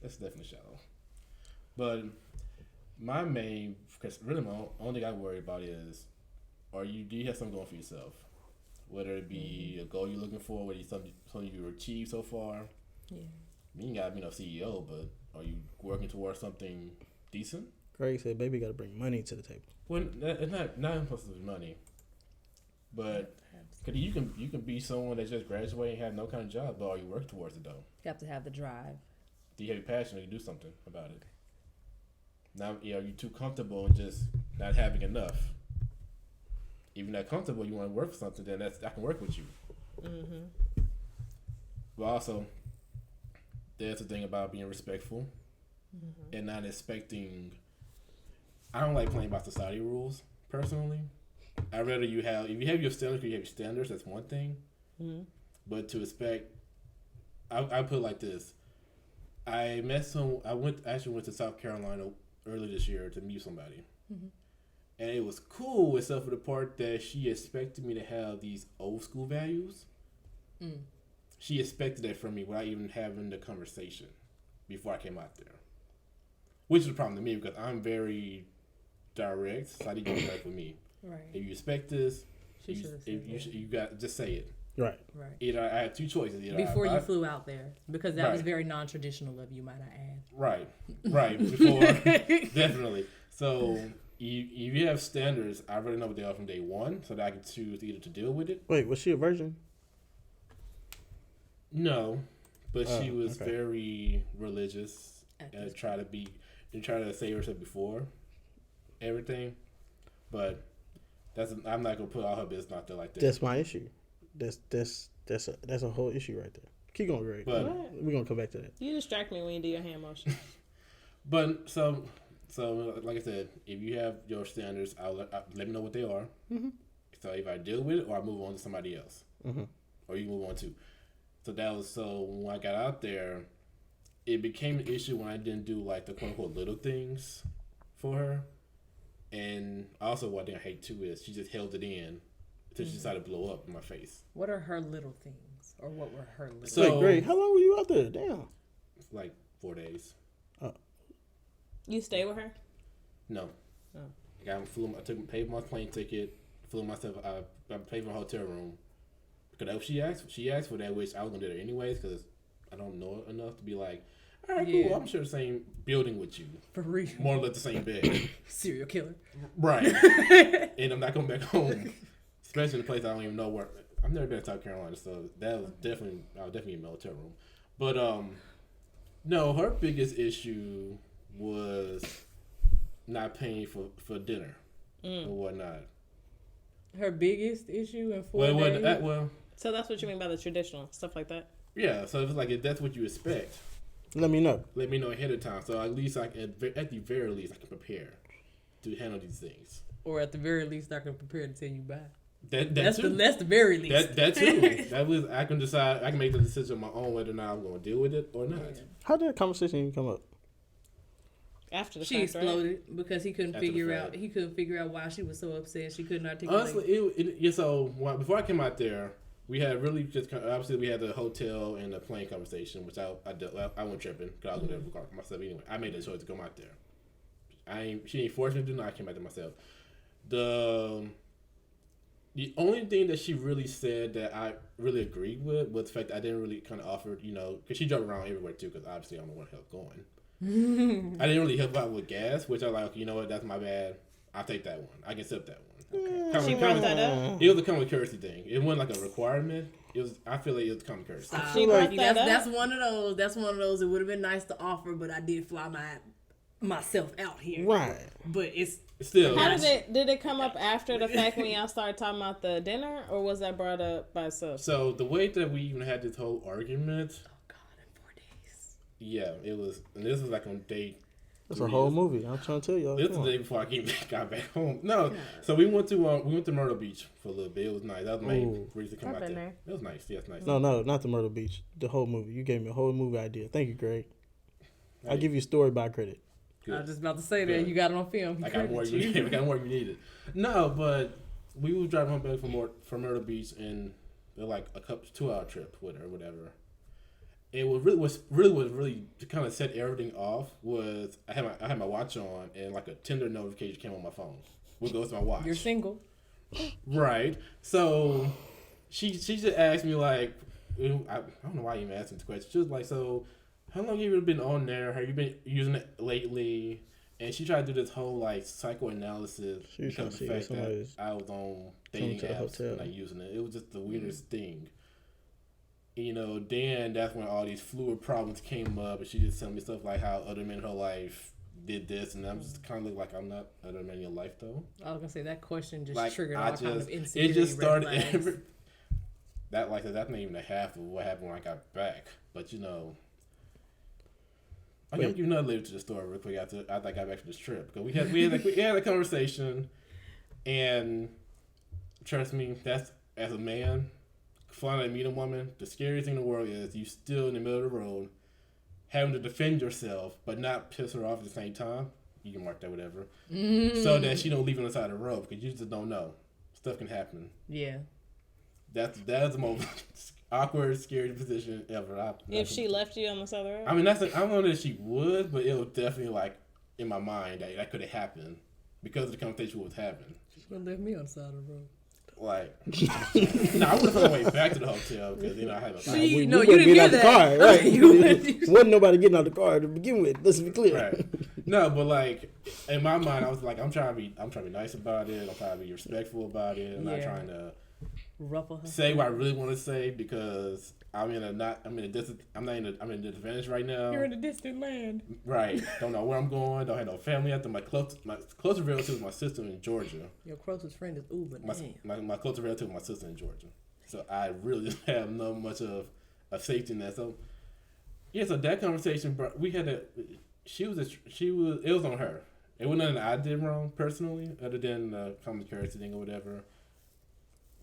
That's definitely shallow. But my main, because really my only thing I worry about is, do you have something going for yourself? Whether it be a goal you're looking for, whether it's something you've achieved so far. Yeah. You ain't gotta be no CEO, but are you working towards something decent? Greg said, "Baby, got to bring money to the table." Well, it's not impulsive money, but cause you can be someone that just graduated and have no kind of job, but are you working towards it though? You have to have the drive. Do you have a passion to do something about it? Now, are you too comfortable and just not having enough? Even that comfortable, you want to work for something, then I can work with you. Mm-hmm. But also, there's the thing about being respectful and not expecting. I don't like playing by society rules personally. I'd rather if you have your standards, you have your standards. That's one thing. Mm-hmm. But to expect, I put it like this. I actually went to South Carolina early this year to meet somebody. Mm-hmm. And it was cool, except for the part that she expected me to have these old school values. Mm. She expected that from me without even having the conversation before I came out there. Which is a problem to me because I'm very direct, so I need to be direct with me. Right. If you expect this, She should have said that. you got just say it. Right. Right. Either I had two choices. Either Before I you flew out there, because that was Right. very non-traditional of you, might I add. Right. Before, definitely. So if you have standards, I already know what they are from day one, so that I can choose either to deal with it. Wait, was she a virgin? No, but she Oh, was okay. very religious At and this try to save herself before everything. But I'm not gonna put all her business out there like that. That's my issue. That's a whole issue right there. Keep going, Greg. But We're gonna come back to that. You distract me when you do your hand motion. But so like I said, if you have your standards, let me know what they are. Mm-hmm. So if I deal with it or I move on to somebody else, Mm-hmm. or you move on to. So when I got out there, it became an issue when I didn't do like the quote unquote little things for her. And also what I hate too is she just held it in until she decided to blow up in my face. What are her little things, or what were her little? So- Wait, Greg, how long were you out there? Damn. Like 4 days. You stay with her? No. Oh. I paid my plane ticket, flew myself. I paid for a hotel room. Because she asked for that, which I was gonna do it anyways, because I don't know enough to be like, all right, Yeah. cool. I'm sure the same building with you, For real. more or less the same bed, Serial killer. right? And I'm not going back home, especially in a place I don't even know where. I've never been to South Carolina, so I was definitely in a hotel room. But no, her biggest issue was not paying for dinner or whatnot. Her biggest issue in 4 Well, days. So that's what you mean by the traditional stuff like that. Yeah, so if that's what you expect, Let me know. let me know ahead of time. So at least at the very least I can prepare to handle these things. Or at the very least, I can prepare to tell you bye. That's the very least. That too. That was I can decide. I can make the decision on my own whether or not I'm going to deal with it or not. How did that conversation even come up? After the She fact, exploded because he couldn't After the figure fact. out. He couldn't figure out why she was so upset. She couldn't articulate. Honestly, before I came out there, we had really just obviously we had the hotel and the plane conversation, which I went tripping because I was going to record myself anyway. I made the choice to come out there. She ain't forced me to do nothing. I came out there myself. The only thing that she really said that I really agreed with was the fact that I didn't really kind of offer, because she drove around everywhere too, because obviously I don't know where the hell going. I didn't really help out with gas, which I was like, okay, you know what, that's my bad. I'll take that one. I can accept that one. Okay. She brought that up. It was a common courtesy thing. It wasn't like a requirement. I feel like it was common courtesy. She brought that up. That's one of those. That's one of those. It would have been nice to offer, but I did fly myself out here. Right. But it's Still, How did it come up after the fact when y'all started talking about the dinner, or was that brought up by itself? so the way that we even had this whole argument, oh god, in 4 days. yeah, it was, and this was like on day. That's a whole movie. I'm trying to tell y'all. This was the day before I got back home. No, so we went to Myrtle Beach for a little bit. It was nice. That was my reason to come I've out been there. It was nice. Yes, nice. No, not the Myrtle Beach. The whole movie. You gave me a whole movie idea. Thank you, Greg. I'll give you story by credit. Good. I was just about to say that Good. you got it on film. I got more you needed. No, but we were driving home back from Myrtle Beach, and it was like a 2-hour trip with her, or whatever. It was really to kind of set everything off. Was I had my watch on, and like a Tinder notification came on my phone. What goes to my watch? You're single. Right. So she just asked me like, I don't know why you even asked me the question. She was like, so how long have you been on there? Have you been using it lately? And she tried to do this whole like psychoanalysis She was trying because to of see the if fact that somebody's I was on dating to the apps hotel. and like using it. It was just the weirdest thing. Then that's when all these fluid problems came up, and she just telling me stuff like how other men in her life did this, and I'm just kind of look like I'm not other men in your life though. I was gonna say that question just Like triggered all I kind of just, insecurity. it just started. red flags. That's not even a half of what happened when I got back, but I can Wait. give you another later to the story real quick after I got back from this trip, because we had a conversation, and trust me, that's as a man flying to meet a woman, the scariest thing in the world is you still in the middle of the road having to defend yourself but not piss her off at the same time. You can mark that whatever, so that she don't leave on the side of the road, because you just don't know. Stuff can happen. Yeah. That's the most awkward, scary position ever. If she left you on the side of the road? I mean, I don't know that she would, but it was definitely like in my mind that could have happened because of the conversation we was having. She's gonna leave me on the side of the road. Like, I would have found my way back to the hotel because I had a See, we no, wasn't you didn't getting hear out the that. car, right? You- Wasn't nobody getting out the car to begin with. Let's be clear. right. No, but like in my mind, I was like, I'm trying to be nice about it. I'm trying to be respectful about it. I'm not Yeah. trying to Ruffle her. say what I really want to say because I'm in a disadvantage right now. You're in a distant land. Right. Don't know where I'm going. Don't have no family. After my closest relative is my sister in Georgia. Your closest friend is Uber. My closest relative is my sister in Georgia. So I really have no much of a safety net. So yeah, so that conversation, bro, we had it was on her. It wasn't nothing I did wrong personally, other than the common courtesy thing or whatever.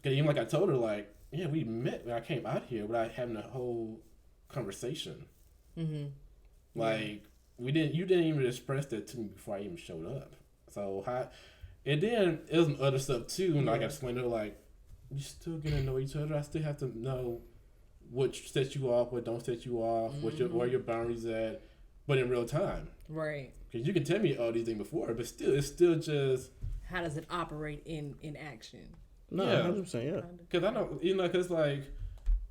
Because even like I told her, like, yeah, we met when I came out here without having a whole conversation. Mm-hmm. Like, you didn't even express that to me before I even showed up. So, and then it was some other stuff too, and like I explained to her, like, you still gonna know each other. I still have to know what sets you off, what don't set you off, where your boundaries at, but in real time. Right. Because you can tell me all these things before, but still, it's still just. How does it operate in action? No, Yeah. 100%, yeah. Because I don't, because like,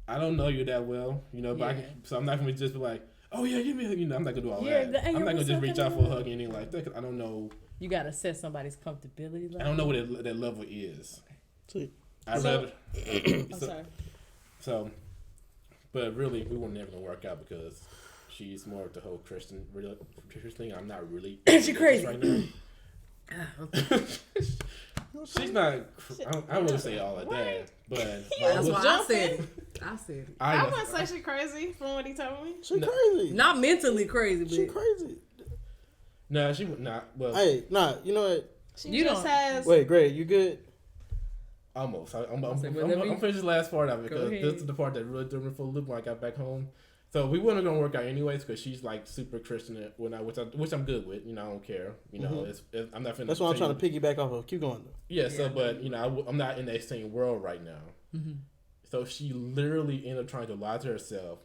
I don't know you that well, but so I'm not gonna just be like, oh yeah, give me, I'm not gonna do all that. Hey, I'm not gonna what's just up, reach out for a hug or anything like that. 'Cause I don't know. You gotta set somebody's comfortability level. I don't know what that level is. See. I'm sorry. But really, we were never gonna work out because she's more of the whole Christian thing. I'm not really. She crazy right now. She's not. I wouldn't say all of that, but That's why I Jump said in. it. I said it. I wouldn't say she crazy from what he told me. She crazy. Not mentally crazy, but She crazy. No, she would not. Well, Hey, nah. You know what? She You just don't- has. Wait, Greg, you good? almost. I'm say, well, let me- finish this last part of it Go because ahead. this is the part that really threw me for a loop when I got back home. So we weren't gonna work out anyways because she's like super Christian which I'm good with. You know, I don't care. You know, it's I'm not finna. That's what I'm trying to piggyback off of. Keep going. Yeah. So, but you know, I'm not in that same world right now. Mm-hmm. So she literally ended up trying to lie to herself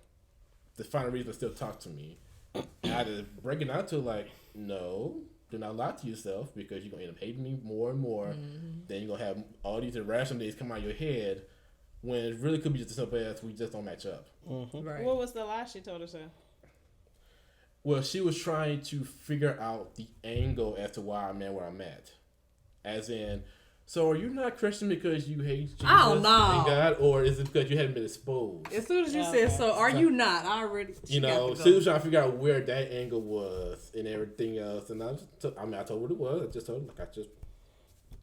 to find a reason to still talk to me. And I had to break it out to like, no, do not lie to yourself because you're gonna end up hating me more and more. Mm-hmm. Then you're gonna have all these irrational days come out of your head when it really could be just as simple as we just don't match up. right. What was the lie she told herself? Well, she was trying to figure out the angle as to why I'm at where I'm at. As in, so are you not Christian because you hate Jesus Oh, no. and God, or is it because you hadn't been exposed? As soon as you Okay. said so, are you not? I already. You know, she was trying to figure out where that angle was and everything else. And I told her what it was. I just told her, like, I just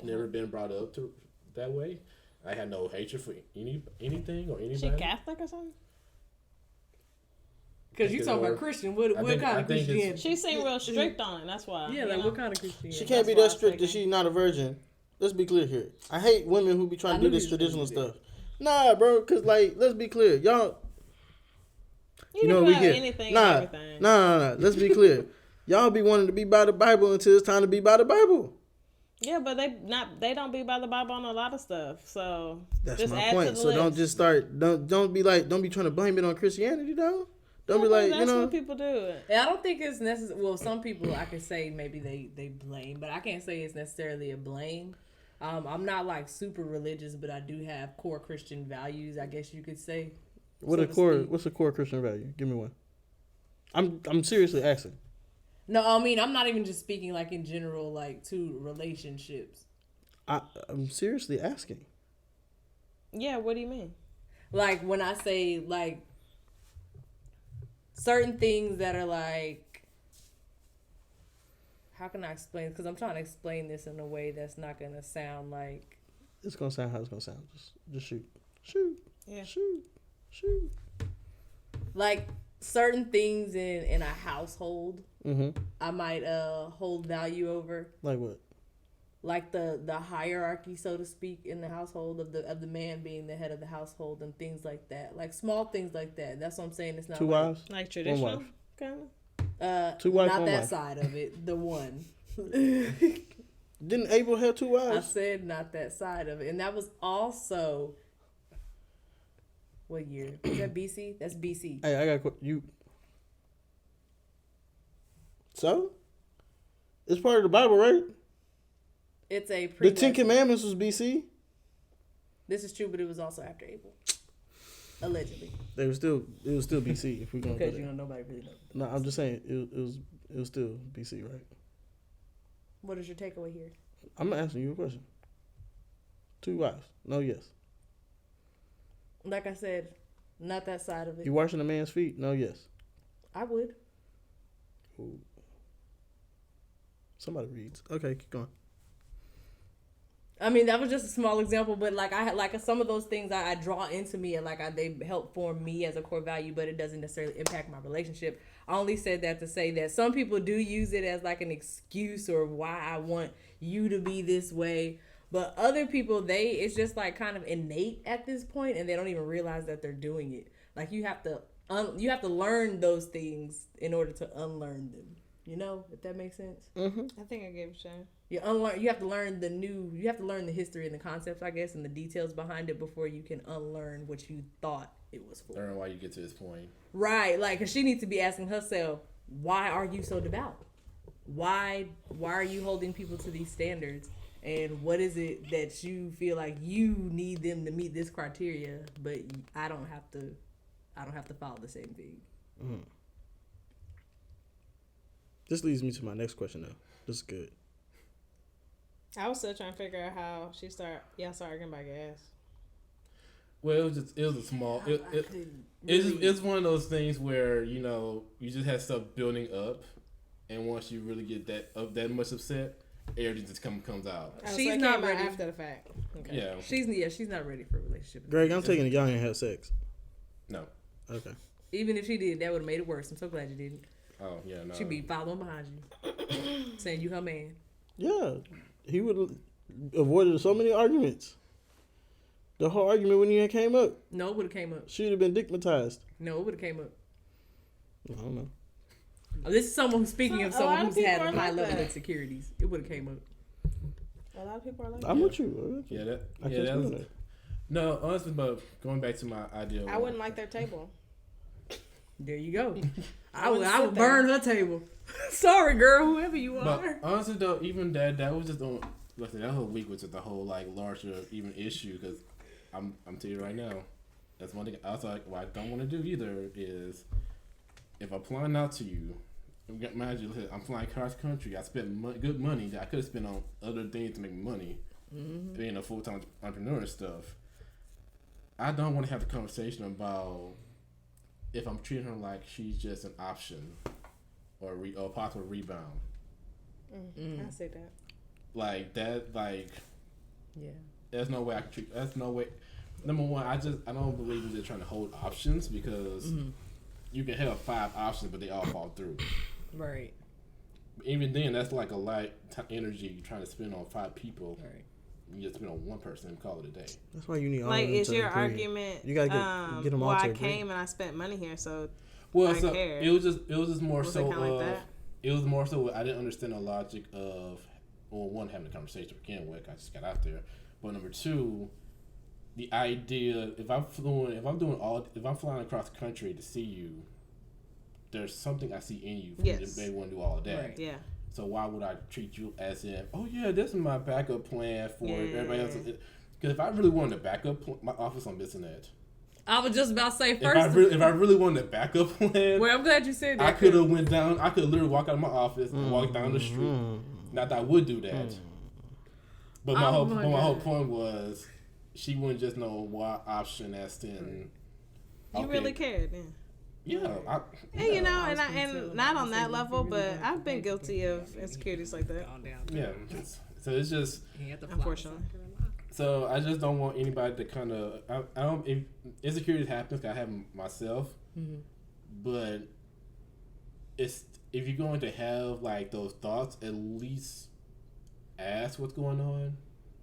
never been brought up to that way. I had no hatred for anything or anybody. She Catholic or something? Because you talking about Christian. What kind of I think it's- Christianity? She seemed real strict on it. That's why. Yeah, you like know? what kind of Christianity? She can't be That's that why I was strict that thinking. she's not a virgin. Let's be clear here. I hate women who be trying I to do knew this you was gonna traditional do that. stuff. Nah, bro, because, like, let's be clear. Y'all, You know know what we about get. anything Nah, and everything. nah. Let's be clear. Y'all be wanting to be by the Bible until it's time to be by the Bible. Yeah, but they don't be by the Bible on a lot of stuff. So That's just my add point. To the So list. don't just start. Don't be trying to blame it on Christianity, though. Don't be Yeah, like, that's you know. what people do. Yeah, I don't think it's necessary. Well, some people I could say maybe they blame, but I can't say it's necessarily a blame. I'm not like super religious, but I do have core Christian values, I guess you could say. What's a core Christian value? Give me one. I'm seriously asking. No, I mean I'm not even just speaking like in general, like to relationships. I'm seriously asking. Yeah, what do you mean? Like when I say like certain things that are like, how can I explain? Because I'm trying to explain this in a way that's not gonna sound like. It's gonna sound how it's gonna sound. Just shoot. Yeah. Shoot. Like certain things in a household, Mm-hmm. I might hold value over. Like what? Like the hierarchy, so to speak, in the household of the man being the head of the household and things like that. Like small things like that. That's what I'm saying. It's not Two like, wives. Like traditional, wife. kind of. Two wives, not one that wife. side of it. The one. Didn't Abel have two I wives? said not that side of it, and that was also what year? Is that BC? That's BC. Hey, I got you. So, it's part of the Bible, right? It's a The Ten Commandments was BC. This is true, but it was also after Abel, allegedly. It was still BC. If we're gonna Because go you there. know nobody really knows. No, I'm just saying it was still BC, right? What is your takeaway here? I'm asking you a question. Two wives? No, yes. Like I said, not that side of it. You washing a man's feet? No, yes. I would. Ooh. Somebody reads. Okay, keep going. I mean, that was just a small example, but like I had like some of those things I draw into me and like they help form me as a core value, but it doesn't necessarily impact my relationship. I only said that to say that some people do use it as like an excuse or why I want you to be this way, but other people it's just like kind of innate at this point, and they don't even realize that they're doing it. Like you have to learn those things in order to unlearn them. You know, if that makes sense. I think I gave a shame. You have to learn the history and the concepts, I guess, and the details behind it before you can unlearn what you thought it was for. Learn why you get to this point. Right, like, cause she needs to be asking herself, why are you so devout? Why are you holding people to these standards? And what is it that you feel like you need them to meet this criteria, but I don't have to follow the same thing. Mm. This leads me to my next question, though. This is good. I was still trying to figure out how y'all started arguing about gas. Well, it was a small. It's one of those things where you just have stuff building up, and once you really get that much upset, everything just comes out. Oh, so She's it not came out ready. after the fact. Okay. Yeah. She's not ready for a relationship. Greg, I'm taking it y'all ain't have sex. No. Okay. Even if she did, that would have made it worse. I'm so glad you didn't. Oh yeah, no. She'd be following behind you, saying you her man. Yeah, he would have avoided so many arguments. The whole argument when he came up, No, it would have came up. she would have been digmatized. No, it would have came up. I don't know. This is someone who's speaking of A lot someone of who's had people are high like level that. insecurities. It would have came up. A lot of people are like I'm that. with you. Yeah, that. I Yeah, can't that speak was, on that. no, honestly, but going back to my idea. I wouldn't like their table. There you go. I wouldn't would sit burn her table. Sorry, girl, whoever you are. But honestly, though, even that was just on. Listen, that whole week was just the whole like larger even issue because I'm telling you right now, that's one thing. I was like, what I don't want to do either is if I'm flying out to you. Mind you, I'm flying cross country. I spent good money that I could have spent on other things to make money, being a full-time entrepreneur and stuff. I don't want to have the conversation about if I'm treating her like she's just an option or a possible rebound. I see that. Like that, like Yeah. there's no way I can treat. There's no way. Number one, I don't believe in just trying to hold options because you can have 5 options, but they all fall through. Right. Even then, that's like a light energy you're trying to spend on 5 people. Right. You just spend on one person and call it a day. That's why you need all Like, of them is to your agree. argument? You gotta get them all well, to I agree. came and I spent money here, so Well, I so care. it was just more Was it so kinda like of that? it was more so I didn't understand the logic of one having a conversation to begin with. I just got out there, but number 2, the idea if I'm flying across the country to see you, there's something I see in you. Yes. They want to do all of that. Right. yeah. So why would I treat you as if, oh yeah, this is my backup plan for everybody else? Because if I really wanted a backup plan, my office on missing that. I was just about to say If first. I really wanted a backup plan, Well, I'm glad you said that. I could have went down. I could literally walk out of my office and walk down the street. Not that I would do that, but my whole point was she wouldn't just know what option as in. You really cared, then. Yeah, And you know, and not on that level, but I've been guilty of insecurities like that. yeah. So it's just. Unfortunately. So I just don't want anybody to kind of. I don't. If insecurities happens, I have myself. But it's if you're going to have like those thoughts, at least ask what's going on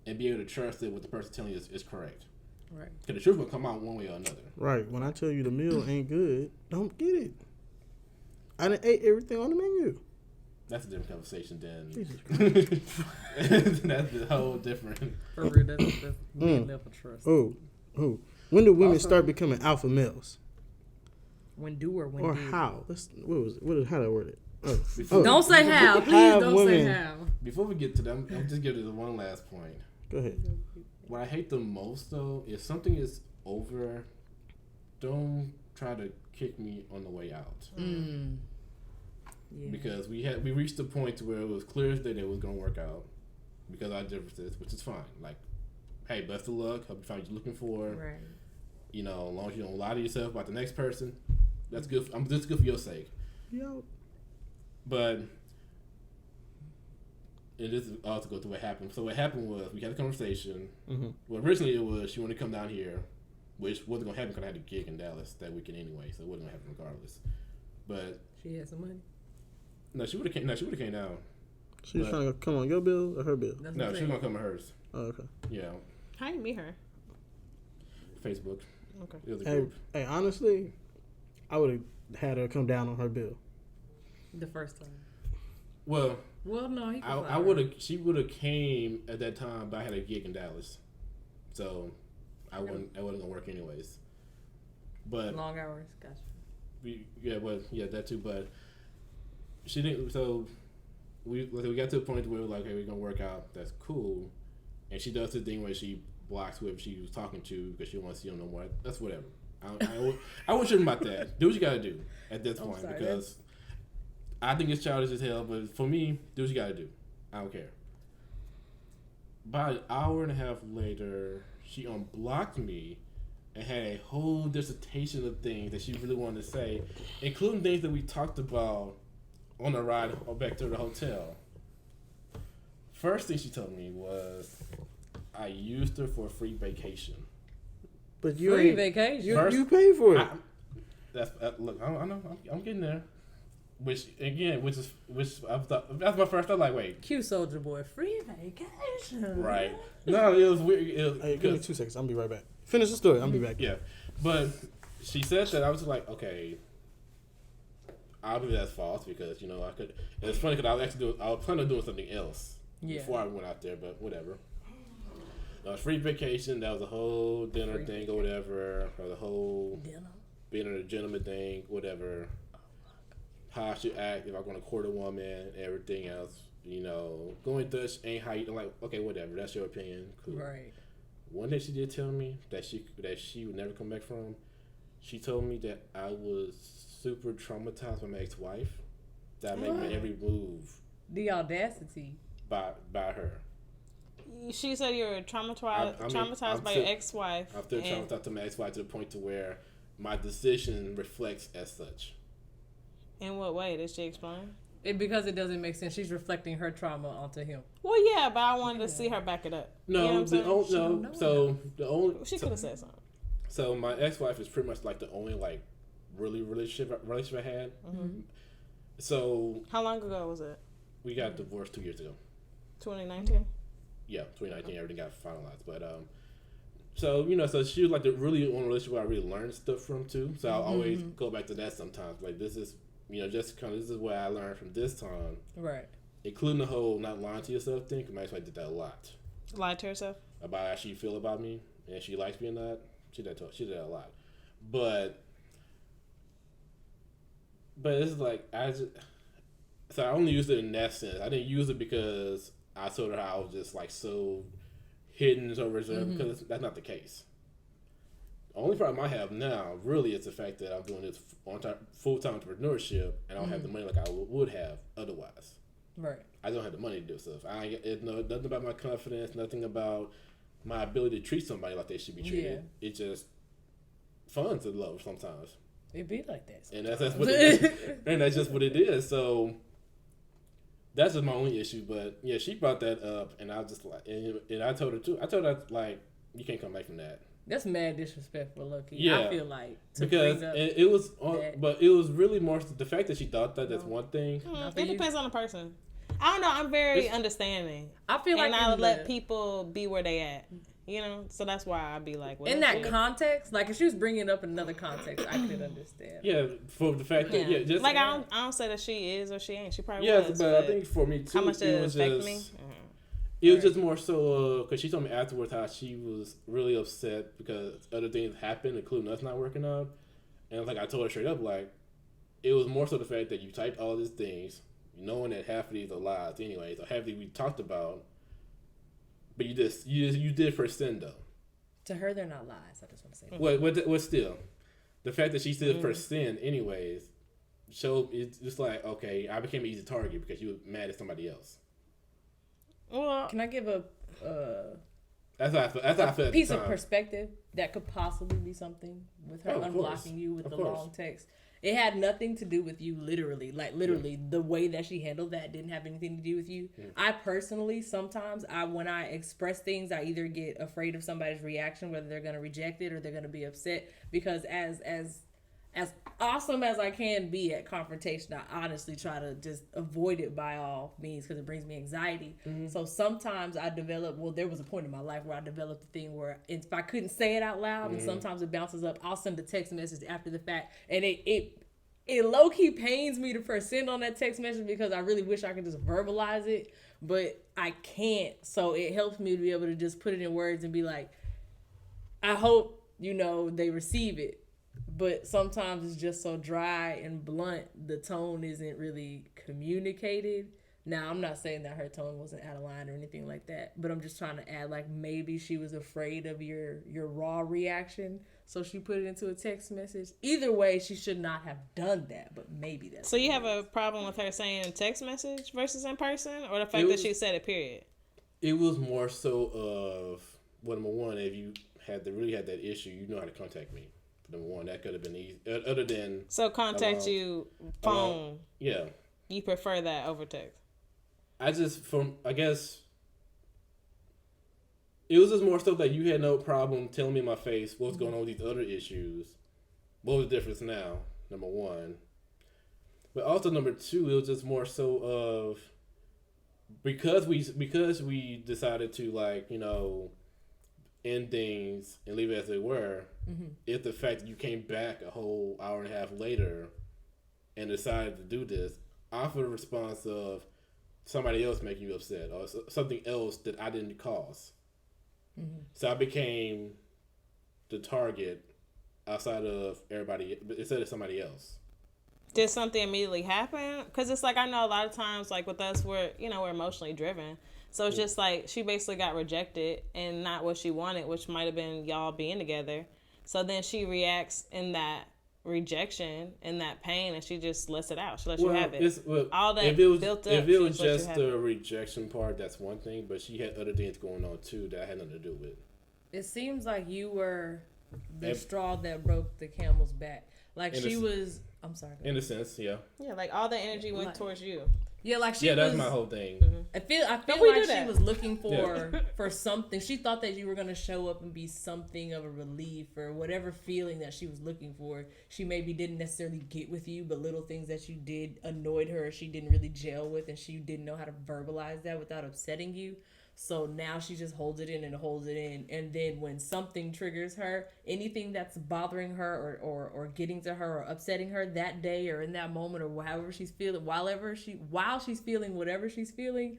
and be able to trust that what the person telling you is correct. Right. Because the truth will come out one way or another. Right. When I tell you the meal ain't good, don't get it. I done ate everything on the menu. That's a different conversation than. Jesus That's the whole different. For real, that's level trust. Oh. When do women Also- start becoming alpha males? When do or when Or did? how? How did I word it? Before- Don't say how. Please Have don't say women- how. Before we get to them, I'll just give you one last point. Go ahead. What I hate the most though, if something is over, don't try to kick me on the way out. Yeah. Because we reached the point where it was clear as day that it was gonna work out because our differences, which is fine. Like, hey, best of luck. Hope you find what you're looking for. Right. You know, as long as you don't lie to yourself about the next person, that's good. That's good for your sake. Yo. But it is also go through what happened. So what happened was we had a conversation. Mm-hmm. Well, originally it was she wanted to come down here, which wasn't gonna happen because I had a gig in Dallas that weekend anyway, so it wasn't gonna happen regardless. But She had some money. no, she would have came. No, she would have came down. She was But- trying to come on your bill or her bill? That's No, what she I'm was gonna saying. come to hers. Oh, okay. Yeah, How you meet her? Facebook. Okay. It was a Hey, group. honestly, I would have had her come down on her bill. The first time. Well, Well, no, he. I would have. She would have came at that time, but I had a gig in Dallas, so I wasn't gonna work anyways. But Long hours. Gotcha. that too. But she didn't. So we got to a point where we were like, hey, we're gonna work out. That's cool. And she does the thing where she blocks whoever she was talking to because she don't want to see them no more. That's whatever. I wasn't sure about that. Do what you gotta do at this point sorry, because I think it's childish as hell. But for me, do what you gotta do. I don't care. About an hour and a half later, she unblocked me and had a whole dissertation of things that she really wanted to say, including things that we talked about on the ride back to the hotel. First thing she told me was, I used her for a free vacation. But you Free ain't, vacation. you pay for it. Look, I know, I'm getting there. Which that's my first thought. Like, wait, Cute soldier boy, free vacation. right? No, it was weird. Hey, give me 2 seconds. I'll be right back. Finish the story. I'll be back. Yeah, but she said that I was like, okay, obviously that's false because I could. It's funny because I was planning on doing something else before I went out there, but whatever. Free vacation. That was a whole dinner thing or whatever, or the whole Dinner. being a gentleman thing, whatever. How I should act if I'm going to court a woman, everything else. Going Dutch ain't how you. I'm like, okay, whatever. That's your opinion. Cool. Right. One thing she did tell me that she would never come back from. She told me that I was super traumatized by my ex-wife. That I made my every move The audacity. by her. She said you were traumatized by your ex-wife. I'm still traumatized to my ex-wife to the point to where my decision reflects as such. In what way did she explain? Because it doesn't make sense. She's reflecting her trauma onto him. Well, yeah, but I wanted to see her back it up. No, you know the only she could have said something. So my ex-wife is pretty much like the only like really relationship I had. Mm-hmm. So How long ago was it? we got divorced 2 years ago. 2019. Yeah, 2019, everything got finalized. But so she was like the really only relationship where I really learned stuff from too. So I'll always go back to that sometimes. Like this is just kind of this is what I learned from this time. Right. Including the whole not lying to yourself thing. Because my ex-wife did that a lot. Lied to herself? About how she feel about me and if she likes me or not. She did that a lot. But it's like so I only used it in that sense. I didn't use it because I told her how I was just like so hidden or reserved because that's not the case. The only problem I have now really is the fact that I'm doing this full-time entrepreneurship and I don't have the money like I would have otherwise. Right. I don't have the money to do stuff. It's nothing about my confidence, nothing about my ability to treat somebody like they should be treated. Yeah. It's just fun to love sometimes. It be like that. And that's what it is. And that's just what it is. So that's just my only issue. But yeah, she brought that up and I was just like, and I told her too. I told her like, you can't come back from that. That's mad disrespectful, Lucky. Yeah, I feel like because it was, but it was really more the fact that she thought that. That's one thing. It depends on the person. I don't know. I'm very understanding. I feel like, and I would let people be where they at. So that's why I'd be like, well, in that context, like if she was bringing up another context, I could understand. Yeah, for the fact that just like I don't say that she is or she ain't. She probably was. But I think for me too, how much did it affect me? It was just more so because she told me afterwards how she was really upset because other things happened, including us not working out. And like I told her straight up, like it was more so the fact that you typed all these things, knowing that half of these are lies, anyways, or half of these we talked about, but you did for sin though. To her, they're not lies. I just want to say. What still, the fact that she did for sin, anyways, showed it's just like okay, I became an easy target because you were mad at somebody else. Well, can I give a piece of perspective that could possibly be something with her unblocking you with the long text? It had nothing to do with you, literally. Like, literally, the way that she handled that didn't have anything to do with you. Yeah. I personally, sometimes, when I express things, I either get afraid of somebody's reaction, whether they're going to reject it or they're going to be upset. Because as awesome as I can be at confrontation, I honestly try to just avoid it by all means because it brings me anxiety. Mm-hmm. So sometimes I there was a point in my life where I developed the thing where if I couldn't say it out loud and sometimes it bounces up, I'll send a text message after the fact. And it low-key pains me to press send on that text message because I really wish I could just verbalize it, but I can't. So it helps me to be able to just put it in words and be like, I hope, they receive it. But sometimes it's just so dry and blunt, the tone isn't really communicated. Now, I'm not saying that her tone wasn't out of line or anything like that, but I'm just trying to add, like, maybe she was afraid of your raw reaction, so she put it into a text message. Either way, she should not have done that, but maybe that's... So you have a problem with her saying text message versus in person, or the fact that she said it, period? It was more so of, number one, if you really had that issue, you know how to contact me. Number one, that could have been easy. Other than contact you phone. Yeah. You prefer that over text? I guess it was just more stuff that you had no problem telling me in my face what's going on with these other issues. What was the difference now? Number one. But also number two, it was just more so of because we decided to like, you know, end things and leave it as they were, if the fact that you came back a whole hour and a half later and decided to do this, off of the response of somebody else making you upset or something else that I didn't cause. So I became the target outside of everybody, instead of somebody else. Did something immediately happen? Because it's like, I know a lot of times, like with us, we're emotionally driven. So it's just like she basically got rejected and not what she wanted, which might have been y'all being together. So then she reacts in that rejection and that pain, and she just lets it out. She lets you have it. All that built up. If it was just the rejection part, that's one thing. But she had other things going on too that had nothing to do with. It seems like you were the straw that broke the camel's back. Like she was. I'm sorry. In a sense, yeah. Yeah, like all the energy went towards you. Yeah, like she. Yeah, that's my whole thing. I feel like she was looking for something. She thought that you were gonna show up and be something of a relief or whatever feeling that she was looking for. She maybe didn't necessarily get with you, but little things that you did annoyed her. She didn't really gel with, and she didn't know how to verbalize that without upsetting you. So now she just holds it in, and then when something triggers her, anything that's bothering her or getting to her or upsetting her that day or in that moment or however she's feeling, while she's feeling whatever she's feeling,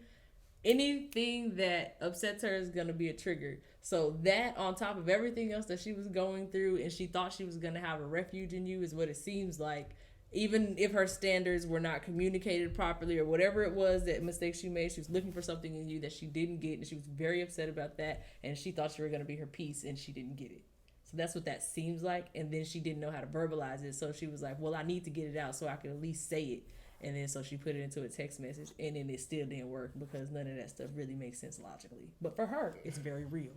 anything that upsets her is gonna be a trigger. So that on top of everything else that she was going through, and she thought she was gonna have a refuge in you, is what it seems like. Even if her standards were not communicated properly or whatever it was, that mistake she made, she was looking for something in you that she didn't get, and she was very upset about that, and she thought you were going to be her piece, and she didn't get it. So that's what that seems like, and then she didn't know how to verbalize it, so she was like, well, I need to get it out so I can at least say it, and then so she put it into a text message, and then it still didn't work because none of that stuff really makes sense logically. But for her, it's very real.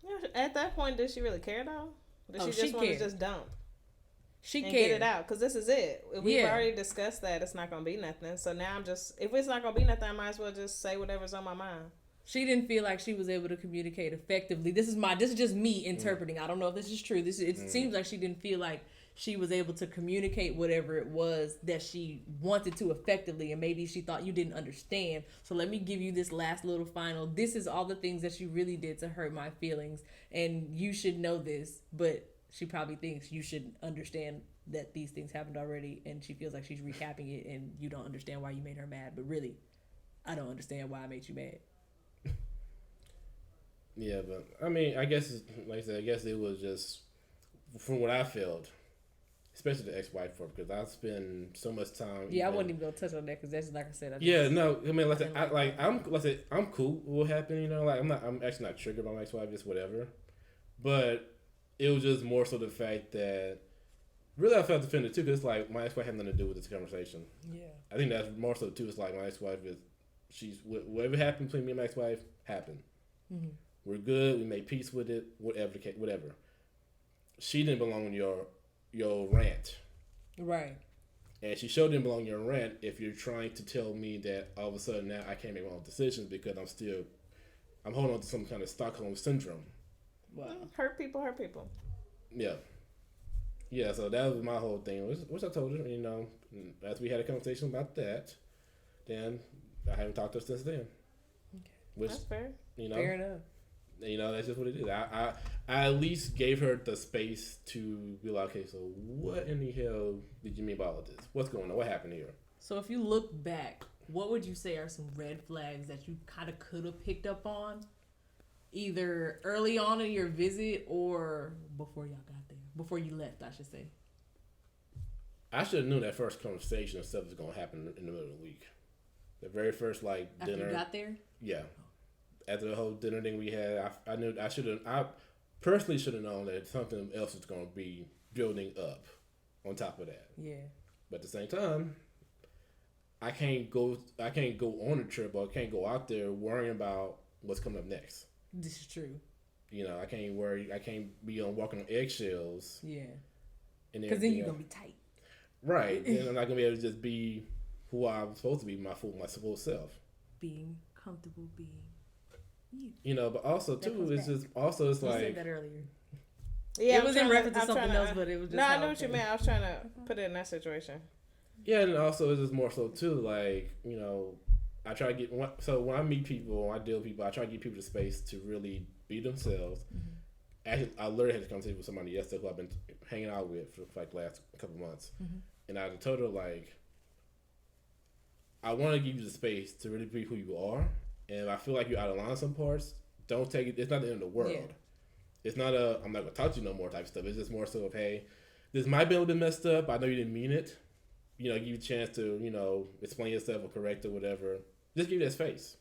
Yeah, at that point, did she really care, though? Did she just want to just dump? She and cared. Get it out, because this is it. We've already discussed that it's not going to be nothing. So now if it's not going to be nothing, I might as well just say whatever's on my mind. She didn't feel like she was able to communicate effectively. This is just me interpreting. I don't know if this is true. It seems like she didn't feel like she was able to communicate whatever it was that she wanted to effectively, and maybe she thought you didn't understand. So let me give you this last little final. This is all the things that you really did to hurt my feelings, and you should know this, but she probably thinks you should understand that these things happened already, and she feels like she's recapping it, and you don't understand why you made her mad. But really, I don't understand why I made you mad. Yeah, but I mean, I guess, like I said, I guess it was just from what I felt, especially the ex-wife part, because I spend so much time. Yeah, I wasn't even gonna touch on that because that's like I said. I mean, I'm cool with what happened. You know, like I'm actually not triggered by my ex-wife, just whatever. But it was just more so the fact that really I felt offended too, because like my ex-wife had nothing to do with this conversation. Yeah, I think that's more so too. It's like my ex-wife she's whatever happened between me and my ex-wife happened. Mm-hmm. We're good. We made peace with it. Whatever. She didn't belong in your rant, right? And she sure didn't belong in your rant if you're trying to tell me that all of a sudden now I can't make my own decisions because I'm holding on to some kind of Stockholm syndrome. Wow. Hurt people. Yeah, so that was my whole thing, which I told her, you know, as we had a conversation about that, then I haven't talked to her since then. Okay. Which, that's fair. You know, fair enough. You know, that's just what it is. I at least gave her the space to be like, okay, so what in the hell did you mean by all of this? What's going on? What happened here? So if you look back, what would you say are some red flags that you kind of could have picked up on? Either early on in your visit or before y'all got there. Before you left, I should say. I should have known that first conversation and stuff was going to happen in the middle of the week. The very first, like, after dinner. After you got there? Yeah. After the whole dinner thing we had, I knew I personally should have known that something else was going to be building up on top of that. Yeah. But at the same time, I can't go on a trip or I can't go out there worrying about what's coming up next. This is true. You know, I can't be walking on eggshells. Yeah. Because then you're going to be tight. Right. Then I'm not going to be able to just be who I'm supposed to be, my full self. Being comfortable being. You know, but also too, it's just it's You like said that earlier. Yeah, It was in reference to something else, but it was just. No, I how know it what you came. meant. I was trying to put it in that situation. yeah, and also it's just more so too, like, you know, I try to get when I meet people, when I deal with people, I try to give people the space to really be themselves. Actually, I literally had this conversation with somebody yesterday who I've been hanging out with for like the last couple months, and I told her, like, I want to give you the space to really be who you are, and if I feel like you're out of line on some parts, don't take it. It's not the end of the world. Yeah. It's not I'm not gonna talk to you no more type of stuff. It's just more so of, hey, this might be a little bit messed up. I know you didn't mean it. You know, give you a chance to, you know, explain yourself or correct or whatever. Just give you that space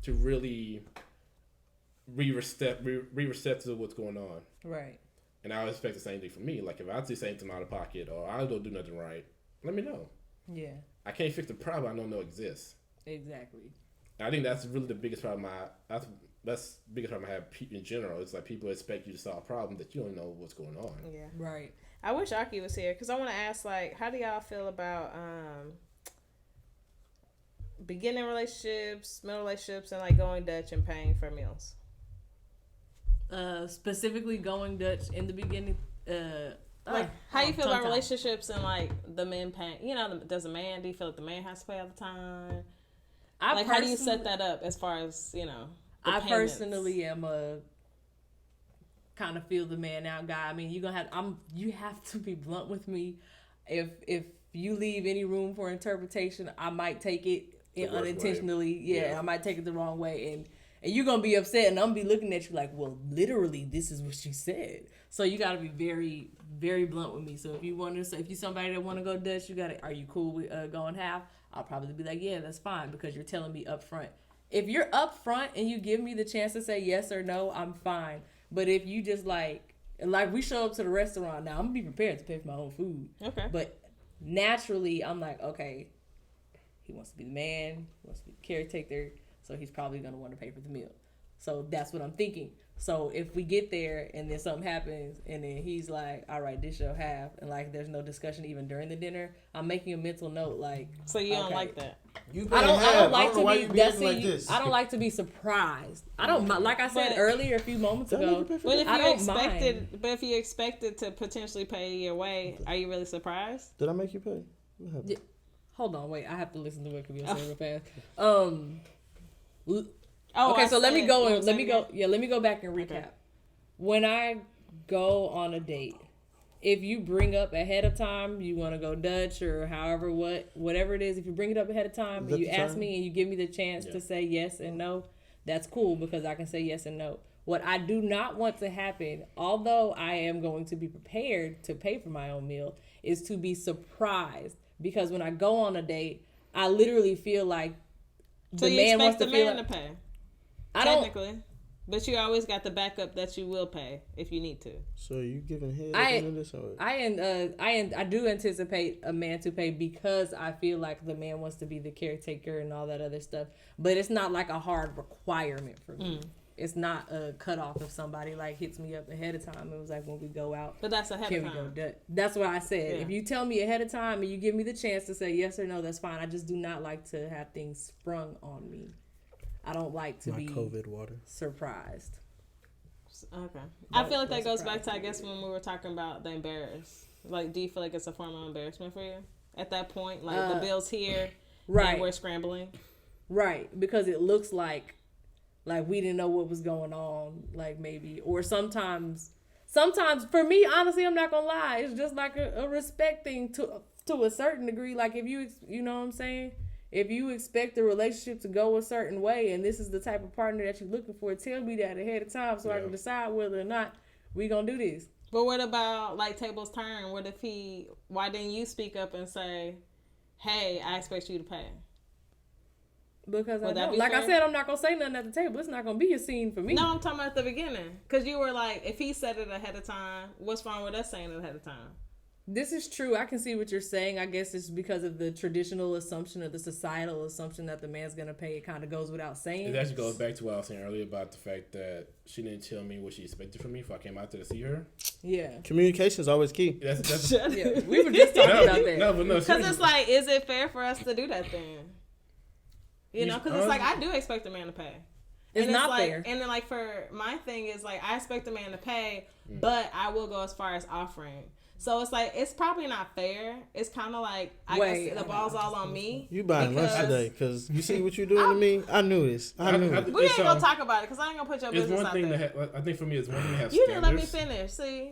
to really be receptive to what's going on. Right. And I would expect the same thing from me. Like, if I see something out of pocket or I don't do nothing right, let me know. Yeah. I can't fix the problem I don't know exists. Exactly. And I think that's really the biggest problem that's the biggest problem I have in general. It's like people expect you to solve a problem that you don't know what's going on. Yeah. Right. I wish Akki was here because I want to ask, like, how do y'all feel about beginning relationships, middle relationships, and like going Dutch and paying for meals? Specifically going Dutch in the beginning. Like, how you feel about tongue-tied. relationships and like the men paying? You know, do you feel like the man has to pay all the time? I How do you set that up as far as, you know? I payments? personally am a kind of feel the man out guy. I mean, you have to be blunt with me. If you leave any room for interpretation, I might take it unintentionally. Yeah, I might take it the wrong way, and you're gonna be upset, and I'm gonna be looking at you like, well, literally, this is what she said. So you gotta be very, very blunt with me. So if you're somebody that want to go Dutch, are you cool with going half? I'll probably be like, yeah, that's fine, because you're telling me up front. If you're up front and you give me the chance to say yes or no, I'm fine. But if you just like we show up to the restaurant now, I'm gonna be prepared to pay for my own food. Okay. But naturally, I'm like, okay, he wants to be the man, he wants to be the caretaker, so he's probably gonna want to pay for the meal. So that's what I'm thinking. So if we get there and then something happens and then he's like, all right, this your half, and like there's no discussion even during the dinner, I'm making a mental note like. So you don't like that? I don't like to be. That's like this. I don't like to be surprised. I don't like I said earlier a few moments ago. But if I you don't expected, mind. but if you expected to potentially pay your way, are you really surprised? Did I make you pay? What happened? Yeah. Hold on, wait. I have to listen to what Camille said real fast. Okay, so let me go back and recap. Okay. When I go on a date, if you bring up ahead of time, you want to go Dutch or whatever it is, if you bring it up ahead of time and you ask me and you give me the chance to say yes and no, that's cool, because I can say yes and no. What I do not want to happen, although I am going to be prepared to pay for my own meal, is to be surprised, because when I go on a date, I literally feel like So the you man wants expect to the feel man to pay? I don't. Technically. But you always got the backup that you will pay if you need to. So you giving head at the end of this? Or? I do anticipate a man to pay, because I feel like the man wants to be the caretaker and all that other stuff. But it's not like a hard requirement for me. It's not a cutoff if somebody like hits me up ahead of time. It was like, when we go out, But that's ahead can of we go time. Dutch? That's what I said. Yeah. If you tell me ahead of time and you give me the chance to say yes or no, that's fine. I just do not like to have things sprung on me. I don't like to be COVID water. surprised. Okay. I feel like that goes back to, I guess, when we were talking about the embarrass. Like, do you feel like it's a form of embarrassment for you at that point? Like, the bill's here, Right. and we're scrambling. Right, because it looks like we didn't know what was going on, like maybe, or sometimes for me, honestly, I'm not gonna lie, it's just like a respect thing to a certain degree. Like, if you know what I'm saying, if you expect the relationship to go a certain way, and this is the type of partner that you're looking for, tell me that ahead of time so I can decide whether or not we gonna do this. But what about, like, tables turn? What if why didn't you speak up and say, hey, I expect you to pay? Because Would that be like I fair? said, I'm not gonna say nothing at the table. It's not gonna be a scene for me. No, I'm talking about at the beginning. Because you were like, if he said it ahead of time, what's wrong with us saying it ahead of time? This is true. I can see what you're saying. I guess it's because of the traditional assumption or the societal assumption that the man's going to pay. It kind of goes without saying. It actually goes back to what I was saying earlier about the fact that she didn't tell me what she expected from me if I came out there to see her. Yeah. Communication is always key. That's Yeah. We were just talking about that. No, but no. Because it's like, is it fair for us to do that then? You know, because it's like, I do expect a man to pay. It's not like, fair. And then like for my thing is like I expect a man to pay, but I will go as far as offering. So it's like it's probably not fair. It's kind of like I guess the ball's all on me. You buying lunch today because you see what you're doing to me. I knew this. I knew it. We ain't gonna talk about it because I ain't gonna put your business out there. I think for me, it's one thing to have you standards. didn't let me finish. See,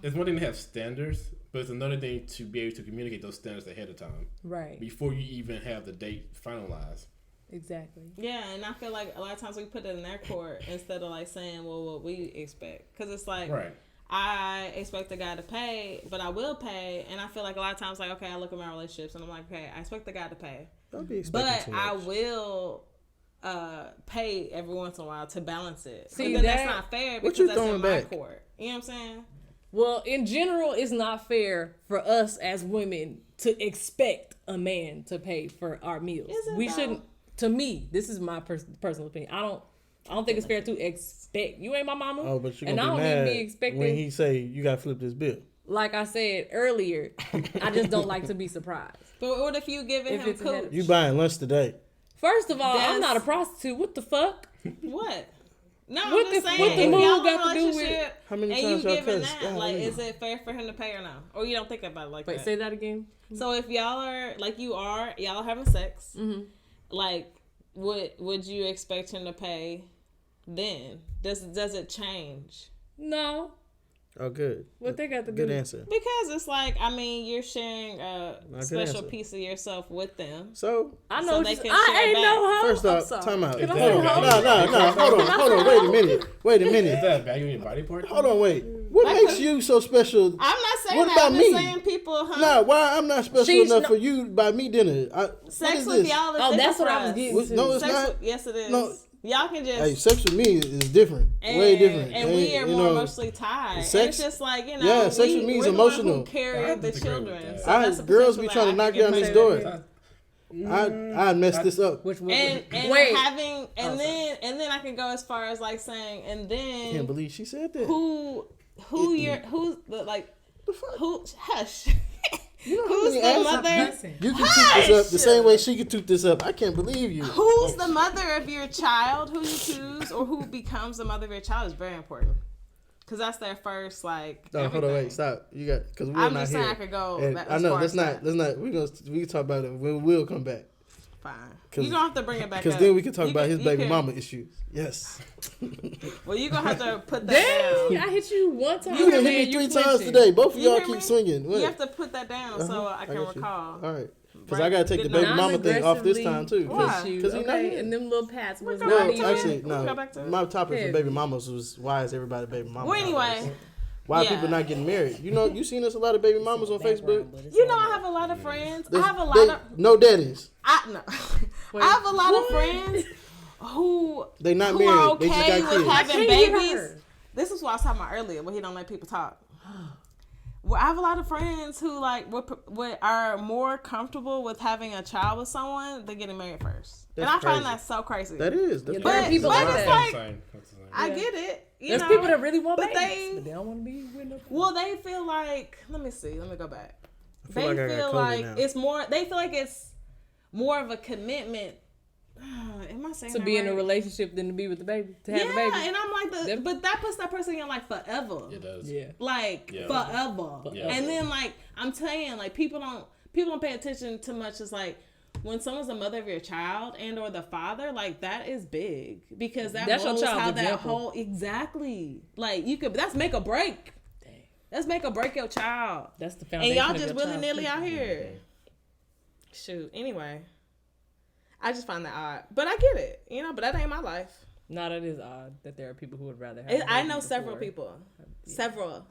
it's one thing to have standards, but it's another thing to be able to communicate those standards ahead of time, Right. before you even have the date finalized. Exactly. yeah, and I feel like a lot of times we put it in their court instead of like saying, well, what we expect, because it's like. Right. I expect the guy to pay, but I will pay, and I feel like a lot of times, like, okay, I look at my relationships, and I'm like, okay, I expect the guy to pay, Don't be expecting but too I much. will pay every once in a while to balance it. See, But then that's not fair What because you that's in throwing my back? court. You know what I'm saying? Well, in general, it's not fair for us as women to expect a man to pay for our meals. Is it We though? shouldn't. To me, this is my personal opinion. I don't think it's fair to expect. You ain't my mama. Oh, but you're and I gonna don't be even mad be expecting. when he say you got to flip this bill. Like I said earlier, I just don't like to be surprised. But what if you giving If him it's ahead cooch? of- You buying lunch today? First of all, I'm That's- not a prostitute. What the fuck? What? No, What I'm just the- saying. what the if move y'all in a got to do with- relationship How many and times you y'all giving cussed? that, like, Golly. is it fair for him to pay or no? Or you don't think about it like Wait, that? say that again. So if y'all are like y'all are having sex, Mm-hmm. like would you expect him to pay? Then does it change? No. Oh, good. What they got to Good do? answer. Because it's like you're sharing a good special answer. piece of yourself with them. So I know. So what they you can I share ain't back. no hoe. first I'm off, sorry. time out. Can I Hold say on. hoe? No. Hold on. Wait a minute. Is that a value in your body part? Hold on. Wait. What Like, makes you so special? I'm not saying What that. about I'm just me? saying people. Nah, why I'm not special She's enough not- for you to buy me dinner? What Sex is with this? y'all is Oh, different that's what for I was us. getting What- to. no, it's Sex not. with, yes, it is. No. Y'all can just. Hey, sex with me is different. Way different. And we are you more know, emotionally tied. And sex- it's just like, yeah, sex with me is we're the ones emotional. Who carry I the disagree with children. that. So that's the girls be potential trying to that I knock can down get this paid. door. I messed this up. Which And wait. having and then I can go as far as like saying and I can't then believe she said that. who's the like The fuck? who hush You know how who's many the asses- mother You can toot this up the same way she can toot this up. I can't believe you. who's the mother of your child, who you choose or who becomes the mother of your child is very important because that's their first like No, hold on, everything. wait, stop. You got because we're I'm not just here. saying I could go And that, I as know far that's as not. that. That's not. We can talk about it when we'll come back. Fine. 'Cause- You gonna have to bring it back Because up. then we can talk You about his you baby can- mama issues. Yes. Well, you gonna have to put that Dang, down. I hit you one time. You done and hit me you 3 times flinching. today. Both of You y'all hear keep me? swinging. What? You have to put that down so I can got you. recall. All right. Because Right. I gotta take the Good baby night. mama thing off this time too. Why? Because he not here. and them little pats was go No, back not to it. actually, We can go no. back to it. My topic for Heavy. baby mamas was why is everybody baby mama? Well, nowadays? anyway, Why yeah. people not getting married? You know, you seen us a lot of baby mamas on Facebook. you know I have a lot of friends. I There's- have a lot they- of no daddies. I have a lot of friends who They not who married. are They just okay got with kids. having I can't hear babies. her. This is what I was talking about earlier, where he don't let people talk. Well, I have a lot of friends who like are more comfortable with having a child with someone than getting married first, and I That's find crazy. that so crazy. That is. That's Yeah, there are crazy. people but like it's that. like That's the same. I Yeah. get it. You There's know? people that really want but babies, but they don't want to be with no. Well, they feel like. Let me see. Let me go back. I They feel like I got feel COVID like now. it's more. They feel like it's more of a commitment. Am I saying To that be in a right? relationship than to be with the baby, to have Yeah, a baby. and I'm like Them- but that puts that person in like forever. It does. Yeah. Like Yeah. forever. Yeah. And then like I'm saying, like people don't pay attention too much. It's like when someone's the mother of your child and or the father, like that is big because That's your molds child's how that example. whole exactly like you could that's make or break. Dang. That's make or break your child. That's the And foundation. y'all of just your willy child's nilly future. out here. Shoot. Anyway, I just find that odd, but I get it, you know. But that ain't my life. No, that is odd that there are people who would rather have. a I baby know several before. people, several,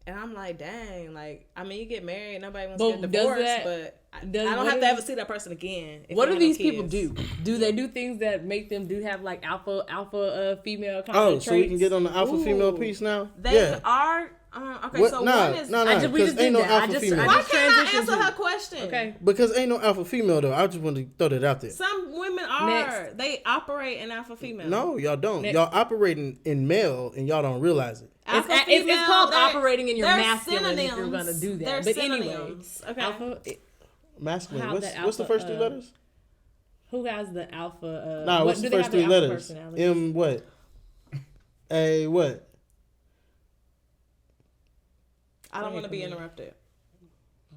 and I'm like, dang, like I mean, you get married, nobody wants But to get does divorced, that- but I does- don't what have is- to ever see that person again. if What I do have no these people kids. do? Do they do things that make them have like alpha female kind Oh, of so we can get on the alpha female Ooh. piece now? They yeah. are okay. What? So Nah, one is nah, I just- we because just ain't did no that. I alpha just- female. I why just can't I transitioned answer to- her question? Okay. Because ain't no alpha female though. I just want to throw that out there. Some women are. Next. They operate in alpha female. No, y'all don't. Next. Y'all operating in male and y'all don't realize it. Alpha It's female, called they're- operating in your they're masculine if you're synonyms. gonna do that. They're But anyway, synonyms. Okay. alpha. Masculine. How What's that the alpha, first 3 letters? Who has the alpha? Nah, what's the do they first have 3 the alpha letters? personalities? M what? A what? I don't want to be interrupted.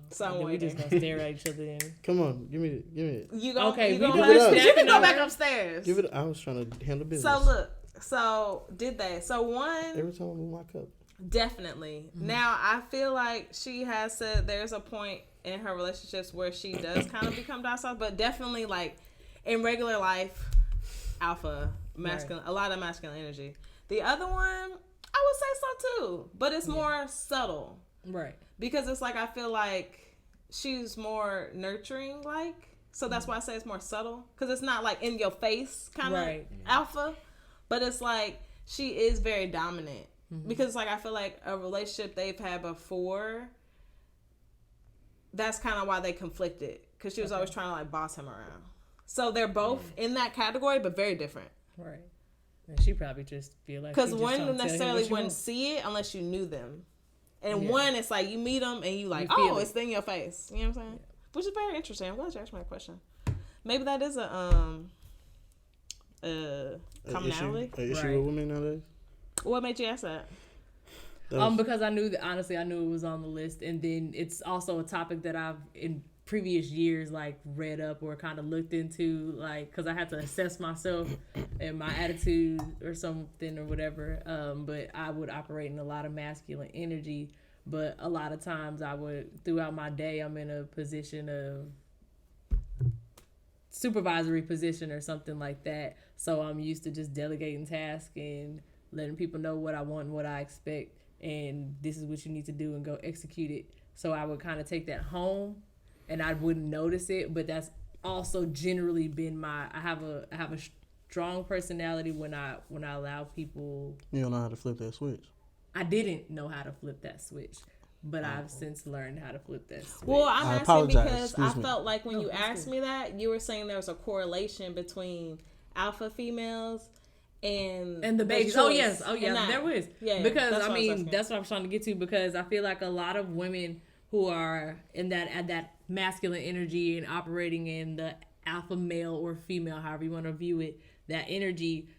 So I'm We just waiting. gonna stare at each other. And... Come on, give me it. You go. Okay, you we go doing last? snapping You can go over. back upstairs. Give it. I was trying to handle business. So look. So did they? So one. Every time I move my cup. Definitely. Now I feel like she has said there's a point in her relationships where she does kind of become docile, but definitely like in regular life, alpha, masculine, a lot of masculine energy. The other one, I would say so too, but it's more subtle, Right. because it's like I feel like she's more nurturing, like, so that's why I say it's more subtle, because it's not like in your face kind of alpha, but it's like she is very dominant. Because like I feel like a relationship they've had before, that's kind of why they conflicted, because she was always trying to like boss him around. So they're both in that category, but very different. Right. And she probably just feel like, Because one necessarily wouldn't see it unless you knew them, and one it's like you meet them and you like, oh, it's in your face. You know what I'm saying? Which is very interesting. I'm glad you asked me that question. Maybe that is a commonality. An issue with women nowadays. What made you ask that? Because I knew that, honestly, I knew it was on the list, and then it's also a topic that I've in previous years like read up or kind of looked into, like, because I had to assess myself and my attitude or something or whatever. But I would operate in a lot of masculine energy, but a lot of times I would, throughout my day, I'm in a position of supervisory position or something like that. So I'm used to just delegating tasks and letting people know what I want and what I expect, and this is what you need to do, and go execute it. So I would kind of take that home, and I wouldn't notice it. But that's also generally been I have a strong personality when I allow people. You don't know how to flip that switch. I didn't know how to flip that switch, but I've since learned how to flip that switch. Well, I'm I asking apologize. because Excuse I me. felt like when you asked me that, you were saying there was a correlation between alpha females and the babies. choice. Oh yes, there was. Yeah, because that's I what I was mean, asking. that's what I'm trying to get to, because I feel like a lot of women who are in that masculine energy and operating in the alpha male or female, however you want to view it, that energy,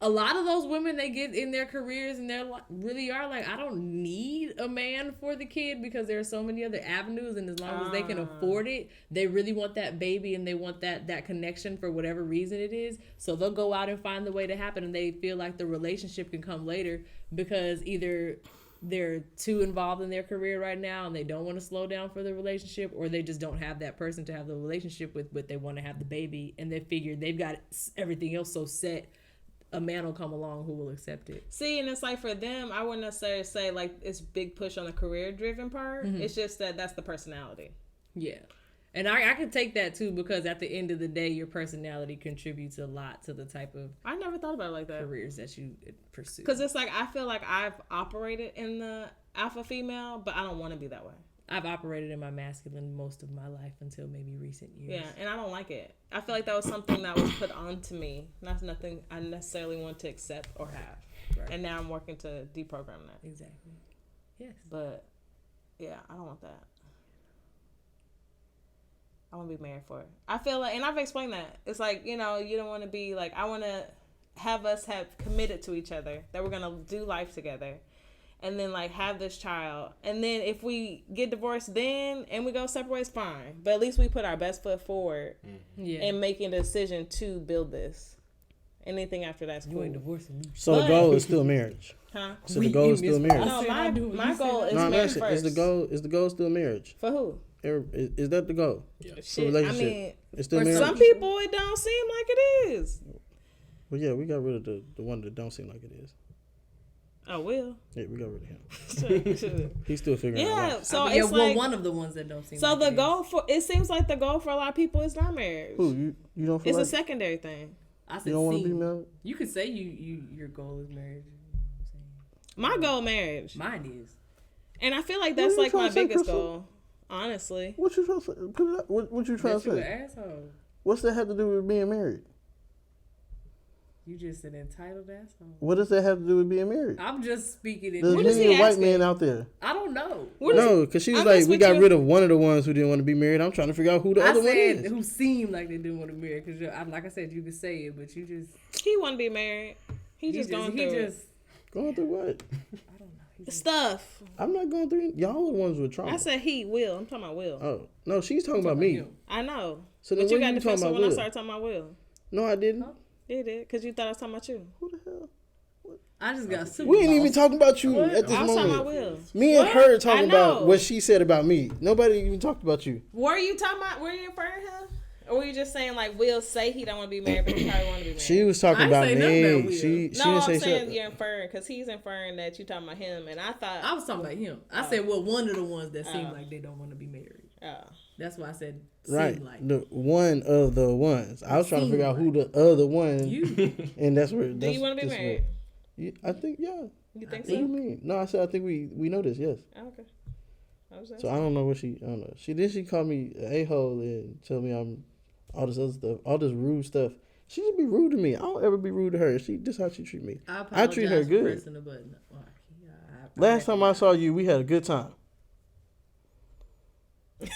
a lot of those women, they get in their careers and they're like, really are like, I don't need a man for the kid, because there are so many other avenues, and as long as they can afford it, they really want that baby and they want that connection for whatever reason it is. So they'll go out and find the way to happen, and they feel like the relationship can come later, because either they're too involved in their career right now and they don't want to slow down for the relationship, or they just don't have that person to have the relationship with, but they want to have the baby, and they figure they've got everything else so set, a man will come along who will accept it. See, and it's like for them, I wouldn't necessarily say like it's big push on the career driven part. It's just that's the personality. Yeah. And I can take that too, because at the end of the day, your personality contributes a lot to the type of I never thought about it like that. careers that you pursue. Because it's like I feel like I've operated in the alpha female, but I don't want to be that way. I've operated in my masculine most of my life until maybe recent years. Yeah, and I don't like it. I feel like that was something that was put onto me. That's nothing I necessarily want to accept or have. Right. And now I'm working to deprogram that. Exactly. Yes. But yeah, I don't want that. I want to be married for it. I feel like, and I've explained that. It's like, you know, you don't want to be like, I want to have us have committed to each other, that we're going to do life together. And then like have this child. And then if we get divorced then and we go separate ways, fine. But at least we put our best foot forward in making a decision to build this. Anything after that's cool. You ain't divorcing me. So the goal is still marriage. Huh? So the goal is still marriage. No, my goal is No, I'm marriage asking, first. is the goal still marriage? For who? Is that the goal? Yeah. For relationship. I mean, it's still for marriage. some people it don't seem like it is. Well, yeah, we got rid of the one that don't seem like it is. I will. Yeah, we got rid of him. He's still figuring it out. Yeah, so I mean, it's like one of the ones that don't seem. so like the it goal for it seems like the goal for a lot of people is not marriage. Who you don't feel It's like a secondary thing. I said you don't want to see. be married? You could say your goal is marriage. My goal marriage, Mine is. and I feel like What that's are you like my trying to say, biggest Krystal? goal. Honestly, What you trying to say? Put it up. What you trying That to you say? an asshole. What's that have to do with being married? You just an entitled asshole. What does that have to do with being married? I'm just speaking in There's What is many he white asking? men out there. I don't know. No, because she was I'm like, just we with got you. rid of one of the ones who didn't want to be married. I'm trying to figure out who the I other one said is. who seemed like they didn't want to marry because like I said, you could say it, but you just He want to be married. He just going through it. Going through what? I don't know. Stuff. I'm not going through it. Y'all are the ones with trauma. I said he will. I'm talking about Will. Oh, no, she's talking about me. I know. So then But you what got you talking defensive about when I Will? started talking about Will. No, I didn't. Huh? You did, because you thought I was talking about you. Who the hell? I just got super. We ain't even talking about you What? at this I was talking about moment. Will. Me and What? her I talking know. about what she said about me. Nobody even talked about you. Were you talking about, were you inferring him? Or were you just saying, like, Will say he don't want to be married, but he probably want to be married? She was talking I about ain't say nothing me. about Will. She No, didn't I'm say saying shit. you're inferring, because he's inferring that you talking about him, and I thought, I was talking about him. I said, well, one of the ones that seem Oh. like they don't want to be married. oh. That's why I said seem Right, like. the one of the ones. I was trying to Seem figure out who like. the other one. You. And that's where. Do you want to be married? I think yeah. You think What do you so? mean? No, I said I think we know this. Yes. Oh, okay. I was So I don't know what she. I don't know. She called me an a-hole and tell me I'm all this other stuff, all this rude stuff. She should be rude to me. I don't ever be rude to her. This how she treat me. I treat her for good. pressing the button. Well, Last time I saw you, we had a good time.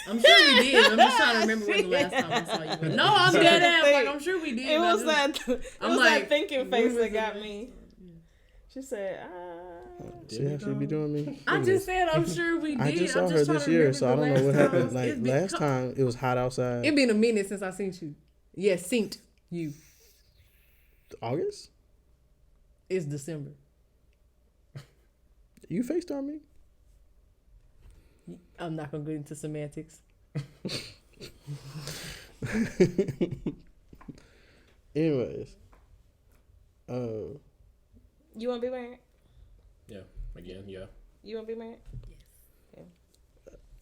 I'm sure we did. I'm just trying to remember when the last time I saw you. No, I'm dead ass. Like I'm sure we did. It was that. I'm was like, that thinking face when was that got it? me. She said, See how she be doing me? I just said I'm sure we did. I just saw I'm her trying this to year, remember so I the don't know last what happened. times. Like It's been last time, it was hot outside. It's been a minute since I seen you. Yeah, synced you. August? It's December. You FaceTime me? I'm not gonna get into semantics. Anyways, you want to be married? Yeah. Again, yeah. You want to be married?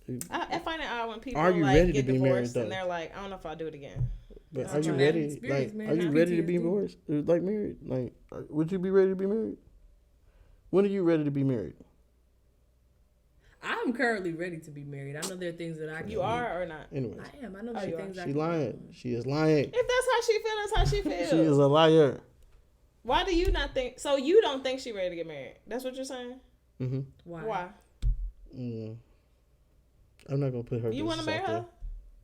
You- I find it odd when people Are you like ready to get be married, divorced and though? th're like, I don't know if I'll do it again. but That's are you a ready? bad experience, Like, man. are you Have ready to be PTSD. divorced? Like married? Like, would you be ready to be married? When are you ready to be married? I'm currently ready to be married. I know there are things that I can You are or not? Anyways, I am. I know Oh, there you are are. things I she can lying. She is lying. If that's how she feels, that's how she feels. She is a liar. Why do you not think? So you don't think she ready to get married? That's what you're saying? Mm-hmm. Why? I'm not gonna put her. You want to business marry out her? there.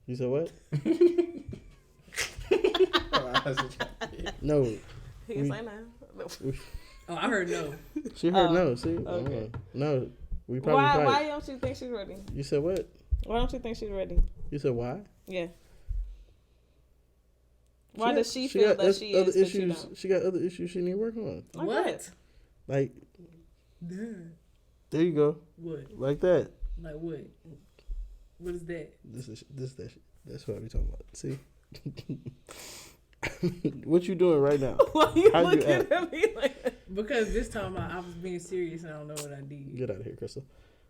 You said what? No, He can say no. Oh, I heard no. she heard Oh, no. See, okay. No, we probably. Why? fight. Why don't you think she's ready? You said what? Why don't you think she's ready? You said why? Yeah. Why got- does she feel got that she other is, but you issues? don't? She got other issues she need to work on. Like What? Like Damn. there you go, What? like that. Like what? What is that? That's what we talking about. See, what you doing right now? Why you How you looking act? at me like that? Because this time I was being serious and I don't know what I did. Get out of here, Krystal.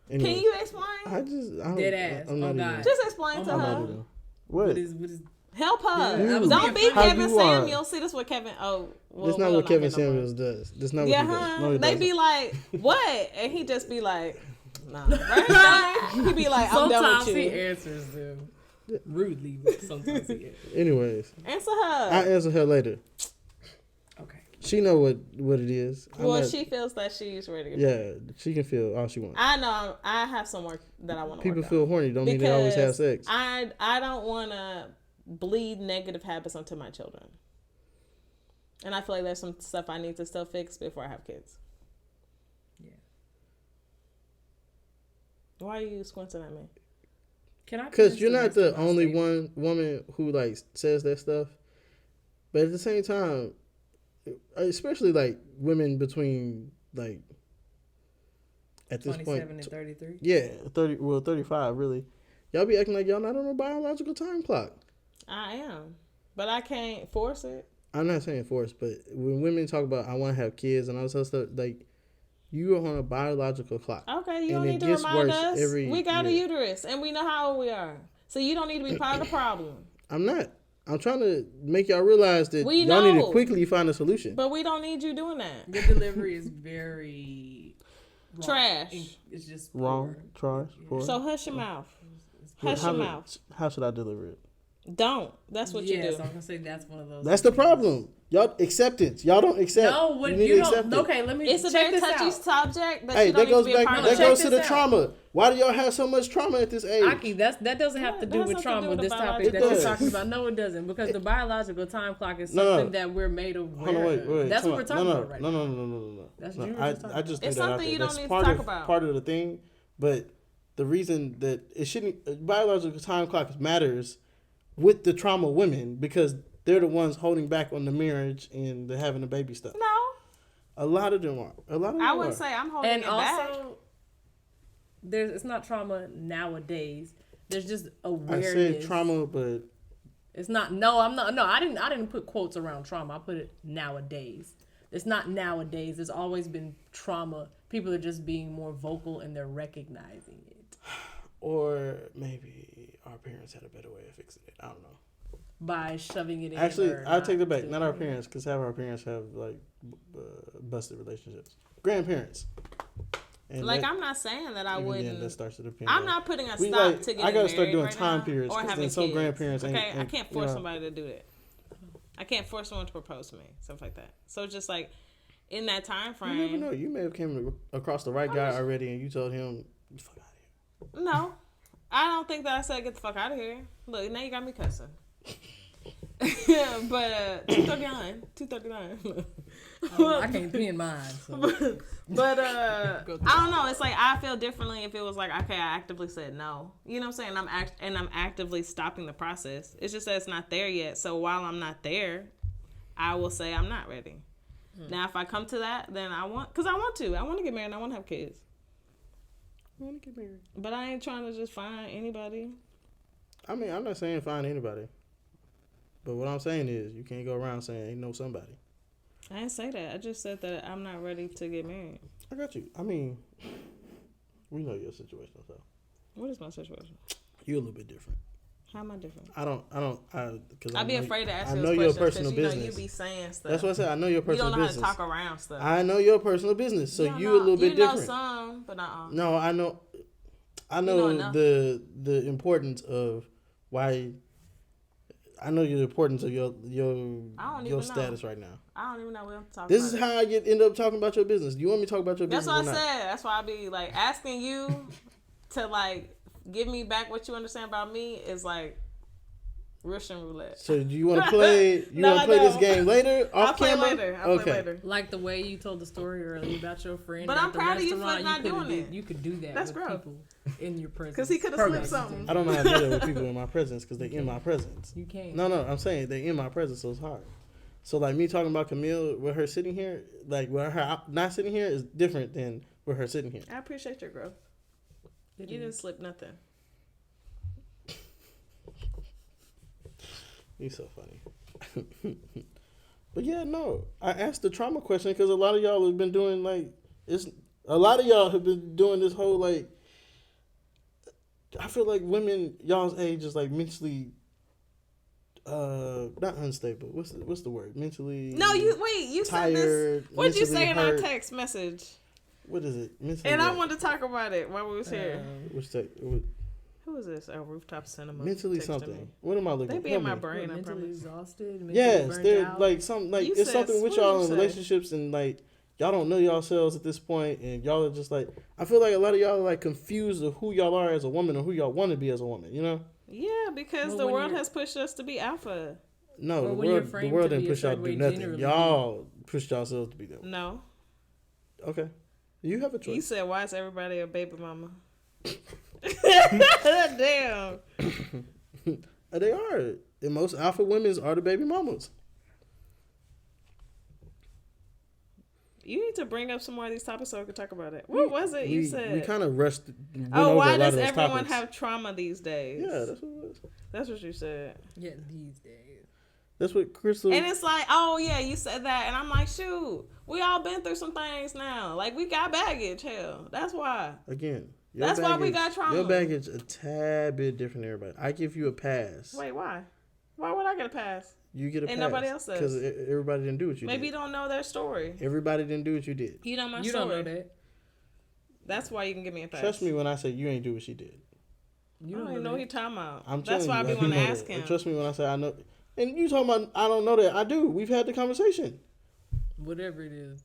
Can Anyways, you explain? I don't. Dead ass. I'm not Oh, even. God. Just explain Oh, to I'm my not her. even. What? What is Help her. Yeah, I was Don't be being funny. How Kevin you are. Samuels. See, this what Kevin. Oh, well, That's not Will what Kevin get no more. Samuels does. That's not Yeah, what he does. huh? No, he They doesn't. be like, what? And he just be like, nah. Right? He be like, I'm done sometimes with he you. answers them rudely, but sometimes he answers. Anyways, Answer I'll her. answer her later. Okay. She know what it is. I'm Well, not- she feels that she's ready. Yeah, she can feel all she wants. I know. I have some work that I want to People work feel on. horny. Don't mean they always have sex. I don't want to bleed negative habits onto my children. And I feel like there's some stuff I need to still fix before I have kids. Yeah. Why are you squinting at me? Can I? Because finish you're the not rest of the my only statement? woman who like says that stuff. But at the same time, especially like women between like at this 27 point, and 33. yeah, 35 really. Y'all be acting like y'all not on a biological time clock. I am. But I can't force it. I'm not saying force, but when women talk about I want to have kids and all this other stuff, like you are on a biological clock. Okay, you And don't it need to gets remind worse us. every We got a year. uterus and we know how old we are. So you don't need to be part of the problem. I'm not. I'm trying to make y'all realize that We y'all need to know. quickly find a solution. But we don't need you doing that. Your delivery is very wrong. Trash. It's just Wrong, poor. trash, poor. So hush your mouth. Hush your mouth. How should I deliver it? Don't. That's what you Yes, do. I'm gonna say that's one of those. That's the problem. Y'all acceptance. Y'all don't accept. No, when you need you to accept don't. it. Okay, let me It's a check very this touchy out. subject, but Hey, you don't that goes need to be a back. part That of it. goes to Check the this trauma. Why do y'all have so much trauma at this age? Aki, that doesn't have to do That with has trauma. something to do This with topic biology. that It you're does. talking about. No, it doesn't, because the biological time clock is No, something that we're made aware Hold on, wait. of. That's what we're talking about right now. No. That's No, what you were I just talking just It's threw that out something there. you don't That's need to part talk of about. part of the thing, but the reason that it shouldn't biological time clock matters with the trauma women because they're the ones holding back on the marriage and the having the baby stuff. No, A lot of them are. I wouldn't say I'm holding And it back. also, it's not trauma nowadays. There's just I awareness. said trauma, but It's not. No, I'm not. No, I didn't put quotes around trauma. I put it nowadays. It's not nowadays. There's always been trauma. People are just being more vocal and they're recognizing it or maybe our parents had a better way of fixing it. I don't know. by shoving it in. Actually, or I take that back. doing Not our it. parents, because half our parents have like busted relationships. Grandparents. And Like, that, I'm not saying that I even then, wouldn't. that starts to depend. I'm on- not putting a We, stop like, to getting I gotta start married doing right time now, periods, or 'cause having then some kids. grandparents ain't- Okay, I ain't, can't you force know. somebody to do it. I can't force someone to propose to me, stuff like that. So it's just like in that time frame. You never know. You may have came across the right guy already, and you told him, "Get the fuck out of here." No, I don't think that I said get the fuck out of here. Look, now you got me cussing. But 239. I can't pin mine. So. But I don't know. It's like I feel differently if it was like, okay, I actively said no. You know what I'm saying? I'm actively stopping the process. It's just that it's not there yet. So while I'm not there, I will say I'm not ready. Now, if I come to that, then I want to get married and I want to have kids. I want to get married. But I ain't trying to just find anybody. I mean, I'm not saying find anybody, but what I'm saying is you can't go around saying ain't no somebody. I didn't say that. I just said that I'm not ready to get married. I got you. I mean, we know your situation, so What is my situation? you're a little bit different. How am I different? Because I'd be afraid to ask I you know those your questions personal because business. you be saying stuff. That's what I said. I know your You personal don't know business. how to talk around stuff. I know your personal business, so don't you know- a little bit you know different. some, but No, I know know enough. the importance of why. I know the importance of your I don't even status right now. I don't even know what I'm talking This about. is how I end up talking about your business. Do you want me to talk about your That's business what I or not? said. That's why I be like asking you to like give me back what you understand about me is like Russian roulette. So do you want to play? You No, want I to play this don't. game later I'll off play camera? later. I'll play later. Like the way you told the story earlier about your friend. But at I'm the proud of you for restaurant, not could've doing did- it. You could do that That's with gross. people in your presence. Because he could have slipped something. I don't know how to do that with people in my presence because they in my presence. You can't. No, I'm saying they in my presence, so it's hard. So like me talking about Camille with her sitting here, like with her not sitting here is different than with her sitting here. I appreciate your growth. You didn't slip nothing. You so funny. But yeah, no, I asked the trauma question because a lot of y'all have been doing a lot of y'all have been doing this whole like. I feel like women y'all's age is like mentally. Not unstable. What's the word? Mentally. No, you said this. tired. What'd you mentally say in our hurt. text message? What is it? Mentally And I what? wanted to talk about it while we was here. Which text? Who is this? Oh, Rooftop Cinema. Mentally texted something. me. What am I looking? They be Help in my me. brain, I mentally promise. exhausted. Mentally Yes, burnt they're out. like some like You it's said- something with what did y'all you in say? relationships and like y'all don't know yourselves at this point and y'all are just like I feel like a lot of y'all are like confused of who y'all are as a woman or who y'all want to be as a woman. You know? Yeah, because Well, the when world you're- has pushed us to be alpha. No, Or the when you're world framed to didn't be a push y'all to certain do way nothing. generally. Y'all pushed yourselves to be them. No. Okay, you have a You choice. said, why is everybody a baby mama? Damn. They are. The most alpha women are the baby mamas. You need to bring up some more of these topics so I can talk about it. What was it you said? We kind of rushed. went Oh, over why a lot does of those everyone topics. have trauma these days? Yeah, that's what it was. That's what you said. Yeah, these days. That's what Krystal. And it's like, oh yeah, you said that, and I'm like, shoot, we all been through some things now. Like we got baggage. Hell, that's why. Again, That's why we got trauma. Your baggage a tad bit different than everybody. I give you a pass. Wait, why? Why would I get a pass? You get a pass. And nobody else does. Because everybody didn't do what you Maybe you did. don't know their story. Everybody didn't do what you did. You know my You story. don't know that. That's why you can give me a pass. Trust me when I say you ain't do what she did. I don't even know what he talking about. I'm That's telling why I you, be you want to know ask that. him. Trust me when I say I know. And you talking about, I don't know that. I do. We've had the conversation. Whatever it is.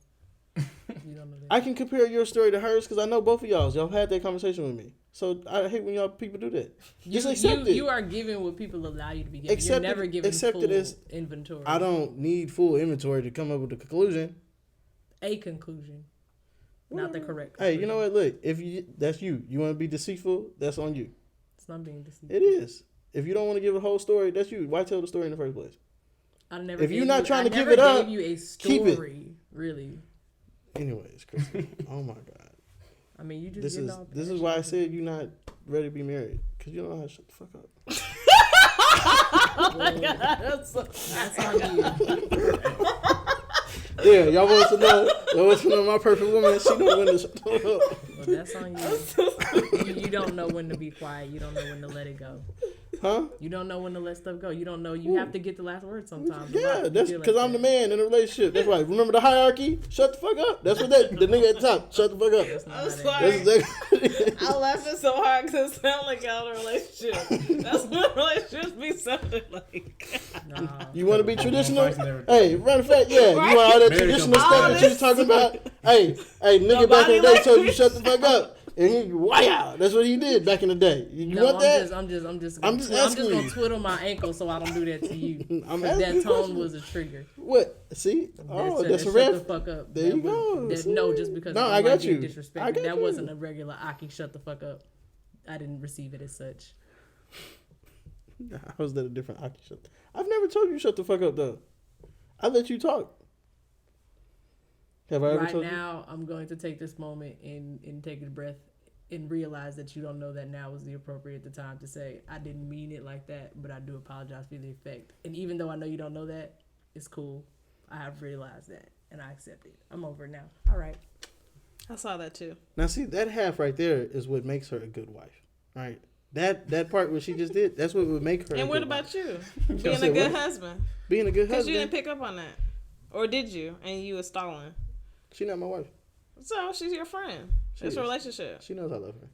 You don't know that. I can compare your story to hers because I know both of y'all. Y'all had that conversation with me. So I hate when y'all people do that. Just accept it. You are giving what people allow you to be given. Accept You're never it, giving accept full it as, inventory. I don't need full inventory to come up with a conclusion. A conclusion. Not the correct Hey, conclusion. you know what? Look, if that's you. You want to be deceitful, that's on you. It's not being deceitful. It is. If you don't want to give a whole story, that's you. Why tell the story in the first place? I never. If you're not trying to give it it up, gave you a keep it. story, really. Anyways, Krystal. Oh my God. I mean, you just This getting is all this is why I said you're not ready to be married because you don't know how to shut the fuck up. Oh my God, that's on you. Yeah, y'all want to know? Y'all want to know my perfect woman? She know when to shut the fuck up. Well, that's on you. You don't know when to be quiet. You don't know when to let it go. Huh? You don't know when to let stuff go. You don't know. You have to get the last word sometimes. Yeah, that's because I'm the man in a relationship. That's right. Remember the hierarchy? Shut the fuck up. That's what the nigga at the top. Shut the fuck up. I'm sorry. That's exactly. I laughing so hard because it sounds like y'all in a relationship. That's what relationships be sounding like. Nah. You want to be traditional? Fights and everything. Hey, matter of fact, yeah. Right? You want all that Married traditional couple. stuff All that you was this- talking about? Hey, nigga The back in the body day told you language. shut the fuck up. And he, wow, that's what he did back in the day. You No, want that? I'm just I'm just asking gonna you. twiddle my ankle so I don't do that to you. I'm 'Cause asking that you tone questions. was a trigger. What? See? Oh, that's a shut the ref. fuck up. There you was- go, that- see? no, just because No, it I might got be you. disrespected. I got That you. wasn't a regular Akki shut the fuck up. I didn't receive it as such. How is that a different Akki shut? I've never told you shut the fuck up though. I let you talk. Have I ever Right told now, I'm going to take this moment and take a breath and realize that you don't know that now is the appropriate time to say, I didn't mean it like that, but I do apologize for the effect. And even though I know you don't know that, it's cool. I have realized that, and I accept it. I'm over it now. All right. I saw that too. you? Now see, that half right there is what makes her a good wife. Right? That part what she just did, that's what would make her. And a what good about wife. you? Being a said good what? husband. Being a good Because husband? you didn't pick up on that. Or did you? And you was stalling. She not my wife. So she's your friend. She It's a is. relationship. She knows I love her.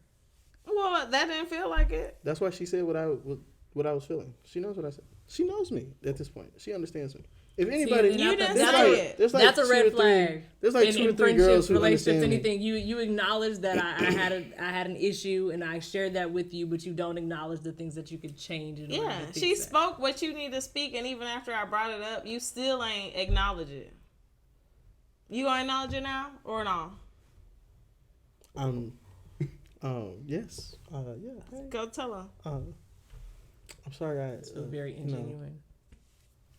Well, that didn't feel like it. That's why she said what I was feeling. She knows what I said. She knows me at this point. She understands me. If anybody, and You didn't there's say like- it. there's like That's a 2 red or 3 flag. There's like in 2 or 3 friendships, girls who relationships, understand me. anything. You acknowledge that I had an issue and I shared that with you, but you don't acknowledge the things that you could change. In order Yeah, to fix she that. spoke what you need to speak, and even after I brought it up, you still ain't acknowledge it. You gonna acknowledge it now or no? Yes. Yeah. Hey. Go tell her. I'm sorry. It's very ingenuine.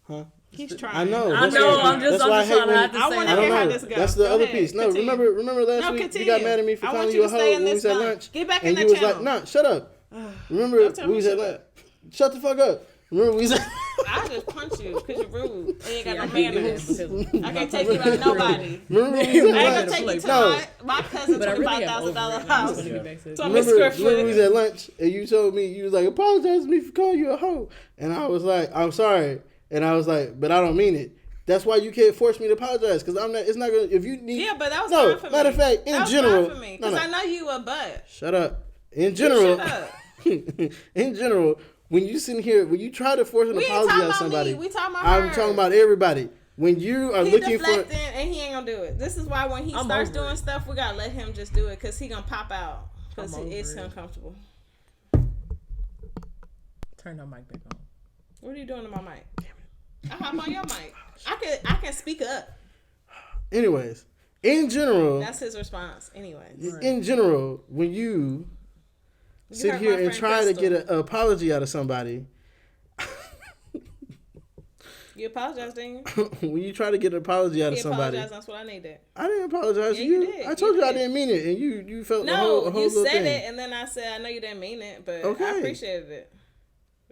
Huh? He's trying. I know. I That's know. why- I'm just that's why I hate trying to when- have to I say wanna I that. hear don't how know. this goes. That's the Go other ahead. piece. No, Continue. remember last No, week continue. you got mad at me for I want calling you you a to hoe stay in when we this was at line. lunch. Get back in and the you was channel. like, "Nah, shut up." Remember Don't tell we me was shut at up. lunch. Shut the fuck up. Remember we was at I just punch you because you're rude. And you ain't got Yeah, I no hate that manners. because I can't take you out of nobody. Remember we I was ain't at gonna lunch. take you to No. my cousin's But I really have over $25,000 it. Now. I'm house. gonna get back to this. 20 Remember square we was foot. at lunch and you told me you was like apologize to me for calling you a hoe, and I was like I'm sorry, and I was like but I don't mean it. That's why you can't force me to apologize because I'm not. It's not gonna. If you need. Yeah, but that was no. fine for me. Matter of fact, in that was general, fine for me no, because no. I know you a butt. Shut up. In general, Shut up. in general, when you sit here, when you try to force an We ain't apology talking out of about somebody, me. We talking about I'm her. talking about everybody. When you are He looking for, deflecting and he ain't gonna do it. This is why when he I'm starts over doing it. stuff, we gotta let him just do it because he gonna pop out because I'm it's over it. uncomfortable. Turn her mic back on. What are you doing to my mic? I hop on your mic. I can speak up. anyways, in general, That's his response. Anyways, in general, when you sit hurt here my and friend try to Krystal. get an apology out of somebody, you apologize, didn't you? when you try to get an apology out He of somebody, apologized. That's what I needed. I didn't apologize Yeah, to you you. did. I told You you I did. didn't mean it, and you felt a No, whole you little said thing. it, and then I said I know you didn't mean it, but Okay. I appreciated it.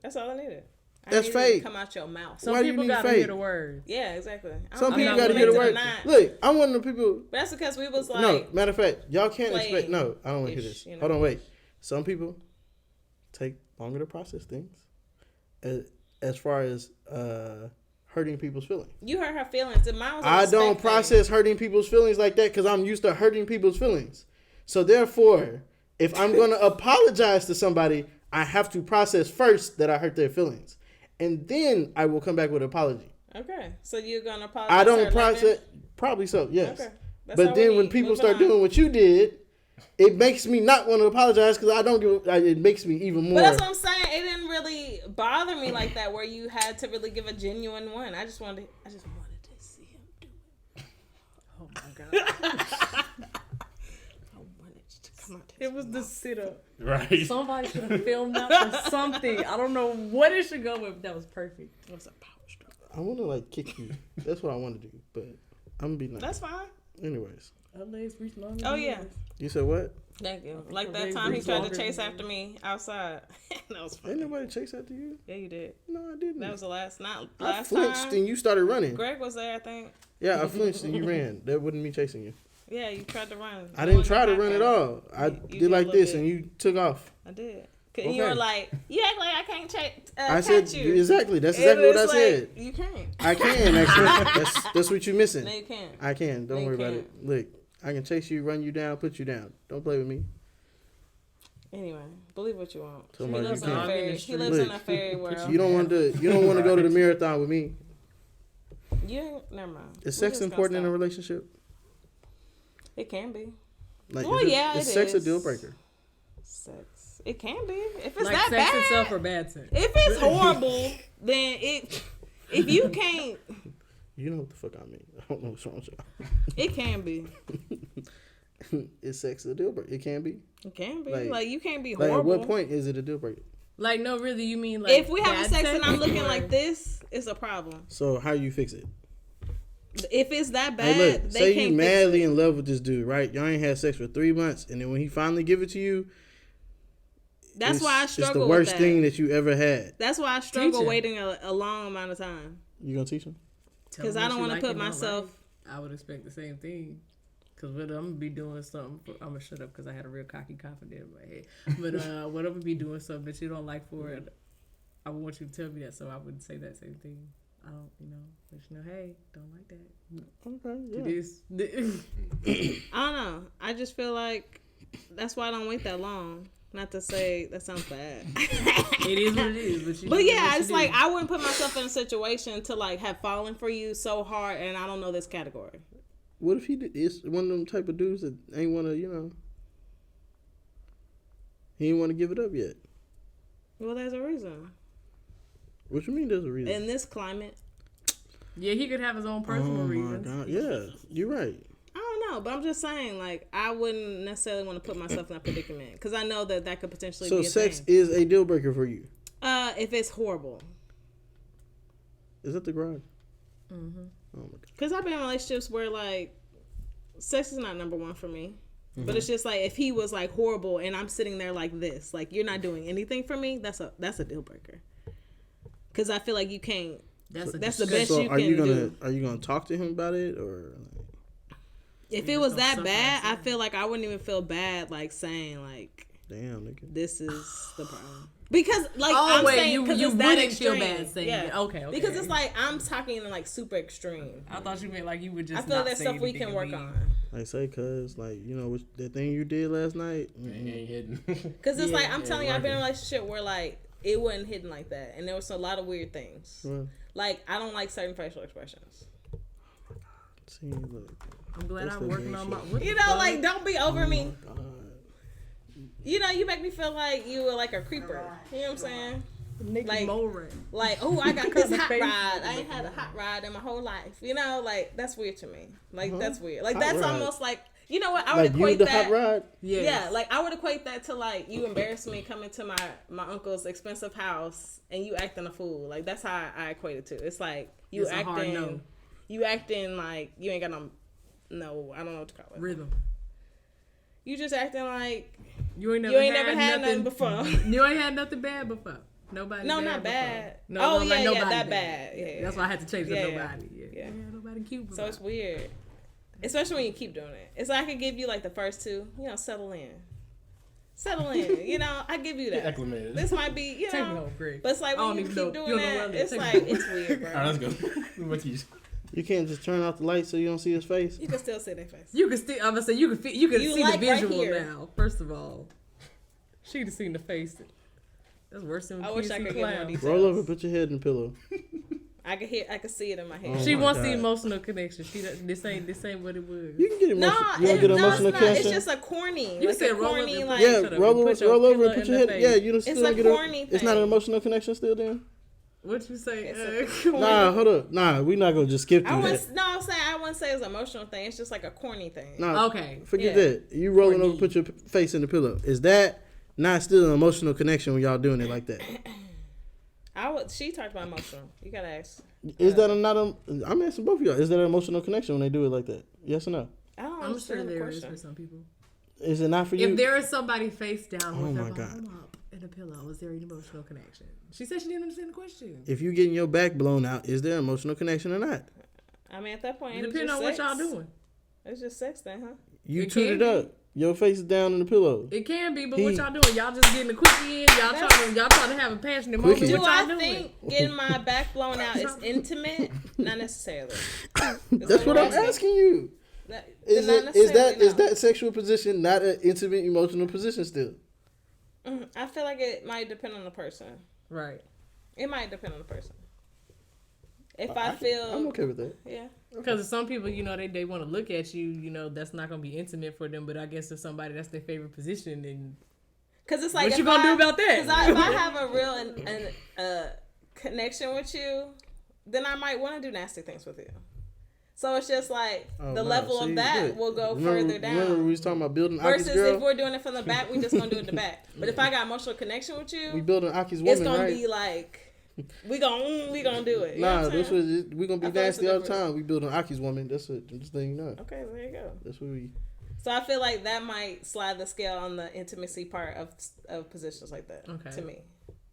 That's all I needed. I That's needed it to fake. come out your mouth. Some Why do you people need gotta fake? hear the words. Yeah, exactly. Some I'm people not got to gonna hear the make it word. or not. Look, I'm one of the people. But that's because we was like, No, matter of fact, y'all can't playing expect. No, I don't want to hear ish, this. you know? Hold on, wait. Some people take longer to process things, as far as hurting people's feelings. you hurt her feelings. And mine was a I respect don't thing. process hurting people's feelings like that because I'm used to hurting people's feelings. So therefore, if I'm going to apologize to somebody, I have to process first that I hurt their feelings. and then I will come back with an apology. Okay, so you're gonna apologize. I don't process. Probably so. Yes. Okay. That's But all then we when need. people Moving start on. doing what you did, it makes me not want to apologize because I don't give. It makes me even more. But that's what I'm saying. It didn't really bother me like that, where you had to really give a genuine one. I just wanted to see him do it. Oh my god. I wanted it to come out. It was the sit up. Right. Somebody should have filmed that for something. I don't know what it should go with, but that was perfect. It was a power struggle. I want to like kick you. That's what I want to do. But I'm gonna be nice. That's fine. Anyways, Her legs reach longer. Oh than yeah. yours. you said what? Thank you. Like Her that legs time he reach tried to longer chase than after me outside. That was funny. Ain't nobody chase after you. Yeah, you did. No, I didn't. That was the last, not I last flinched time. and you started running. Greg was there, I think. Yeah, I flinched and you ran. That wasn't me chasing you. Yeah, you tried to run. I didn't try to run at all. I You did did a like little this bit. and you took off. I did. And you Okay. were like, you act like I can't I catch said you. exactly. That's And exactly what I it's said. like, you can't. I can actually. That's what you're missing. No, you can't. I can. Don't No, you worry about can't. it. Look, I can chase you, run you down, put you down. Don't play with me. Anyway, believe what you want. Tell He me lives, you in a can't. fairy, he lives Look, in a fairy world. You don't want to. You don't want to go to the marathon with me. You ain't, never mind. Is We're sex just gonna important in a stop. relationship? It can be. Like, Well, yeah, is it sex a is. deal breaker? Sex. It can be. If it's Like that sex bad. itself or bad sex. If it's horrible, then it. If you can't, You know what the fuck I mean. I don't know what's wrong with it can be. y'all. Is sex a deal breaker? It can be. It can be. Like- Like you can't be Like, horrible. at what point is it a deal breaker? Like, no, really, you mean like If we having bad sex and I'm looking or- like this, it's a problem. So how you fix it? If it's that bad, Hey, look. they Say can't you fix madly it. in love with this dude, right? Y'all ain't had sex for 3 months, and then when he finally give it to you, That's why I struggle It's the with worst that. thing that you ever had. That's why I struggle him. waiting a long amount of time. You gonna teach him? Tell 'Cause him I what don't you wanna like put and don't myself- like. I would expect the same thing. Cause what I'm gonna be doing something. I'm gonna shut up because I had a real cocky confidence in my head. But what I'm gonna be doing something that you don't like for it, I would want you to tell me that, so I would say that same thing. I don't, let you know, hey, don't like that. Okay, Do yeah. this. I don't know. I just feel like that's why I don't wait that long. Not to say that sounds bad. It is what it is. But, you But do yeah, what it's you like do. I wouldn't put myself in a situation to like have fallen for you so hard and I don't know this category. What if is one of them type of dudes that ain't wanna, he ain't wanna give it up yet? Well, there's a reason. What you mean? There's a reason. In this climate, Yeah, he could have his own personal reasons. God. Yeah, you're right. I don't know, but I'm just saying, like, I wouldn't necessarily want to put myself in that predicament because I know that could potentially So be a sex thing. is a deal breaker for you. If it's horrible, Is that the garage? Mm-hmm. Oh my god. because I've been in relationships where like sex is not number one for me, but it's just like if he was like horrible and I'm sitting there like this, like you're not doing anything for me, that's a deal breaker. Because I feel like you can't. That's the best So you are can you gonna do. are you gonna talk to him about it or? If You it was just that don't bad, suck I feel like I wouldn't even feel bad like saying like Damn, nigga. this is the problem. Because like Oh, I'm wait, saying, you 'cause it's that wouldn't feel extreme. bad saying it. Okay. Because it's like I'm talking in like super extreme. I thought you meant like you would just. I feel not there's say stuff we anything can work and on. Like say, cause like what, that thing you did last night. Ain't hidden. Because it's like I'm Yeah, telling you, I've been in a working. relationship where like it wasn't hidden like that, and there was a lot of weird things. Well, Like I don't like certain facial expressions. see, look. I'm glad That's I'm the working on my. bullshit. What You the know, fuck? like don't be over me. God. You know, you make me feel like you were like a creeper. You know what I'm saying? like- Like, oh, I got this hot face. ride. I ain't had a hot ride in my whole life. You know, like that's weird to me. Like that's weird. Like Hot that's ride. almost like you know what I would Like you equate the that. hot rod. Yes. Yeah, like I would equate that to like you embarrass me coming to my uncle's expensive house and you acting a fool. Like that's how I equate it to. It's like you It's a hard acting, no. you acting like you ain't got no, I don't know what to call it. Rhythm. You just acting like You ain't never, you ain't never had nothing before. You ain't had nothing bad before. Nobody. No, bad not before. bad. No, Oh, no, yeah, like yeah, nobody that bad. Yeah, That's why I had to change yeah, to yeah. nobody. Yeah. Nobody cute. So it's weird, especially when you keep doing it. It's like I could give you like the first two. You know, settle in. You know, I give you Get that. acclimated. This might be, you Take me know, home, Greg. but it's like I when don't you even keep know. doing You don't know that, where I'm it's at. like Take me it's weird, bro. All right, let's go. What you? You can't just turn off the light so you don't see his face. You can still see their face. You can still. I'm gonna say you can You see like the right visual here. now. First of all, she'd have seen the face. That's worse than I wish I could get more details. Roll over, put your head in the pillow. I could see it in my head. Oh She my wants God. the emotional connection. This ain't what it was. You can get No, emotional. You want to get emotional it's not. connection? It's just a corny. You like said a roll corny, up like yeah, Shut up. roll Put your over and pillow put in your the head. face. Yeah, you don't still a get corny It's not an thing. emotional connection still then? What you say? It's a corny. Nah, hold up. Nah, we're not going to just skip through I'm that. saying I wouldn't say it's an emotional thing. It's just like a corny thing. Nah, Okay. forget Yeah. that. You rolling Corny. over, put your face in the pillow. Is that not still an emotional connection when y'all doing it like that? She talked about emotional. You gotta ask. Is that not a? I'm asking both of y'all. Is that an emotional connection when they do it like that? Yes or no? I don't I'm sure understand the there is question. for some people. Is it not for you? If there is somebody face down Oh with my their God. bottom up in a pillow, is there an emotional connection? She said she didn't understand the question. If you getting your back blown out, is there an emotional connection or not? I mean, at that point, It it's depends just on what sex. y'all doing. It's just sex then, huh? You It toot can it be. up. Your face is down in the pillow. It can be, but He- what y'all doing? Y'all just getting a quickie in. Y'all trying to have a passionate moment. Quickie. Do What y'all I doing? think getting my back blown out is intimate? Not necessarily. That's what I'm asking you. Is that sexual position not an intimate emotional position still? I feel like it might depend on the person. Right. It might depend on the person. If I feel, I'm okay with that. yeah. Because some people, they want to look at you, that's not going to be intimate for them. But I guess if somebody that's their favorite position, then Because it's like, what you going to do about that? Because if I have a real connection with you, then I might want to do nasty things with you. So it's just like the level of that will go further down. Remember we was talking about building Aki's Versus girl? if we're doing it from the back, we just gonna do it the back. But if I got emotional connection with you, We building Aki's woman, it's gonna right? be like we gonna do it. You know Nah, what I'm this saying? was we gonna be I feel it's nasty a all the different- time. We building Aki's woman. That's it. Just thing you know. Okay, there you go. That's what we. So I feel like that might slide the scale on the intimacy part of positions like that. Okay. To me,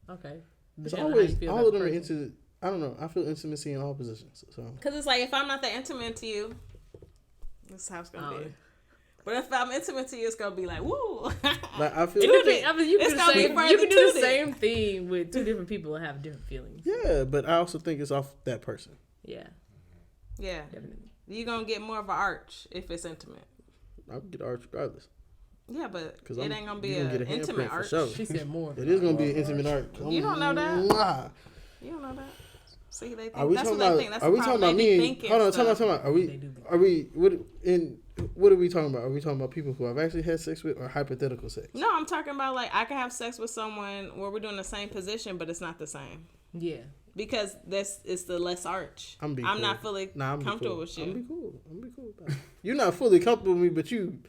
okay. It's Depending on how always you feel all about of them the are person. into. I don't know. I feel intimacy in all positions. So because it's like if I'm not that intimate to you, this is how it's gonna Oh. be. But if I'm intimate to you, it's gonna be like woo. like I feel. You can It's do the gonna be same. further You can do to the it. same thing with two different people and have different feelings. Yeah, but I also think it's off that person. Yeah, Yeah, definitely. you're gonna get more of an arch if it's intimate. I'll get arch regardless. Yeah, but 'Cause it I'm- ain't gonna be you gonna an get a intimate handprint for arch. sure. She said more. It is gonna be an intimate arch. You don't know that? Mwah. You don't know that. See, they think Are we that's talking what they about? think. That's Are we the talking problem. about They be me? thinking Hold on, stuff. time out. Are we? They do be. Are we? What are we talking about? Are we talking about people who I've actually had sex with or hypothetical sex? No, I'm talking about like I can have sex with someone where we're doing the same position, but it's not the same Yeah. because this is the less arch. I'm not fully comfortable with you. I'm be cool about it. You're not fully comfortable with me, but you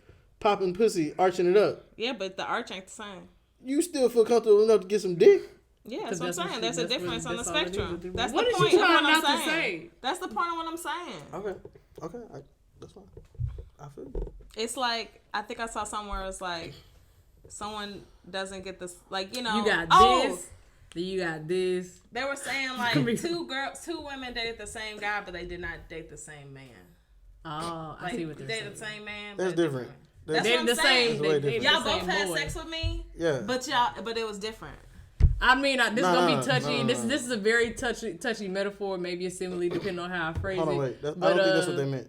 popping pussy, arching it up. Yeah, but the arch ain't the same. You still feel comfortable enough to get some dick? Yeah, 'Cause that's what I'm saying. that's There's a what she- difference on the that's all it is, spectrum. a difference. That's What the is you point of trying what I'm not to saying. say? That's the point of what I'm saying. Okay, that's fine. I feel you. It's like I think I saw somewhere it's like someone doesn't get this, like you know. You got oh, this. Then you got this. They were saying like two women dated the same guy, but they did not date the same man. Oh, I Like see what they're dated the saying. same man. That's but different. That's They're what the I'm saying. same. That's way They different. Y'all the both same had boy. sex with me, Yeah. but it was different. I mean, this Nah, gonna nah, be touchy. nah, This nah. this is a very touchy metaphor, maybe a simile, depending on how I phrase Hold on, it. wait. I But, don't think that's what they meant.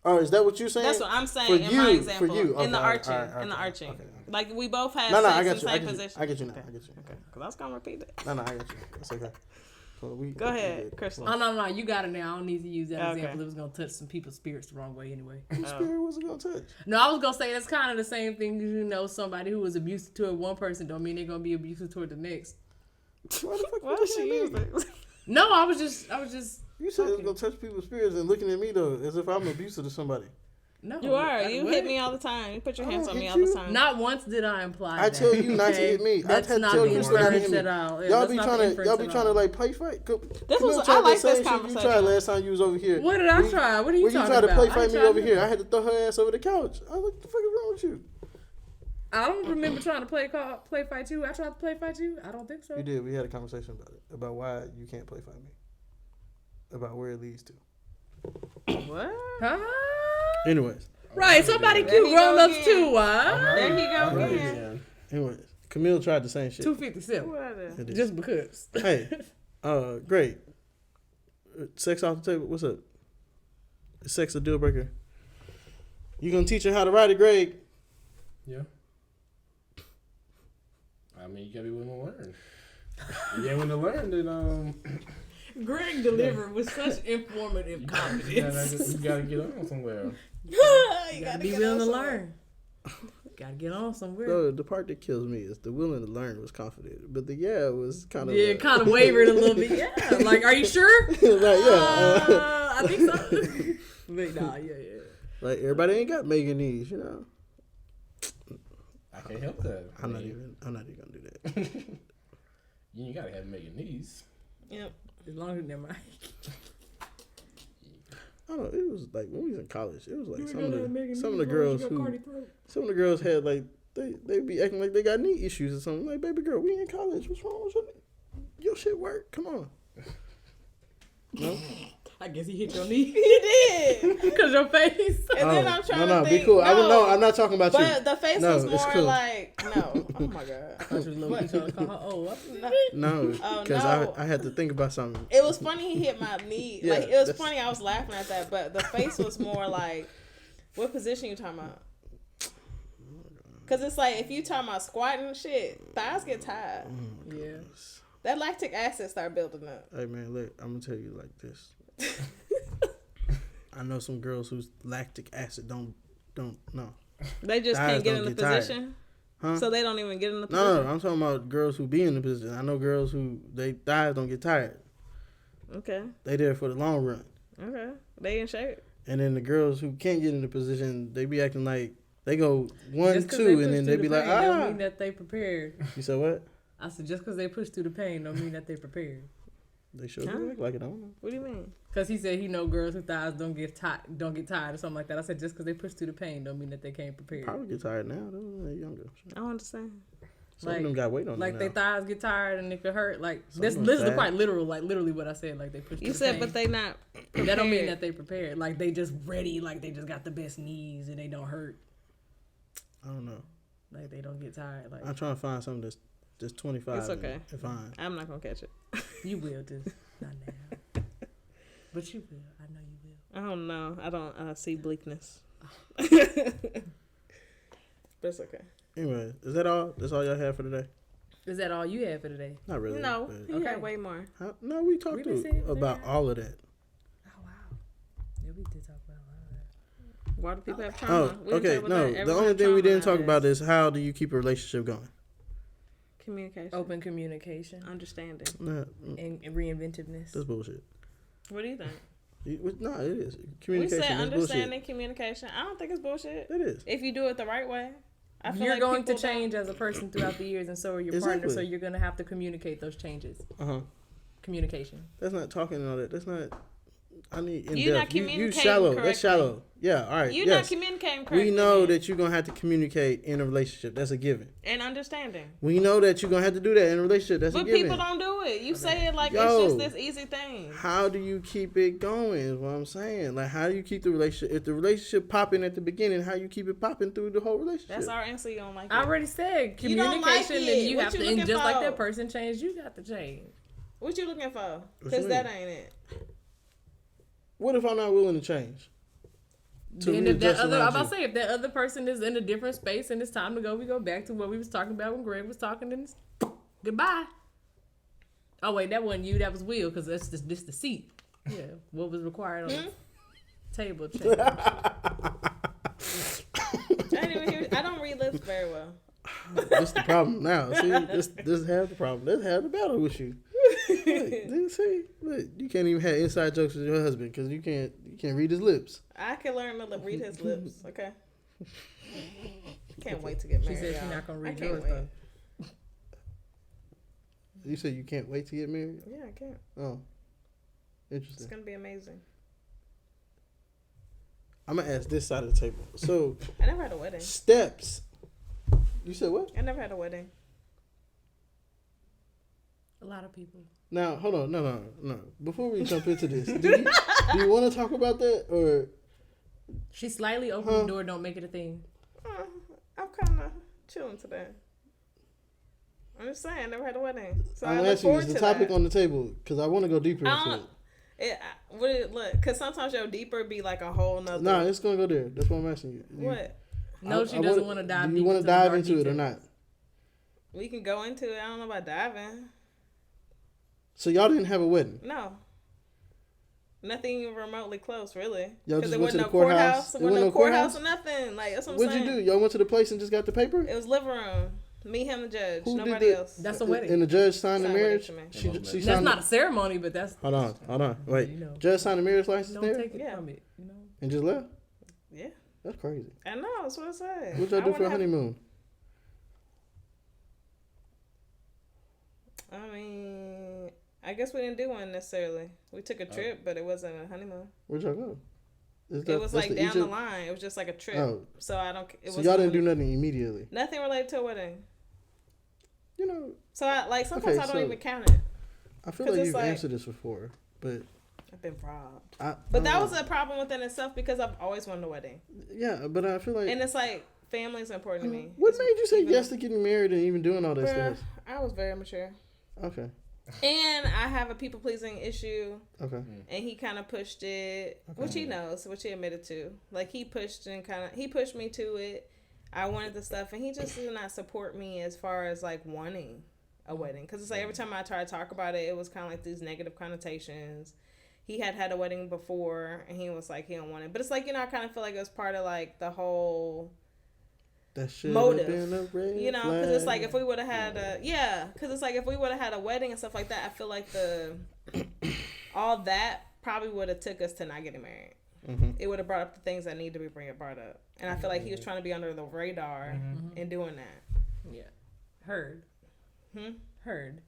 Oh, is that what you're saying? That's what I'm saying For in you, my for example. you. Okay, in the all right, arching. all right, In the okay, arching. okay. Like we both had No, sex I in got the you. same position. I get you now. Okay. I get you. Okay. Because I was gonna repeat it. No, I got you. That's okay. So Go ahead, Krystal. Oh no, you got it now. I don't need to use that Okay. example. It was gonna touch some people's spirits the wrong way anyway. Whose spirit was it gonna touch? No, I was gonna say that's kind of the same thing. Somebody who was abusive toward one person don't mean they're gonna be abusive toward the next. Why the fuck Why would did you she say use that? it? No, I was just. You said it was gonna touch people's spirits and looking at me though as if I'm abusive to somebody. No, You are. You what? hit me all the time. You put your I hands don't on me hit all the you. time. Not once did I imply I that. tell you not to hit me. That's I had to not tell the you not to hit inference me. at all. Yeah, Y'all that's be not trying the to inference y'all be at trying to all. like play fight. I like this You tried conversation. last time you was over here. What did I try? What are you When you talking tried to about? play I fight ain't me tried over to- here, I had to throw her ass over the couch. I was like, what the fuck is wrong with you? I don't remember trying to play fight you. I tried to play fight you. I don't think so. You did. We had a conversation about it. About why you can't play fight me. About where it leads to. What? Huh? Anyways. Right, somebody There cute he go grown ups again. too. Huh? There he go I'm ready again. again. Anyways. Camille tried the same shit. 257. What is it? It is. Just because. Hey. Great. Sex off the table. What's up? Is sex a deal breaker? You gonna teach her how to ride it, Greg? Yeah. I mean, you gotta be willing to learn. Yeah, when to learn that Greg delivered with such informative confidence. you gotta get on somewhere. You gotta be willing to learn. Gotta get on somewhere. So the part that kills me is the willing to learn was confident, but the was kind of kind of wavered a little bit. Yeah, like, are you sure? I think so. But nah, yeah. Like everybody ain't got mega knees, you know. I can't help that. I'm not even gonna do that. You gotta have mega knees. Yep. As long as they're mine. I don't know. It was like when we was in college. It was like some of the girls had like they be acting like they got knee issues or something. Like, baby girl, we in college. What's wrong with your shit? Work? Come on. No. I guess he hit your knee. He did. Because your face. And then I'm trying to think. Be cool. I'm not talking about you. But the face was more cool. like, no. Oh, my God. I thought you was low-key trying to call her old. No, because I had to think about something. It was funny he hit my knee. Yeah, like, it was funny. I was laughing at that. But the face was more like, what position you talking about? Because it's like, if you talking about squatting and shit, thighs get tired. Oh, yeah. That lactic acid start building up. Hey, man, look, I'm going to tell you like this. I know some girls whose lactic acid don't no. They just thighs can't get don't in the tired. position? Huh? So they don't even get in the position? No, I'm talking about girls who be in the position. I know girls who they thighs don't get tired. Okay. They there for the long run. Okay. They in shape. And then the girls who can't get in the position, they be acting like they go 1, Just 'cause 2, they and then push they through be the like, pain don't mean that they prepared. You said what? I said, just because they push through the pain don't mean that they prepared. They sure do act like it. I don't know. What do you mean? Because he said he know girls whose thighs don't get tired or something like that. I said, just because they push through the pain don't mean that they can't prepare. Probably get tired now. They're younger. I don't understand. Some of them got weight on them like now. their thighs get tired and it could hurt. Like Some this of them is fat. quite literal. Like literally what I said. Like they push. You through said, the but pain. they not prepared. That don't mean that they prepared. Like they just ready. Like they just got the best knees and they don't hurt. I don't know. Like they don't get tired. Like I'm trying to find something that's 25. It's okay. And fine. I'm not going to catch it. you will, just not now. But you will. I know you will. I don't know. I don't see bleakness. But it's okay. Anyway, is that all? That's all y'all have for today? Is that all you had for today? Not really. No, but- he had way more. No, we talked We didn't say about that. all of that. Oh wow. Yeah, we did talk about all that. Why do people have trauma? Oh, okay. No, the only thing we didn't talk about is how do you keep a relationship going? communication, Open communication, understanding. Nah, and reinventiveness. that's bullshit. What do you think? No, it is. We Communication said is understanding, bullshit. communication. I don't think it's bullshit. It is. If you do it the right way. I feel You're like going to people don't- change as a person throughout the years, and so are your Exactly. partner. So you're going to have to communicate those changes. Communication. That's not talking and all that. That's not. I need in You're not depth. You communicating shallow. correctly. That's shallow. Yeah. All right. You're yes. not communicating correctly. We know then. that you're gonna have to communicate in a relationship. That's a given. And understanding. We know that you're gonna have to do that in a relationship. That's But a given. people don't do it. You say it like Yo. it's just this easy thing. How do you keep it going? Is what I'm saying. Like, how do you keep the relationship? If the relationship popping at the beginning, how you keep it popping through the whole relationship? That's our answer. You don't like it. I already said You don't like communication, it. and you What have you to, looking and just like for? that person changed, you got to change. What you looking for? What you Because that mean? ain't it. What if I'm not willing to change? To And if that readjust other, around I'm about you? to say, if that other person is in a different space and it's time to go, we go back to what we was talking about when Greg was talking. And goodbye. Oh wait, that wasn't you. That was Will, because that's just this the seat. Yeah, what was required on the table change. I didn't even hear. I don't read lips very well. That's the problem now. See, this half the problem. That's half the battle with you. Look, see, look, you can't even have inside jokes with your husband because you can't read his lips. I can learn to read his lips. Okay. Can't wait to get She married. said she's y'all. not gonna I read can't yours wait. though. You said you can't wait to get married. Yeah, I can't. Oh, It's interesting. gonna be amazing. I'm gonna ask this side of the table. So I never had a wedding. steps. You said what? I never had a wedding. A lot of people. Now hold on, no. Before we jump into this, do you want to talk about that or? She slightly opened the door. Don't make it a thing. I'm kind of chilling today. I'm just saying, I never had a wedding. So I I'm look asking you, forward is the to topic that. on the table because I want to go deeper I into don't- it. Look, because sometimes your deeper be like a whole nother. No, it's gonna go there. That's what I'm asking you. What? No, she doesn't want to dive. Do you want to dive into it or not? We can go into it. I don't know about diving. So y'all didn't have a wedding? No. Nothing even remotely close, really. Y'all Because just there went to wasn't the no courthouse? courthouse. There There wasn't no wasn't no courthouse or courthouse? nothing. Like, that's what I'm What'd saying. you do? Y'all went to the place and just got the paper? It was living room. Me, him, the judge. Who did Nobody the- else. That's a wedding. And the judge signed the Signed marriage? wedding to She That's signed not a ceremony, but that's. Hold on. Wait. You know. Judge signed the marriage license Don't there? take it Yeah. from it. You know. And just left? Yeah. That's crazy. I know. That's what I said. What'd y'all do for a honeymoon? I mean, I guess we didn't do one necessarily. We took a trip, but it wasn't a honeymoon. Where'd y'all go? It was like down the line. It was just like a trip. Oh. So I don't. So y'all didn't do nothing immediately? Nothing related to a wedding. You know, So sometimes Okay, I don't so- even count it. I feel 'Cause like it's you've like- answered this before, but I've been robbed. I But don't that know. was a problem within itself because I've always wanted a wedding, Yeah, but I feel like and it's like family's important to me. what It's made you say even- yes to getting married and even doing all that Bruh, stuff? I was very mature, Okay. and I have a people pleasing issue. Okay. And he kind of pushed it, which he knows, which he admitted to. Like he pushed me to it. I wanted the stuff, and he just did not support me as far as like wanting a wedding. Because it's like every time I try to talk about it, it was kind of like these negative connotations. He had a wedding before, and he was like he don't want it. But it's like, you know, I kind of feel like it was part of like the whole That should motive, have been a red you know, because it's like flag. if we would have had because it's like if we would have had a wedding and stuff like that, I feel like all that probably would have took us to not getting married. Mm-hmm. It would have brought up the things that need to be brought up, and I feel like he was trying to be under the radar in doing that. Yeah. Heard. Heard.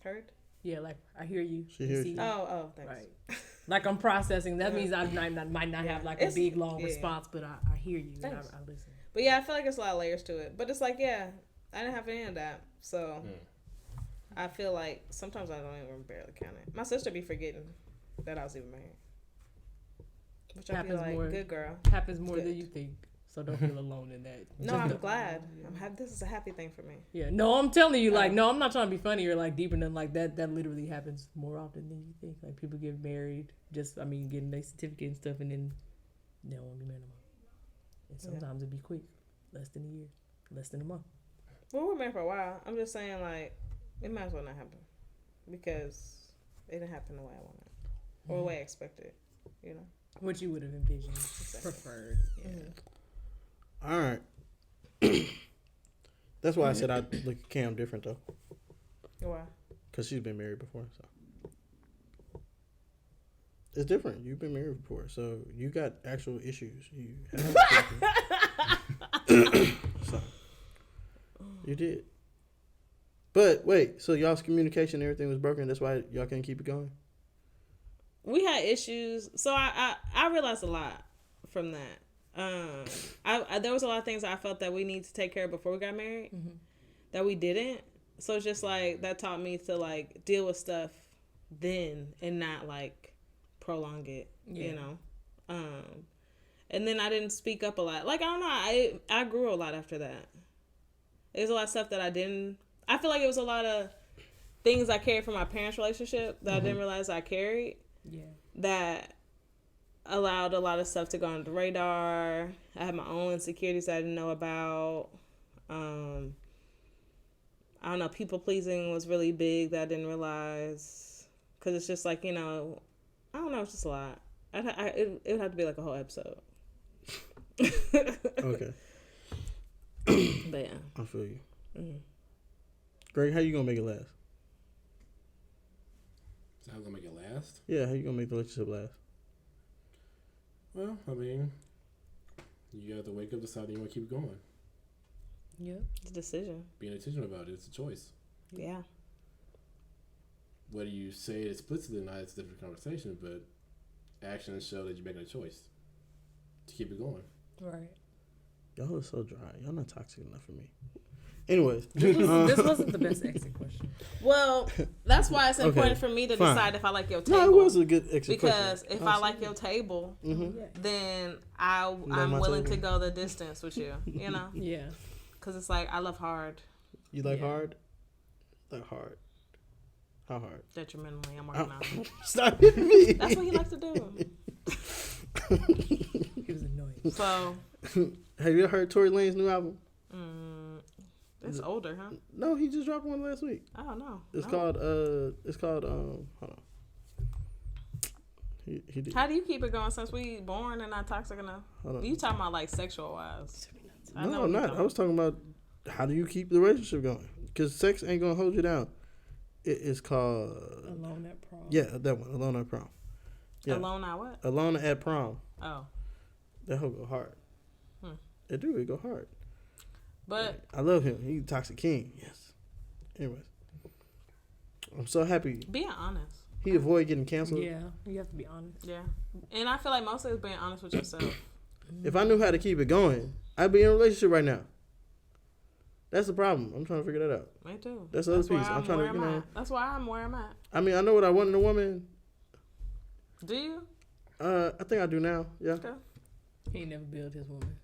Heard? Yeah, like I hear you. She hears see you. Oh, thanks. Right. Like I'm processing. That means I might not have like a It's- big long yeah. response, but I hear you and Thanks. I listen. But yeah, I feel like it's a lot of layers to it. But it's like, yeah, I didn't have any of that, so I feel like sometimes I don't even barely count it. My sister be forgetting that I was even married, which I feel Happens like, more. good girl. Happens more Good. than you think. So don't feel alone in that. No, Just I'm know- glad. This is a happy thing for me. Yeah, no, I'm telling you, like, no, I'm not trying to be funny or like deep or nothing like that. That literally happens more often than you think. Like people get married, getting their certificate and stuff, and then they don't want to be married no more. And sometimes it'd be quick, less than a year, less than a month. Well, we're married for a while. I'm just saying, like, it might as well not happen because it didn't happen the way I wanted or the way I expected. You know. What you would have envisioned, preferred. Yeah. All right. That's why I said I'd look at Cam different though, Why? because she's been married before. So it's different. You've been married before, so you got actual issues. You have so you did. But wait, so y'all's communication, everything was broken. That's why y'all can't keep it going. We had issues, so I realized a lot from that. There was a lot of things I felt that we need to take care of before we got married that we didn't. So it's just like that taught me to like deal with stuff then and not like prolong it, you know. And then I didn't speak up a lot. Like I don't know, I grew a lot after that. There's a lot of stuff that I didn't. I feel like it was a lot of things I carried from my parents' relationship that I didn't realize I carried. Yeah. That allowed a lot of stuff to go under the radar. I had my own insecurities that I didn't know about. I don't know, people pleasing was really big that I didn't realize. Because it's just like, you know, I don't know, it's just a lot. It would have to be like a whole episode. Okay. But yeah. I feel you. Greg, how you gonna make it last? So how gonna make it last? Yeah, how you gonna make the relationship last? Well, I mean, you have to wake up, decide you want to keep going. Yep. It's a decision. Being intentional about it, it's a choice. Yeah. Whether you say it explicitly or not, it's a different conversation, but actions show that you're making a choice to keep it going. Right. Y'all are so dry. Y'all not toxic enough for me. Anyways, This wasn't the best exit question. Well, that's why it's important Okay, for me to fine. decide if I like your table. no, it was a good exit Because question. if I like your table, then I'm my willing table. to go the distance with you, you know? Yeah. Because it's like, I love hard, You like Yeah. hard? Like hard. How hard? detrimentally. I'm working on it. Stop hitting me. That's what he likes to do. He was annoying. So, Have you ever heard Tory Lane's new album? It's older, huh? No, he just dropped one last week. I don't know. It's No. called hold on. He did. How do you keep it going since we born and not toxic enough? Hold on. You talking about like sexual wise? I know No, what I'm you're not. talking I was talking about how do you keep the relationship going? Because sex ain't gonna hold you down. It is called Alone at prom. yeah, that one. Alone at prom. Yeah. Alone at what? Alone at prom. Oh. That hoe go hard. It do. It go hard. But I love him. He's Toxic King. Yes. Anyways, I'm so happy being honest. he avoided getting canceled. Yeah, you have to be honest. Yeah. And I feel like mostly it's being honest with yourself. If I knew how to keep it going, I'd be in a relationship right now. That's the problem. I'm trying to figure that out. Me too. That's the other why piece. I'm trying to, where you I'm know. at. That's why I'm where I'm at. I mean, I know what I want in a woman. Do you? I think I do now. Yeah. Okay. He ain't never built his woman.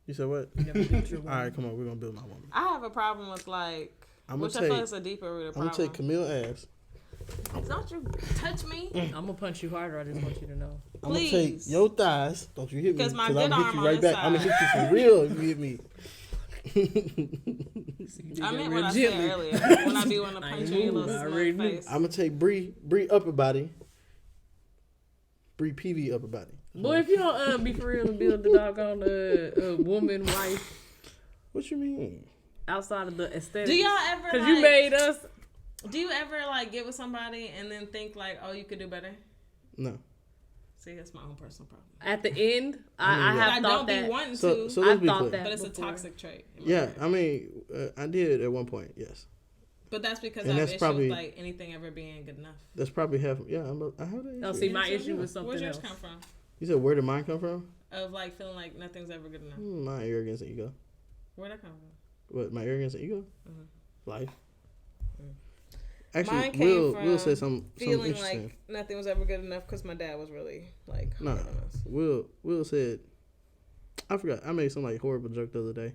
You said what? He never built your All woman. right, come on. We're gonna build my woman. I have a problem with like, I'm which gonna I feel take. is a deeper rooted I'm problem. gonna take Camille ass. Don't you touch me? I'm gonna punch you harder. I just want you to know. I'm gonna take Please. your thighs. Don't you hit me? 'Cause my I'm good gonna hit arm you on right this back. I'm gonna side. hit you for real if you hit me. I meant what I said earlier. When I be wanting to punch you in your little already smug knew. face. I'm gonna take Bree upper body. Bree PV upper body. Boy, if you don't be for real and build the doggone woman, wife What you mean? outside of the aesthetic. Do y'all ever Because like, you made us. do you ever like get with somebody and then think like, oh, you could do better? No. See, that's my own personal problem. At the end, I mean, yeah. I have don't thought be that. wanting So to, so I let's be thought clear. that. but it's a before. toxic trait. in my Yeah, marriage. I mean, I did at one point. Yes, But that's because And I have that's issues probably- with like anything ever being good enough. that's probably half. Yeah, I have that. No, issue. see, my Yours issue too? was something Where's yours else. come from? You said where did mine come from? Of like feeling like nothing's ever good enough. My arrogance and ego. Where'd that come from? What? My arrogance and ego? Mhm. Life. Mine Actually, came Will said from something Feeling interesting. like nothing was ever good enough because my dad was really like Nah, hard on us. Will said, I forgot. I made some like horrible joke the other day,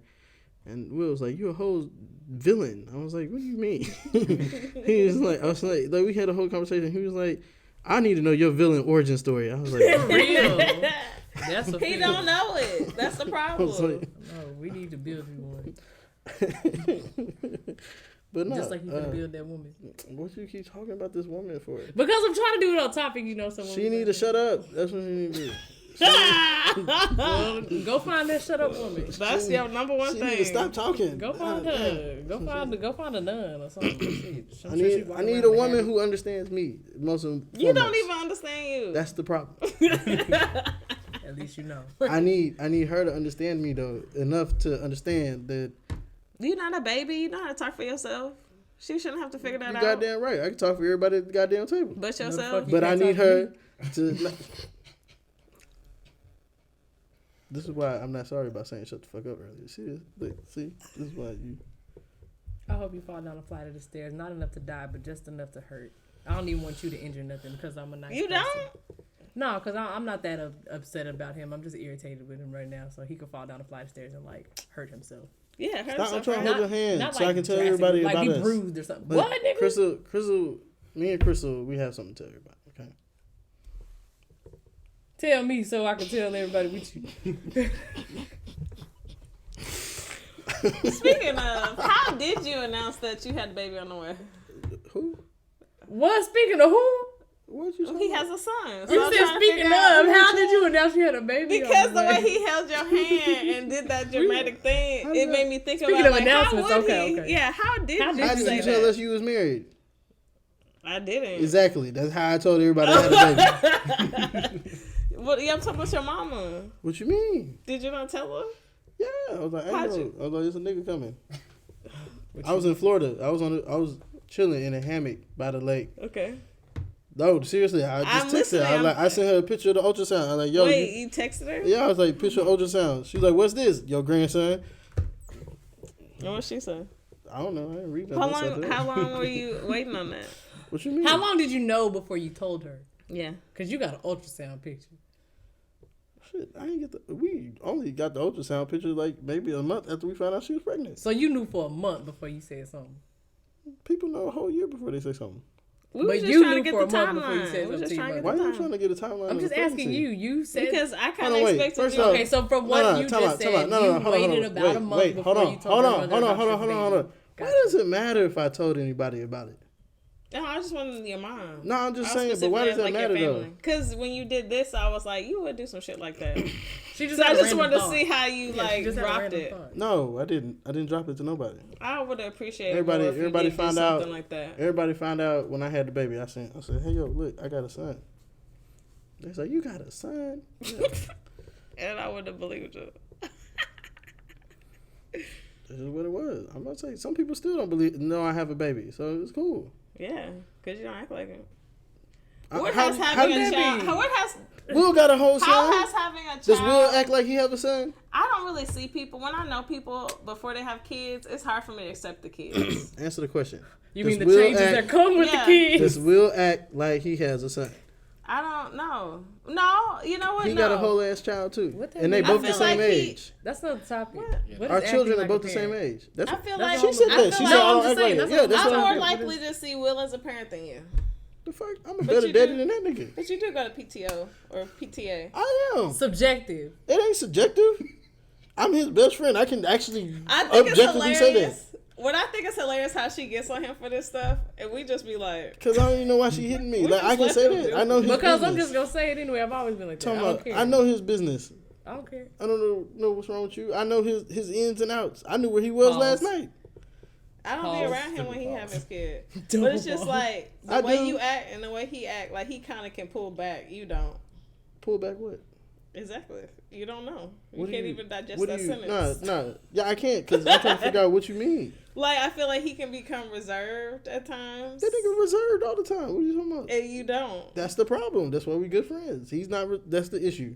and Will was like, "You a whole villain." I was like, "What do you mean?" He was like, "I was like we had a whole conversation." He was like, "I need to know your villain origin story." I was like, For real. That's a He fear. don't know it. That's the I was problem. like, No, we need to build you one. but no, Just like you can build that woman. what you keep talking about this woman for? Because I'm trying to do it on topic, you know. Someone She need to shut up. That's what she need to do. Well, go find that shut up woman. That's your number one She thing. need to stop talking. Go find God her. damn. Go find a nun or something. Shit. I need a woman who understands me. Most of You don't even understand you. That's the problem. At least you know. I need her to understand me though enough to understand that You not a baby. You know how to talk for yourself. She shouldn't have to figure that you out. goddamn right. I can talk for everybody at the goddamn table, But fuck yourself. you but I can't need talk to her to. This is why I'm not sorry about saying shut the fuck up earlier. See this is why you. I hope you fall down a flight of the stairs. Not enough to die, but just enough to hurt. I don't even want you to injure nothing because I'm a nice You person. don't? No, because I'm not that upset about him. I'm just irritated with him right now. So he could fall down a flight of stairs and like hurt himself. Yeah, hurt Stop, I'm yourself. trying to hold your hand Not so I can tell drastic, everybody like about be us. bruised or something. But What, nigga? Krystal, me and Krystal, we have something to tell everybody. Okay. Tell me so I can tell everybody with you. Speaking of, how did you announce that you had the baby on the way? Who? What? Speaking of who? What you? He has a son. So You I'm said trying to speaking figure of. out- How did you announce you had a baby? Because on the way way? he held your hand and did that dramatic thing, it made me think Speaking about of like, how announcements, would okay, he? okay. Yeah, how did How you did How say did you that? tell us you was married? I didn't. Exactly. That's how I told everybody I had a baby. What? Yeah, I'm talking about your mama. What you mean? Did you not tell her? Yeah, I was like, hey, How'd no. you- I was like, there's a nigga coming. I was in Florida. I was chilling in a hammock by the lake. Okay. No, seriously, I I'm just texted her. listening. I was like, I sent her a picture of the ultrasound. I was like, yo, Wait, you texted her? yeah, I was like, picture of ultrasound. She's like, what's this? Your grandson? And what she said? I don't know. I didn't read that. How long were you waiting on that? What you mean? How long did you know before you told her? Yeah. Because you got an ultrasound picture. Shit, I ain't get the. We only got the ultrasound picture like maybe a month after we found out she was pregnant. So you knew for a month before you said something. People know a whole year before they say something. We But was just you trying to knew get for the a month before you timeline. said We was something just to trying to your get Why the are you timeline. trying to get a timeline? I'm of just the asking pregnancy? you. You said Because I kind Hold of on, wait. expected First you. off- okay. So from what you just said, you waited about a month before you told Hold her on, mother about your Why does it matter if I told anybody about it? No, I just wanted your mom. No, I'm just saying, but why does that matter though? Because when you did this, I was like, you would do some shit like that. She just So I just wanted to see how you dropped it. No, I didn't. I didn't drop it to nobody. I would appreciate everybody. It more if Everybody you did found do out. Something like that. Everybody found out when I had the baby. I said, hey, yo, look, I got a son. They said, you got a son? Yeah. And I wouldn't have believed it. This is what it was. I'm about to say, some people still don't know I have a baby, so it's cool. Yeah, because you don't act like it. What has having a child? What has Will got a whole son? How has having a child? Does Will act like he have a son? I don't really see people. When I know people before they have kids, it's hard for me to accept the kids. Answer the question. You mean the changes that come with the kids? Does Will act like he has a son? I don't know. No, you know what? He got a whole ass child too, and they mean? both the same age. That's not the topic. What Our children are both the same age. I feel like she said that. She said I don't act like it. Yeah, that's I'm what more likely to see Will as a parent than you. The fuck? I'm a better daddy than that nigga. But you do go to PTO or PTA. I am. Subjective. It ain't subjective. I'm his best friend. I can actually I think objectively it's say that. What I think is hilarious how she gets on him for this stuff, and we just be like, because I don't even know why she hitting me. Like I can say that. I know his because business. I'm just gonna say it anyway. I've always been like that. I don't care. I know his business. I don't care. I don't know what's wrong with you. I know his ins and outs. I knew where he was last night. I don't be around him when he have his kid. But it's just like the way you act and the way he act, like he kind of can pull back. You don't. Pull back what? Exactly. You don't know. You can't even digest that sentence. sentence. No. Yeah, I can't because I'm trying to figure out what you mean. Like, I feel like he can become reserved at times. That nigga reserved all the time. What are you talking about? And you don't. That's the problem. That's why we good friends. He's not. That's the issue.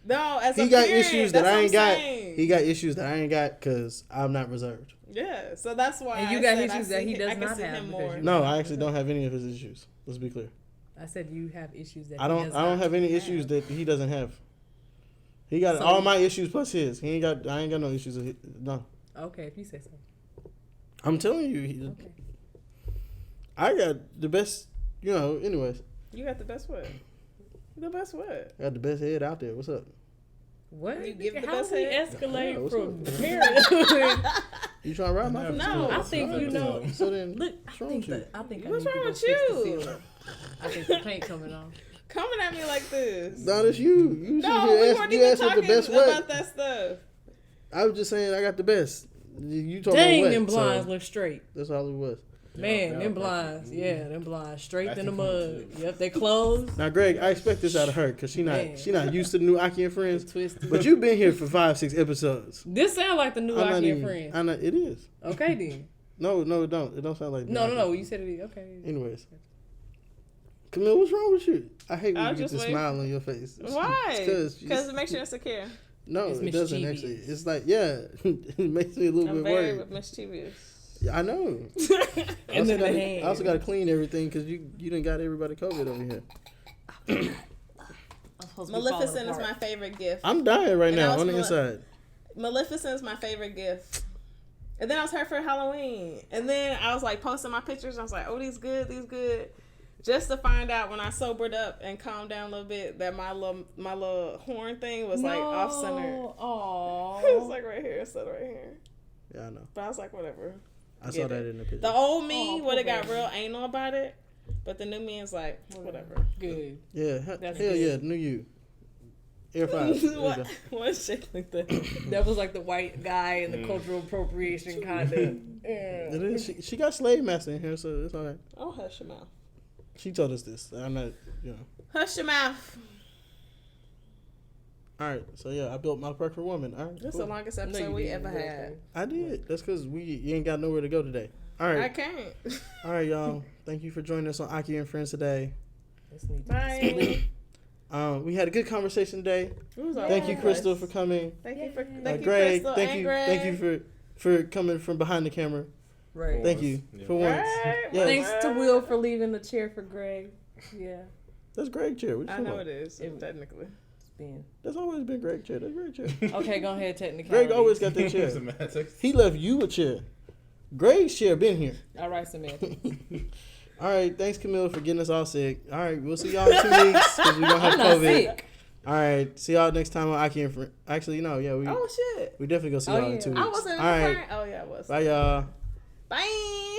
No, as he got issues that I ain't got. He got issues that I ain't got because I'm not reserved. Yeah, so that's why. And you got issues that he does not have. No, I actually don't have any of his issues. Let's be clear. I said you have issues that I don't have any issues that he doesn't have. He got all my issues plus his. I ain't got no issues. No. Okay, if you say so. I'm telling you. Okay. I got the best. Anyways. You got the best what? The best what? I got the best head out there. What's up? What? You give the How best we head? escalate from parenthood? You trying to ride my? No, I think you know. So then, look, I think what's wrong with you? I think the paint coming on. Coming at me like this. No, that's you. You weren't even talking about that stuff. I was just saying I got the best. You talking Dang, about them blinds look straight. That's all it was. Man, them blinds, them blinds, straight in the mud. Yep, they closed. Now, Greg, I expect this out of her because she not used to the new Akki and Friends. But you've been here for 5-6 episodes. This sound like the new Akki and Friends. It is. Okay then. No, it don't. It don't sound like. No. You said it is. Okay. Anyways, Camille, what's wrong with you? I hate when you get the smile on your face. Why? Because it makes you insecure. No, it doesn't actually. It's like, it makes me a little bit worried. I'm very mischievous. Yeah, I know. I also got to clean everything because you done got everybody COVID over here. Maleficent is my favorite gift. I'm dying right now on the inside. Maleficent is my favorite gift. And then I was her for Halloween. And then I was like posting my pictures. And I was like, oh, these good. Just to find out when I sobered up and calmed down a little bit that my little horn thing was like off center. Oh, it was like right here instead of right here. Yeah, I know. But I was like, whatever. I saw that in the picture. The old me would have got real anal about it, but the new me is like, whatever. Good. Yeah, yeah, new you. Air 5. What's shit like that? That was like the white guy and the cultural appropriation kind of. It is. She got slave master in here, so it's all right. Oh, hush your mouth. She told us this. I'm not, Hush your mouth. All right, so I built my perfect woman. All right, this is the longest episode we ever had. I did. That's because you ain't got nowhere to go today. All right. I can't. All right, y'all. Thank you for joining us on Akki and Friends today. Bye. We had a good conversation today. Thank you, Krystal, for coming. Thank you, Greg. Krystal Thank you for coming from behind the camera. Right. Thank you for once. Right. Yes. Thanks to Will for leaving the chair for Greg. Yeah. That's Greg's chair. I know it is, technically. That's always been Greg's chair. That's Greg's chair. Okay, go ahead, technically. Greg always got that chair. He left you a chair. Greg's chair been here. All right, Samantha. All right, thanks, Camille, for getting us all sick. All right, we'll see y'all in 2 weeks because we're going to have COVID. Sick. All right, see y'all next time on Akki and Friends. Actually, we Oh, shit. We definitely go see y'all in 2 weeks. I wasn't in the front. Oh, yeah, I was. Bye, y'all. Bye.